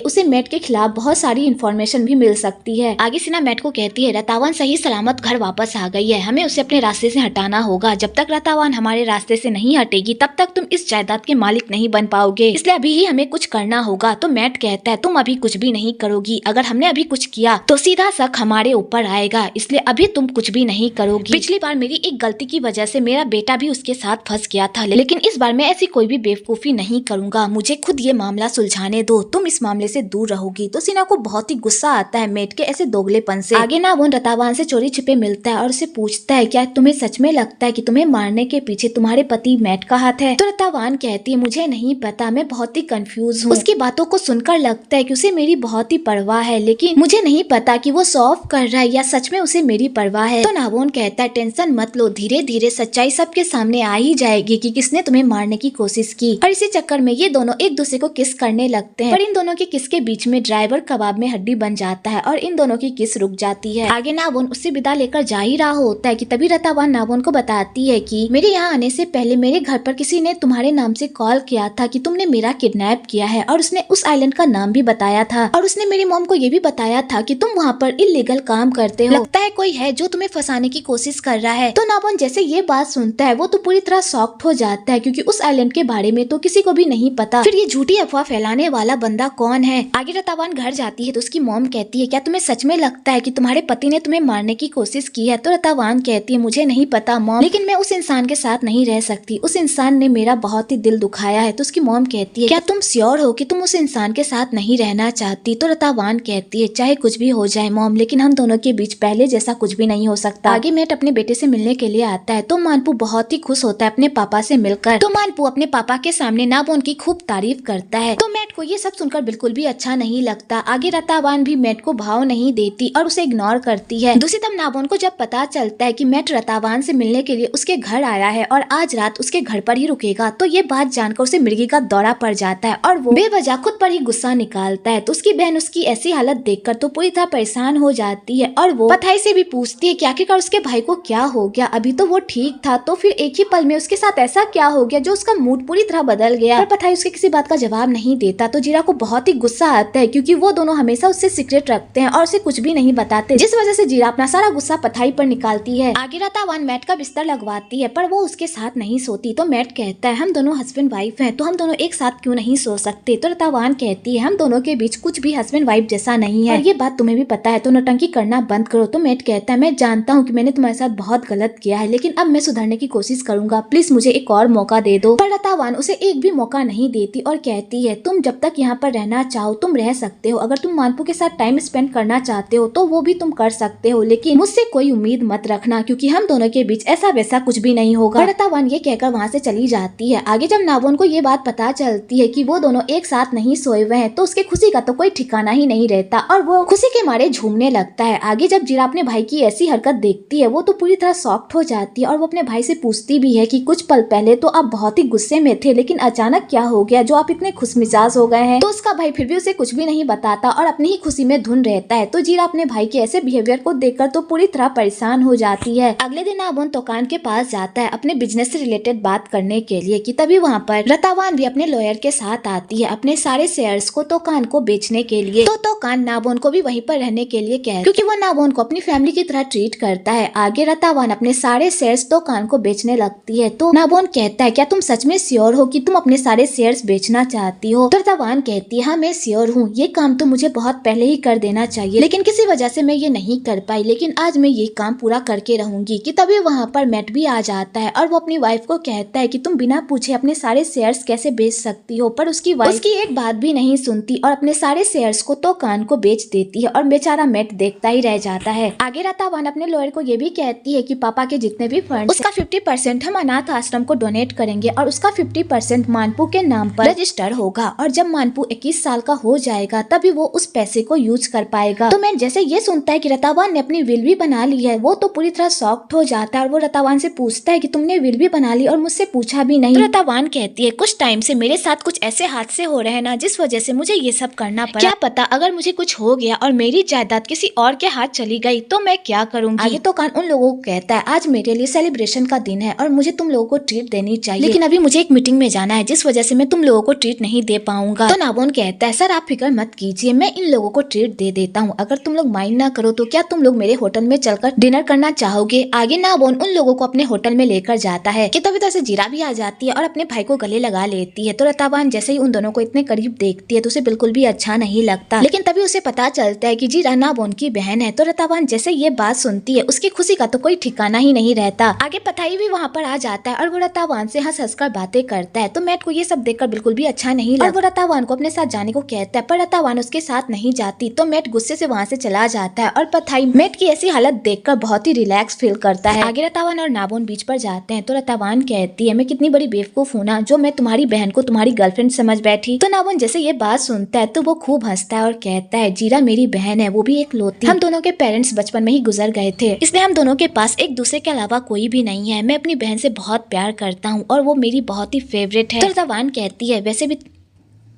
उसे मेट के खिलाफ बहुत सारी इन्फॉर्मेशन भी मिल सकती है। आगे सीना मेट को कहती है रतावान सही सलामत घर वापस आ गई है, हमें उसे अपने रास्ते से हटाना होगा। जब तक रतावान हमारे रास्ते से नहीं हटेगी तब तक तुम इस जायदाद के मालिक नहीं बन पाओगे, इसलिए अभी ही हमें कुछ करना होगा। तो मेट कहता है तुम अभी कुछ भी नहीं करोगी, अगर हमने अभी कुछ किया तो सीधा शक हमारे ऊपर आएगा, इसलिए अभी तुम कुछ भी नहीं करोगी। पिछली बार मेरी एक गलती की वजह से मेरा बेटा भी उसके साथ फंस गया था, लेकिन इस बार मैं ऐसी कोई भी बेवकूफी नहीं करूंगा, मुझे खुद ये मामला सुलझाने दो, तुम इस मामले से दूर रहोगी। तो सीना को बहुत ही गुस्सा आता है मेट के ऐसे दोगलेपन से। आगे नाबोन रतावान से चोरी छिपे मिलता है और उसे पूछता है क्या तुम्हें सच में लगता है कि तुम्हें मारने के पीछे तुम्हारे पति मेट का हाथ है? तो रतावान कहती है मुझे नहीं पता, मैं बहुत ही कंफ्यूज हूँ। उसकी बातों को सुनकर लगता है कि उसे मेरी बहुत ही परवाह है, लेकिन मुझे नहीं पता कि वो शो ऑफ कर रहा है या सच में उसे मेरी परवाह है। तो नाबोन कहता है टेंशन मत लो, धीरे धीरे सच्चाई सबके सामने आ ही जाएगी कि किसने तुम्हें मारने की कोशिश की। और इसी चक्कर में ये दोनों एक दूसरे को किस करने लगते हैं, पर इन दोनों के किस के बीच में ड्राइवर कबाब में हड्डी बन जाता है और इन दोनों की किस रुक जाती है। आगे नाबोन उससे विदा लेकर जा ही रहा होता है कि तभी रतावान नाबोन को बताती है कि मेरे यहाँ आने से पहले मेरे घर पर किसी ने तुम्हारे नाम से कॉल किया था कि तुमने मेरा किडनैप किया है और उसने उस आइलैंड का नाम भी बताया था और उसने मेरी मॉम को ये भी बताया था कि तुम वहाँ पर इल्लीगल काम करते हो, लगता है कोई है जो तुम्हें फंसाने की कोशिश कर रहा है। तो नाबोन जैसे ये बात सुनता है वो तो पूरी तरह शॉक्ड हो जाता है है क्योंकि उस आइलैंड के बारे में तो किसी को भी नहीं पता। फिर ये झूठी अफवाह फैलाने वाला बंदा कौन है। आगे रतावान घर जाती है तो उसकी मॉम कहती है क्या तुम्हें सच में लगता है कि तुम्हारे पति ने तुम्हें मारने की कोशिश की है। तो रतावान कहती है मुझे नहीं पता मॉम, लेकिन मैं उस इंसान के साथ नहीं रह सकती, उस इंसान ने मेरा बहुत ही दिल दुखाया है। तो उसकी मॉम कहती है क्या तुम श्योर हो कि तुम उस इंसान के साथ नहीं रहना चाहती। तो रतावान कहती है चाहे कुछ भी हो जाए मॉम, लेकिन हम दोनों के बीच पहले जैसा कुछ भी नहीं हो सकता। आगे मैट अपने बेटे से मिलने के लिए आता है तो मानपू बहुत ही खुश होता है अपने पापा से मिलकर। तो मानपू अपने पापा के सामने नाबोन की खूब तारीफ करता है। तो मैट को ये सब सुनकर बिल्कुल भी अच्छा नहीं लगता। आगे रतावान भी मैट को भाव नहीं देती और उसे इग्नोर करती है। दूसरी तरफ नाबोन को जब पता चलता है कि मैट रतावान से मिलने के लिए उसके घर आया है और आज रात उसके घर पर ही रुकेगा, तो ये बात जानकर उसे मिर्गी का दौरा पड़ जाता है और वो बेवजह खुद पर ही गुस्सा निकालता है। तो उसकी बहन उसकी ऐसी हालत देखकर तो पूरी तरह परेशान हो जाती है और वो पथाई से भी पूछती है कि आखिरकार उसके भाई को क्या हो गया, अभी तो वो ठीक था, तो फिर एक ही पल में उसके साथ ऐसा क्या हो गया जो उसका मूड पूरी तरह बदल गया। पर पथाई उसके किसी बात का जवाब नहीं देता। तो जीरा को बहुत ही गुस्सा आता है क्योंकि वो दोनों हमेशा उससे सीक्रेट रखते हैं और उसे कुछ भी नहीं बताते, जिस वजह से जीरा अपना सारा गुस्सा पथाई पर निकालती है। आगे रतावान मैट का बिस्तर लगवाती है पर वो उसके साथ नहीं सोती। तो मैट कहता है हम दोनों हस्बैंड वाइफ हैं, तो हम दोनों एक साथ क्यों नहीं सो सकते। तो रतावान कहती है हम दोनों के बीच कुछ भी हस्बैंड वाइफ जैसा नहीं है और ये बात तुम्हें भी पता है, तो नौटंकी करना बंद करो। तो मैट कहता है मैं जानता हूँ कि मैंने तुम्हारे साथ बहुत गलत किया है, लेकिन अब मैं सुधरने की कोशिश करूंगा, प्लीज मुझे एक और मौका दे दो। पर रतावान उसे एक भी मौका नहीं देती और कहती है तुम जब तक यहाँ पर रहना चाहो तुम रह सकते हो, अगर तुम मानपू के साथ टाइम स्पेंड करना चाहते हो तो वो भी तुम कर सकते हो, लेकिन मुझसे कोई उम्मीद मत रखना क्योंकि हम दोनों के बीच ऐसा वैसा कुछ भी नहीं होगा। रतावान ये कहकर वहाँ से चली जाती है। आगे जब नाबोन को ये बात पता चलती है कि वो दोनों एक साथ नहीं सोए हुए हैं तो उसके खुशी का तो कोई ठिकाना ही नहीं रहता और वो खुशी के मारे झूमने लगता है। आगे जब जीरा अपने भाई की ऐसी हरकत देखती है वो तो पूरी तरह शॉक्ड हो जाती है और वो अपने भाई से पूछती भी है कि कुछ पल पहले तो आप बहुत ही गुस्से में थे, लेकिन अचानक क्या हो गया जो आप इतने खुशमिजाज हो गए हैं। तो उसका भाई फिर भी उसे कुछ भी नहीं बताता और अपनी ही खुशी में धुन रहता है। तो जीरा अपने भाई के ऐसे बिहेवियर को देखकर तो पूरी तरह परेशान हो जाती है। अगले दिन नाबोन तोकान के पास जाता है अपने बिजनेस से रिलेटेड बात करने के लिए कि तभी वहाँ पर रतावान भी अपने लॉयर के साथ आती है अपने सारे शेयर्स को तोकान को बेचने के लिए। तो तोकान नाबोन को भी वहीं पर रहने के लिए कह क्योंकि वो नाबोन को अपनी फैमिली की तरह ट्रीट करता है। आगे रतावान अपने सारे शेयर्स तोकान को बेचने लगती है। तो नाबोन कहता है क्या तुम सच में श्योर हो कि तुम अपने सारे शेयर्स बेचना चाहती हो। तो रतावान कहती है हाँ मैं श्योर हूँ, ये काम तो मुझे बहुत पहले ही कर देना चाहिए, लेकिन किसी वजह से मैं ये नहीं कर पाई, लेकिन आज मैं ये काम पूरा करके रहूंगी। कि तभी वहाँ पर मैट भी आ जाता है और वो अपनी वाइफ को कहता है कि तुम बिना पूछे अपने सारे शेयर्स कैसे बेच सकती हो। पर उसकी वाइफ उसकी एक बात भी नहीं सुनती और अपने सारे शेयर्स को तोकान को बेच देती है और बेचारा मैट देखता ही रह जाता है। आगे रतावान अपने लॉयर को ये भी कहती है कि पापा के जितने भी फंड उसका 50% हम अनाथ आश्रम को डोनेट करेंगे और उसका 50% मानपू के नाम पर रजिस्टर होगा और जब मानपू 21 साल का हो जाएगा तभी वो उस पैसे को यूज कर पाएगा। तो मैट जैसे ये सुनता है कि रतावान ने अपनी विल भी बना ली है वो तो पूरी तरह शॉक्ड हो जाता है और वो रतावान से पूछता है कि तुमने विल भी बना ली और मुझसे पूछा भी नहीं। तो रतावान कहती है कुछ टाइम से मेरे साथ कुछ ऐसे हादसे हो रहे हैं ना जिस वजह से मुझे ये सब करना पड़ा, क्या पता अगर मुझे कुछ हो गया और मेरी जायदाद किसी और के हाथ चली गई तो मैं क्या करूंगी। आगे तोकान उन लोगों को कहता है आज मेरे लिए सेलिब्रेशन का दिन है और मुझे तुम लोगों को ट्रीट देनी चाहिए, लेकिन अभी मुझे एक मीटिंग में जाना है जिस वजह से मैं तुम लोगों को ट्रीट नहीं दे पाऊंगा। तो नाबोन कहता है सर आप फिक्र मत कीजिए, मैं इन लोगों को ट्रीट दे देता हूँ, अगर तुम लोग माइंड ना करो तो क्या तुम लोग मेरे होटल में चलकर डिनर करना चाहोगे। आगे नाबोन उन लोगों को अपने होटल में लेकर जाता है कि तभी से जीरा भी आ जाती है और अपने भाई को गले लगा लेती है। तो रतावान जैसे ही उन दोनों को इतने करीब देखती है तो उसे बिल्कुल भी अच्छा नहीं लगता, लेकिन तभी उसे पता चलता है कि जीरा नाबोन की बहन है। तो रतावान जैसे ये बात सुनती है उसकी खुशी का तो कोई ठिकाना ही नहीं रहता। आगे पथाई भी वहाँ पर आ जाता है और वो रतावान से हंस हंस कर बातें करता है। तो मैट को ये सब देखकर बिल्कुल भी अच्छा नहीं लगता और वो रतावान को अपने साथ जाने को कहता है पर रतावान उसके साथ नहीं जाती। तो मैट गुस्से से वहाँ से चला जाता है और पथाई मैट की ऐसी हालत देखकर बहुत ही रिलैक्स फील करता है। आगे रतावान और नाबोन बीच पर जाते हैं तो रतावान कहती है मैं कितनी बड़ी बेवकूफ हूँ ना जो मैं तुम्हारी बहन को तुम्हारी गर्लफ्रेंड समझ बैठी। तो नाबोन जैसे ये बात सुनता है तो वो खूब हंसता है और कहता है जीरा मेरी बहन है, वो भी एक लौती, हम दोनों के पेरेंट्स बचपन में ही गुजर गए थे, इसलिए हम दोनों के पास एक दूसरे के अलावा कोई भी नहीं है। मैं अपनी बहन से बहुत प्यार करता हूँ और वो मेरी बहुत ही फेवरेट है। तो रतावान कहती है वैसे भी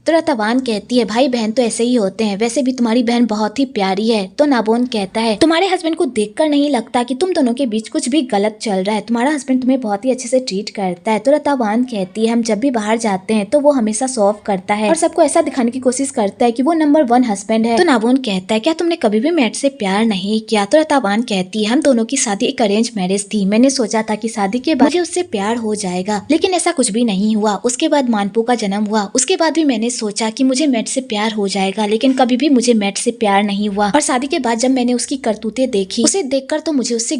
तो रतावान कहती है भाई बहन तो ऐसे ही होते हैं, वैसे भी तुम्हारी बहन बहुत ही प्यारी है। तो नाबोन कहता है तुम्हारे हस्बैंड को देखकर नहीं लगता कि तुम दोनों के बीच कुछ भी गलत चल रहा है, तुम्हारा हस्बैंड तुम्हें बहुत ही अच्छे से ट्रीट करता है। तो रतावान कहती है हम जब भी बाहर जाते हैं तो वो हमेशा शो ऑफ करता है और सबको ऐसा दिखाने की कोशिश करता है कि वो नंबर 1 हस्बैंड है। तो नाबोन कहता है क्या तुमने कभी भी मैट से प्यार नहीं किया? तो रतावान कहती है हम दोनों की शादी एक अरेंज मैरिज थी, मैंने सोचा था कि शादी के बाद मुझे उससे प्यार हो जाएगा, लेकिन ऐसा कुछ भी नहीं हुआ। उसके बाद मानपू का जन्म हुआ, उसके बाद भी मैंने सोचा कि मुझे मैट से प्यार हो जाएगा, लेकिन कभी भी मुझे मैट से प्यार नहीं हुआ। और शादी के बाद जब मैंने उसकी करतूतें देखी, उसे देखकर तो मुझे उससे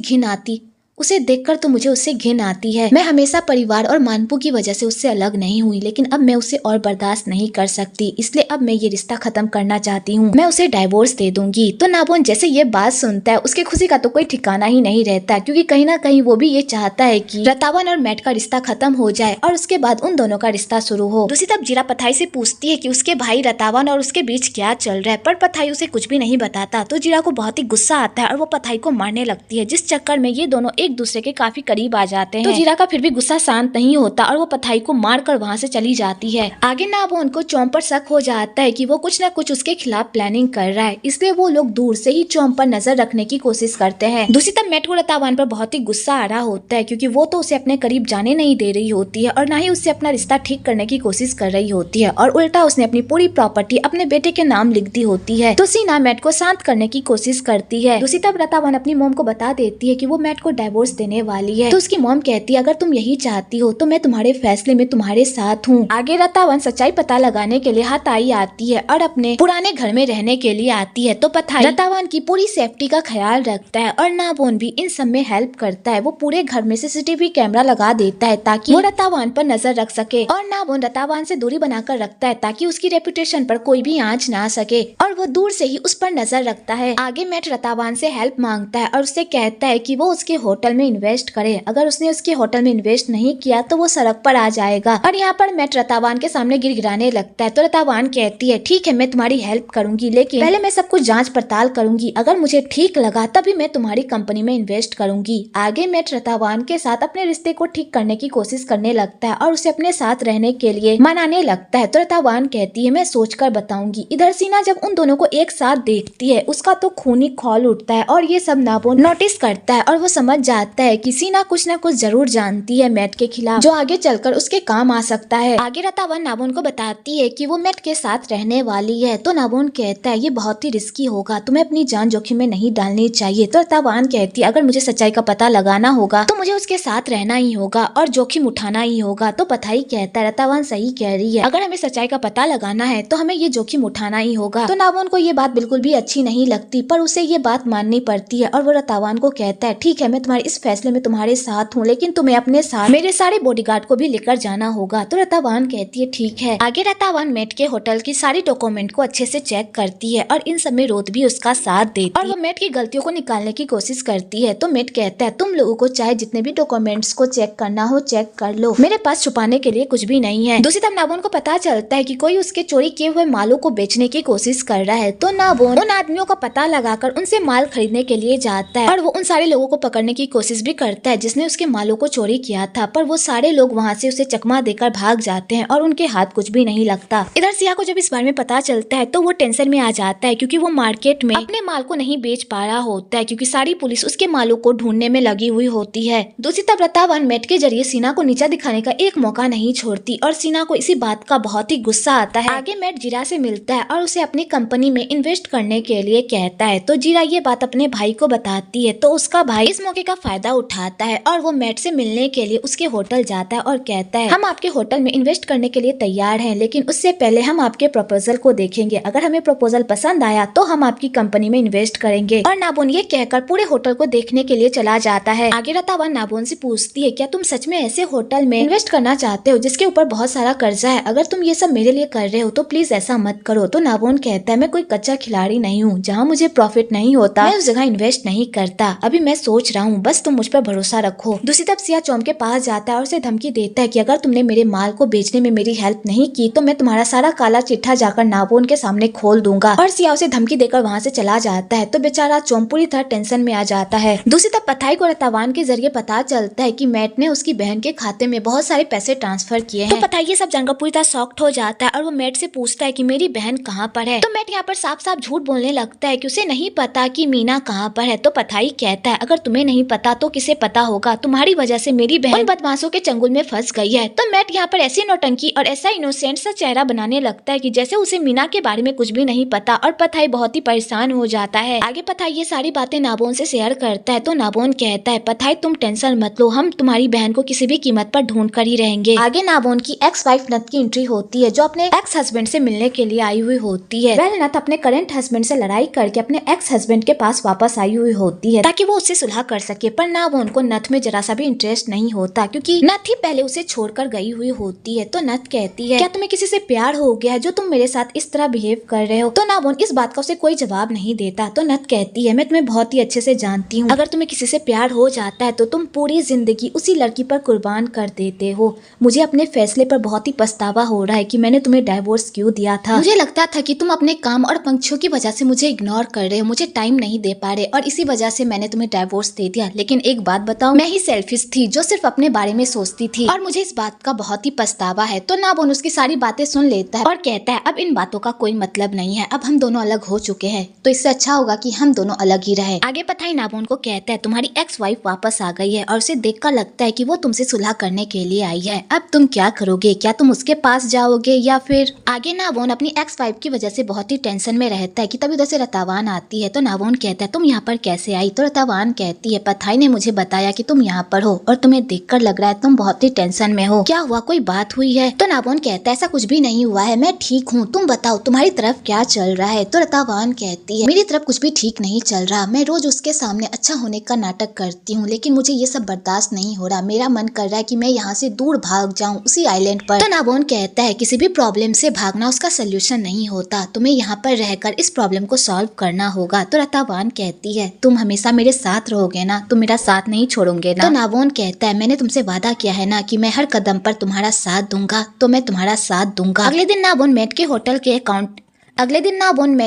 घिन आती है। मैं हमेशा परिवार और मानपू की वजह से उससे अलग नहीं हुई, लेकिन अब मैं उसे और बर्दाश्त नहीं कर सकती, इसलिए अब मैं ये रिश्ता खत्म करना चाहती हूँ, मैं उसे डाइवोर्स दे दूंगी। तो नाबोन जैसे ये बात सुनता है उसकी खुशी का तो कोई ठिकाना ही नहीं रहता, क्योंकि कहीं ना कहीं वो भी ये चाहता है कि रतावन और मैट का रिश्ता खत्म हो जाए और उसके बाद उन दोनों का रिश्ता शुरू हो। दूसरी तरफ जीरा पथाई से पूछती है कि उसके भाई रतावन और उसके बीच क्या चल रहा है, पर पथाई उसे कुछ भी नहीं बताता। तो जीरा को बहुत ही गुस्सा आता है और वो पथाई को मारने लगती है, जिस चक्कर में ये दोनों एक दूसरे के काफी करीब आ जाते हैं। तो जीरा का फिर भी गुस्सा शांत नहीं होता और वो पथाई को मारकर वहाँ से चली जाती है। आगे नाबोन को चौम पर शक हो जाता है कि वो कुछ न कुछ उसके खिलाफ प्लानिंग कर रहा है, इसलिए वो लोग दूर से ही चौम पर नजर रखने की कोशिश करते हैं। दूसरी तरफ मैट को रतावान पर बहुत ही गुस्सा आ रहा होता है, क्योंकि वो तो उसे अपने करीब जाने नहीं दे रही होती है और न ही उससे अपना रिश्ता ठीक करने की कोशिश कर रही होती है, और उल्टा उसने अपनी पूरी प्रॉपर्टी अपने बेटे के नाम लिख दी होती है। तो सीना मैट को शांत करने की कोशिश करती है। दूसरी तरफ रतावान अपनी मोम को बता देती है कि वो मैट को डाइवोर्स देने वाली है। तो उसकी मॉम कहती है अगर तुम यही चाहती हो तो मैं तुम्हारे फैसले में तुम्हारे साथ हूँ। आगे रतावन सच्चाई पता लगाने के लिए हताई आती है और अपने पुराने घर में रहने के लिए आती है। तो पथाई रतावन की पूरी सेफ्टी का ख्याल रखता है और नाबोन भी इन सब में हेल्प करता है। वो पूरे घर में सीसीटीवी कैमरा लगा देता है ताकि वो रतावन पर नजर रख सके, और नाबोन रतावन से दूरी बनाकर रखता है ताकि उसकी रेपुटेशन पर कोई भी आंच ना सके, और वो दूर से ही उस पर नजर रखता है। आगे मैट रतावन से हेल्प मांगता है और उससे कहता है कि वो उसके होटल में इन्वेस्ट करे, अगर उसने उसके होटल में इन्वेस्ट नहीं किया तो वो सड़क पर आ जाएगा। और यहाँ पर मैट रतावान के सामने गिड़गिड़ाने लगता है। तो रतावान कहती है ठीक है मैं तुम्हारी हेल्प करूंगी, लेकिन पहले मैं सब कुछ जांच पड़ताल करूंगी, अगर मुझे ठीक लगा तभी मैं तुम्हारी कंपनी में इन्वेस्ट करूंगी। आगे मैट रतावान के साथ अपने रिश्ते को ठीक करने की कोशिश करने लगता है और उसे अपने साथ रहने के लिए मनाने लगता है। तो रतावान कहती है मैं सोचकर बताऊंगी। इधर सीना जब उन दोनों को एक साथ देखती है उसका तो खून ही खौल उठता है, और ये सब नाबोन नोटिस करता है और वो समझ जाता है कि सीना कुछ न कुछ जरूर जानती है मैट के खिलाफ, जो आगे चलकर उसके काम आ सकता है। आगे रतावन नाबोन को बताती है कि वो मैट के साथ रहने वाली है। तो नाबोन कहता है ये बहुत ही रिस्की होगा, तुम्हें अपनी जान जोखिम में नहीं डालनी चाहिए। तो रतावान कहती है अगर मुझे सच्चाई का पता लगाना होगा तो मुझे उसके साथ रहना ही होगा और जोखिम उठाना ही होगा। तो पथाई कहता है रतावान सही कह रही है, अगर हमें सच्चाई का पता लगाना है तो हमें ये जोखिम उठाना ही होगा। तो नाबोन को ये बात बिल्कुल भी अच्छी नहीं लगती, पर उसे ये बात माननी पड़ती है और वो रतावान को कहता है ठीक है मैं तुम्हारे इस फैसले में तुम्हारे साथ हूँ, लेकिन तुम्हें अपने साथ मेरे सारे बॉडीगार्ड को भी लेकर जाना होगा। तो रतावान कहती है ठीक है। आगे रतावान मैट के होटल की सारी डॉक्यूमेंट को अच्छे से चेक करती है और इन सब में रोत भी उसका साथ देती है और वो मैट की गलतियों को निकालने की कोशिश करती है। तो मैट कहता है तुम लोगों को चाहे जितने भी डॉक्यूमेंट्स को चेक करना हो चेक कर लो, मेरे पास छुपाने के लिए कुछ भी नहीं है। दूसरी तरफ नाबोन को पता चलता है कि कोई उसके चोरी किए हुए मालों को बेचने की कोशिश कर रहा है। तो नाबोन उन आदमियों का पता लगाकर उनसे माल खरीदने के लिए जाता है और वो उन सारे लोगों को पकड़ने की कोशिश भी करता है जिसने उसके मालों को चोरी किया था, पर वो सारे लोग वहाँ से उसे चकमा देकर भाग जाते हैं और उनके हाथ कुछ भी नहीं लगता। इधर सिया को जब इस बारे में पता चलता है तो वो टेंशन में आ जाता है, क्योंकि वो मार्केट में अपने माल को नहीं बेच पा रहा होता है, क्योंकि सारी पुलिस उसके मालों को ढूंढने में लगी हुई होती है। दूसरी तरफ रतावन मैट के जरिए सीना को नीचा दिखाने का एक मौका नहीं छोड़ती और सीना को इसी बात का बहुत ही गुस्सा आता है। आगे मैट जीरा से मिलता है और उसे अपनी कंपनी में इन्वेस्ट करने के लिए कहता है। तो जीरा ये बात अपने भाई को बताती है, तो उसका भाई इस मौके का फायदा उठाता है और वो मैट से मिलने के लिए उसके होटल जाता है और कहता है हम आपके होटल में इन्वेस्ट करने के लिए तैयार हैं, लेकिन उससे पहले हम आपके प्रपोजल को देखेंगे, अगर हमें प्रपोजल पसंद आया तो हम आपकी कंपनी में इन्वेस्ट करेंगे। और नाबोन ये कहकर पूरे होटल को देखने के लिए चला जाता है। आगे रतावन नाबोन से पूछती है क्या तुम सच में ऐसे होटल में इन्वेस्ट करना चाहते हो जिसके ऊपर बहुत सारा कर्जा है? अगर तुम ये सब मेरे लिए कर रहे हो तो प्लीज ऐसा मत करो। तो नाबोन कहता है मैं कोई कच्चा खिलाड़ी नहीं हूँ, जहाँ मुझे प्रॉफिट नहीं होता मैं उस जगह इन्वेस्ट नहीं करता। अभी मैं सोच रहा हूँ बस तुम मुझ पर भरोसा रखो। दूसरी तरफ सिया चोम के पास जाता है और उसे धमकी देता है कि अगर तुमने मेरे माल को बेचने में मेरी हेल्प नहीं की तो मैं तुम्हारा सारा काला चिट्ठा जाकर नाबोन के सामने खोल दूंगा। और सिया उसे धमकी देकर वहाँ से चला जाता है। तो बेचारा चोम पूरी तरह टेंशन में आ जाता है। दूसरी तरफ पथाई को रतावान के जरिए पता चलता है कि मैट ने उसकी बहन के खाते में बहुत सारे पैसे ट्रांसफर किए हैं। तो पथाई ये सब जानकर पूरी तरह शॉक्ड हो जाता है और वो मैट से पूछता है कि मेरी बहन कहाँ पर है। तो मैट यहाँ पर साफ साफ झूठ बोलने लगता है कि उसे नहीं पता कि मीना कहाँ पर है। तो पथाई कहता है अगर तुम्हें नहीं पता तो किसे पता होगा, तुम्हारी वजह से मेरी बहन बदमाशों के चंगुल में फंस गई है। तो मैट यहाँ पर ऐसी नौटंकी और ऐसा इनोसेंट सा चेहरा बनाने लगता है कि जैसे उसे मीना के बारे में कुछ भी नहीं पता और पथाई बहुत ही परेशान हो जाता है। आगे पथाई ये सारी बातें नाबोन से शेयर करता है। तो नाबोन कहता है पथाई तुम टेंशन मत लो, हम तुम्हारी बहन को किसी भी कीमत पर ढूंढ कर ही रहेंगे। आगे नाबोन की एक्स वाइफ नथ की एंट्री होती है जो अपने एक्स हस्बैंड से मिलने के लिए आई हुई होती है। वह नथ अपने करंट हस्बैंड से लड़ाई करके अपने एक्स हस्बैंड के पास वापस आई हुई होती है ताकि वो उससे सुलह कर सके, पर नाबोन को नथ में जरा सा भी इंटरेस्ट नहीं होता क्योंकि नथ ही पहले उसे छोड़कर गई हुई होती है। तो नथ कहती है क्या तुम्हें किसी से प्यार हो गया है जो तुम मेरे साथ इस तरह बिहेव कर रहे हो। तो नाबोन इस बात का उसे कोई जवाब नहीं देता। तो नथ कहती है मैं तुम्हें बहुत ही अच्छे से जानती हूँ, अगर तुम्हें किसी से प्यार हो जाता है तो तुम पूरी जिंदगी उसी लड़की पर कुर्बान कर देते हो। मुझे अपने फैसले पर बहुत ही पछतावा हो रहा है कि मैंने तुम्हें डाइवोर्स क्यों दिया था। मुझे लगता था कि तुम अपने काम और पंक्षियों की वजह से मुझे इग्नोर कर रहे हो, मुझे टाइम नहीं दे पा रहे और इसी वजह से मैंने तुम्हें डाइवोर्स दे दिया। लेकिन एक बात बताओ, मैं ही सेल्फिश थी जो सिर्फ अपने बारे में सोचती थी और मुझे इस बात का बहुत ही पछतावा है। तो नाबोन उसकी सारी बातें सुन लेता है और कहता है अब इन बातों का कोई मतलब नहीं है, अब हम दोनों अलग हो चुके हैं तो इससे अच्छा होगा कि हम दोनों अलग ही रहे। आगे पथाई नाबोन को कहता है तुम्हारी एक्स वाइफ वापस आ गई है और उसे देखकर लगता है कि वो तुमसे सुलह करने के लिए आई है। अब तुम क्या करोगे, क्या तुम उसके पास जाओगे या फिर। आगे नाबोन अपनी एक्स वाइफ की वजह से बहुत ही टेंशन में रहता है कि तभी उधर से रतावान आती है। तो नाबोन कहता है तुम यहाँ पर कैसे आई। तो रतावान कहती है पथाई ने मुझे बताया कि तुम यहाँ पर हो और तुम्हें देखकर लग रहा है तुम बहुत ही टेंशन में हो, क्या हुआ, कोई बात हुई है। तो नाबोन कहता है ऐसा कुछ भी नहीं हुआ है, मैं ठीक हूँ, तुम बताओ तुम्हारी तरफ क्या चल रहा है। तो रतावान कहती है मेरी तरफ कुछ भी ठीक नहीं चल रहा, मैं रोज उसके सामने अच्छा होने का नाटक करती हूँ लेकिन मुझे ये सब बर्दाश्त नहीं हो रहा, मेरा मन कर रहा है कि मैं यहाँ से दूर भाग जाऊँ उसी आइलैंड पर। तो नाबोन कहता है किसी भी प्रॉब्लम से भागना उसका सोल्यूशन नहीं होता, तुम्हें यहाँ पर रहकर इस प्रॉब्लम को सॉल्व करना होगा। तो रतावान कहती है तुम हमेशा मेरे साथ रहोगे ना, तुम मेरा साथ नहीं छोड़ोगे ना। तो नाबोन कहता है मैंने तुमसे वादा किया है ना कि मैं हर कदम पर तुम्हारा साथ दूंगा, तो मैं तुम्हारा साथ दूंगा। अगले दिन नाबोन मैट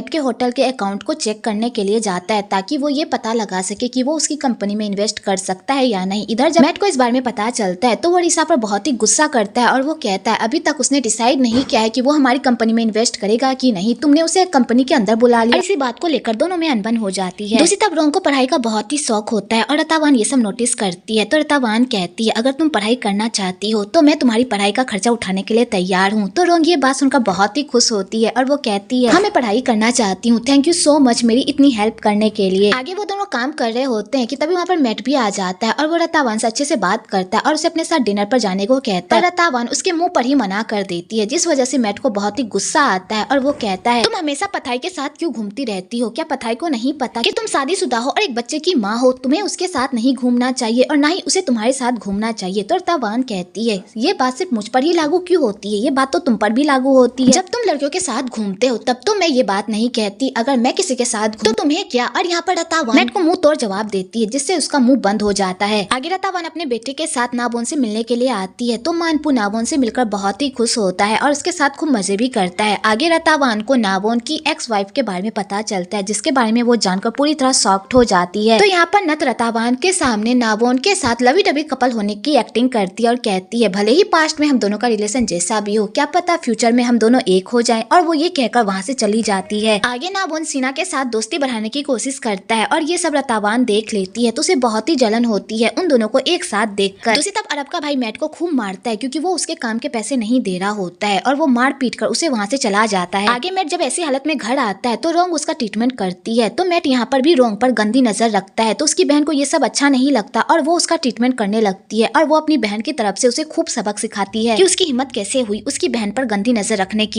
के होटल के अकाउंट को चेक करने के लिए जाता है ताकि वो ये पता लगा सके कि वो उसकी कंपनी में इन्वेस्ट कर सकता है या नहीं। इधर जब मैट को इस बारे में पता चलता है तो वो रिसा पर बहुत ही गुस्सा करता है और वो कहता है अभी तक उसने डिसाइड नहीं किया है कि वो हमारी कंपनी में इन्वेस्ट करेगा कि नहीं, तुमने उसे कंपनी के अंदर बुला लिया। इसी बात को लेकर दोनों में अनबन हो जाती है। दूसरी तरफ रोंग को पढ़ाई का बहुत ही शौक होता है और रतावान ये सब नोटिस करती है। तो रतावान कहती है अगर तुम पढ़ाई करना चाहती हो तो मैं तुम्हारी पढ़ाई का खर्चा उठाने के लिए तैयार हूँ। तो रोंग ये बात सुनकर बहुत ही खुश होती है और वो कहती है मैं पढ़ाई करना चाहती हूँ, थैंक यू सो मच मेरी इतनी हेल्प करने के लिए। आगे वो दोनों काम कर रहे होते हैं कि तभी वहाँ पर मैट भी आ जाता है और वो रतावान से अच्छे से बात करता है और उसे अपने साथ डिनर पर जाने को कहता है। रतावान उसके मुंह पर ही मना कर देती है जिस वजह से मैट को बहुत ही गुस्सा आता है और वो कहता है तुम हमेशा पथाई के साथ क्यों घूमती रहती हो, क्या पथाई को नहीं पता कि तुम शादीशुदा हो और एक बच्चे की माँ हो, तुम्हें उसके साथ नहीं घूमना चाहिए और ना ही उसे तुम्हारे साथ घूमना चाहिए। तो रतावान कहती है ये बात सिर्फ मुझ पर ही लागू क्यों होती है, ये बात तो तुम पर भी लागू होती है, जब तुम लड़कियों के साथ घूमते हो तब तो मैं ये बात नहीं कहती, अगर मैं किसी के साथ तो तुम्हें क्या। और यहाँ पर रतावान मैट को मुंह तोड़ जवाब देती है जिससे उसका मुंह बंद हो जाता है। आगे रतावान अपने बेटे के साथ नाबोन से मिलने के लिए आती है तो मानपू नाबोन से मिलकर बहुत ही खुश होता है और उसके साथ खूब मजे भी करता है। आगे रतावान को नाबोन की एक्स वाइफ के बारे में पता चलता है जिसके बारे में वो जानकर पूरी तरह शॉक्ड हो जाती है। तो यहाँ पर नथ रतावान के सामने नाबोन के साथ लवी डबी कपल होने की एक्टिंग करती है और कहती है भले ही पास्ट में हम दोनों का रिलेशन जैसा भी हो, क्या पता फ्यूचर में हम दोनों एक हो जाएं, और वो ये कहकर वहाँ से चली जाती है। आगे नाबोन सीना के साथ दोस्ती बढ़ाने की कोशिश करता है और ये सब रतावान देख लेती है तो उसे बहुत ही जलन होती है उन दोनों को एक साथ देखकर। दूसरी तरफ अरब का भाई मैट को खूब मारता है क्योंकि वो उसके काम के पैसे नहीं दे रहा होता है और वो मार पीट कर उसे वहाँ से चला जाता है। आगे मैट जब ऐसी हालत में घर आता है तो रोंग उसका ट्रीटमेंट करती है। तो मैट यहाँ पर भी रोंग पर गंदी नजर रखता है तो उसकी बहन को ये सब अच्छा नहीं लगता और वो उसका ट्रीटमेंट करने लगती है और वो अपनी बहन की तरफ से उसे खूब सबक सिखाती है कि उसकी हिम्मत कैसे हुई उसकी बहन पर गंदी नजर रखने की।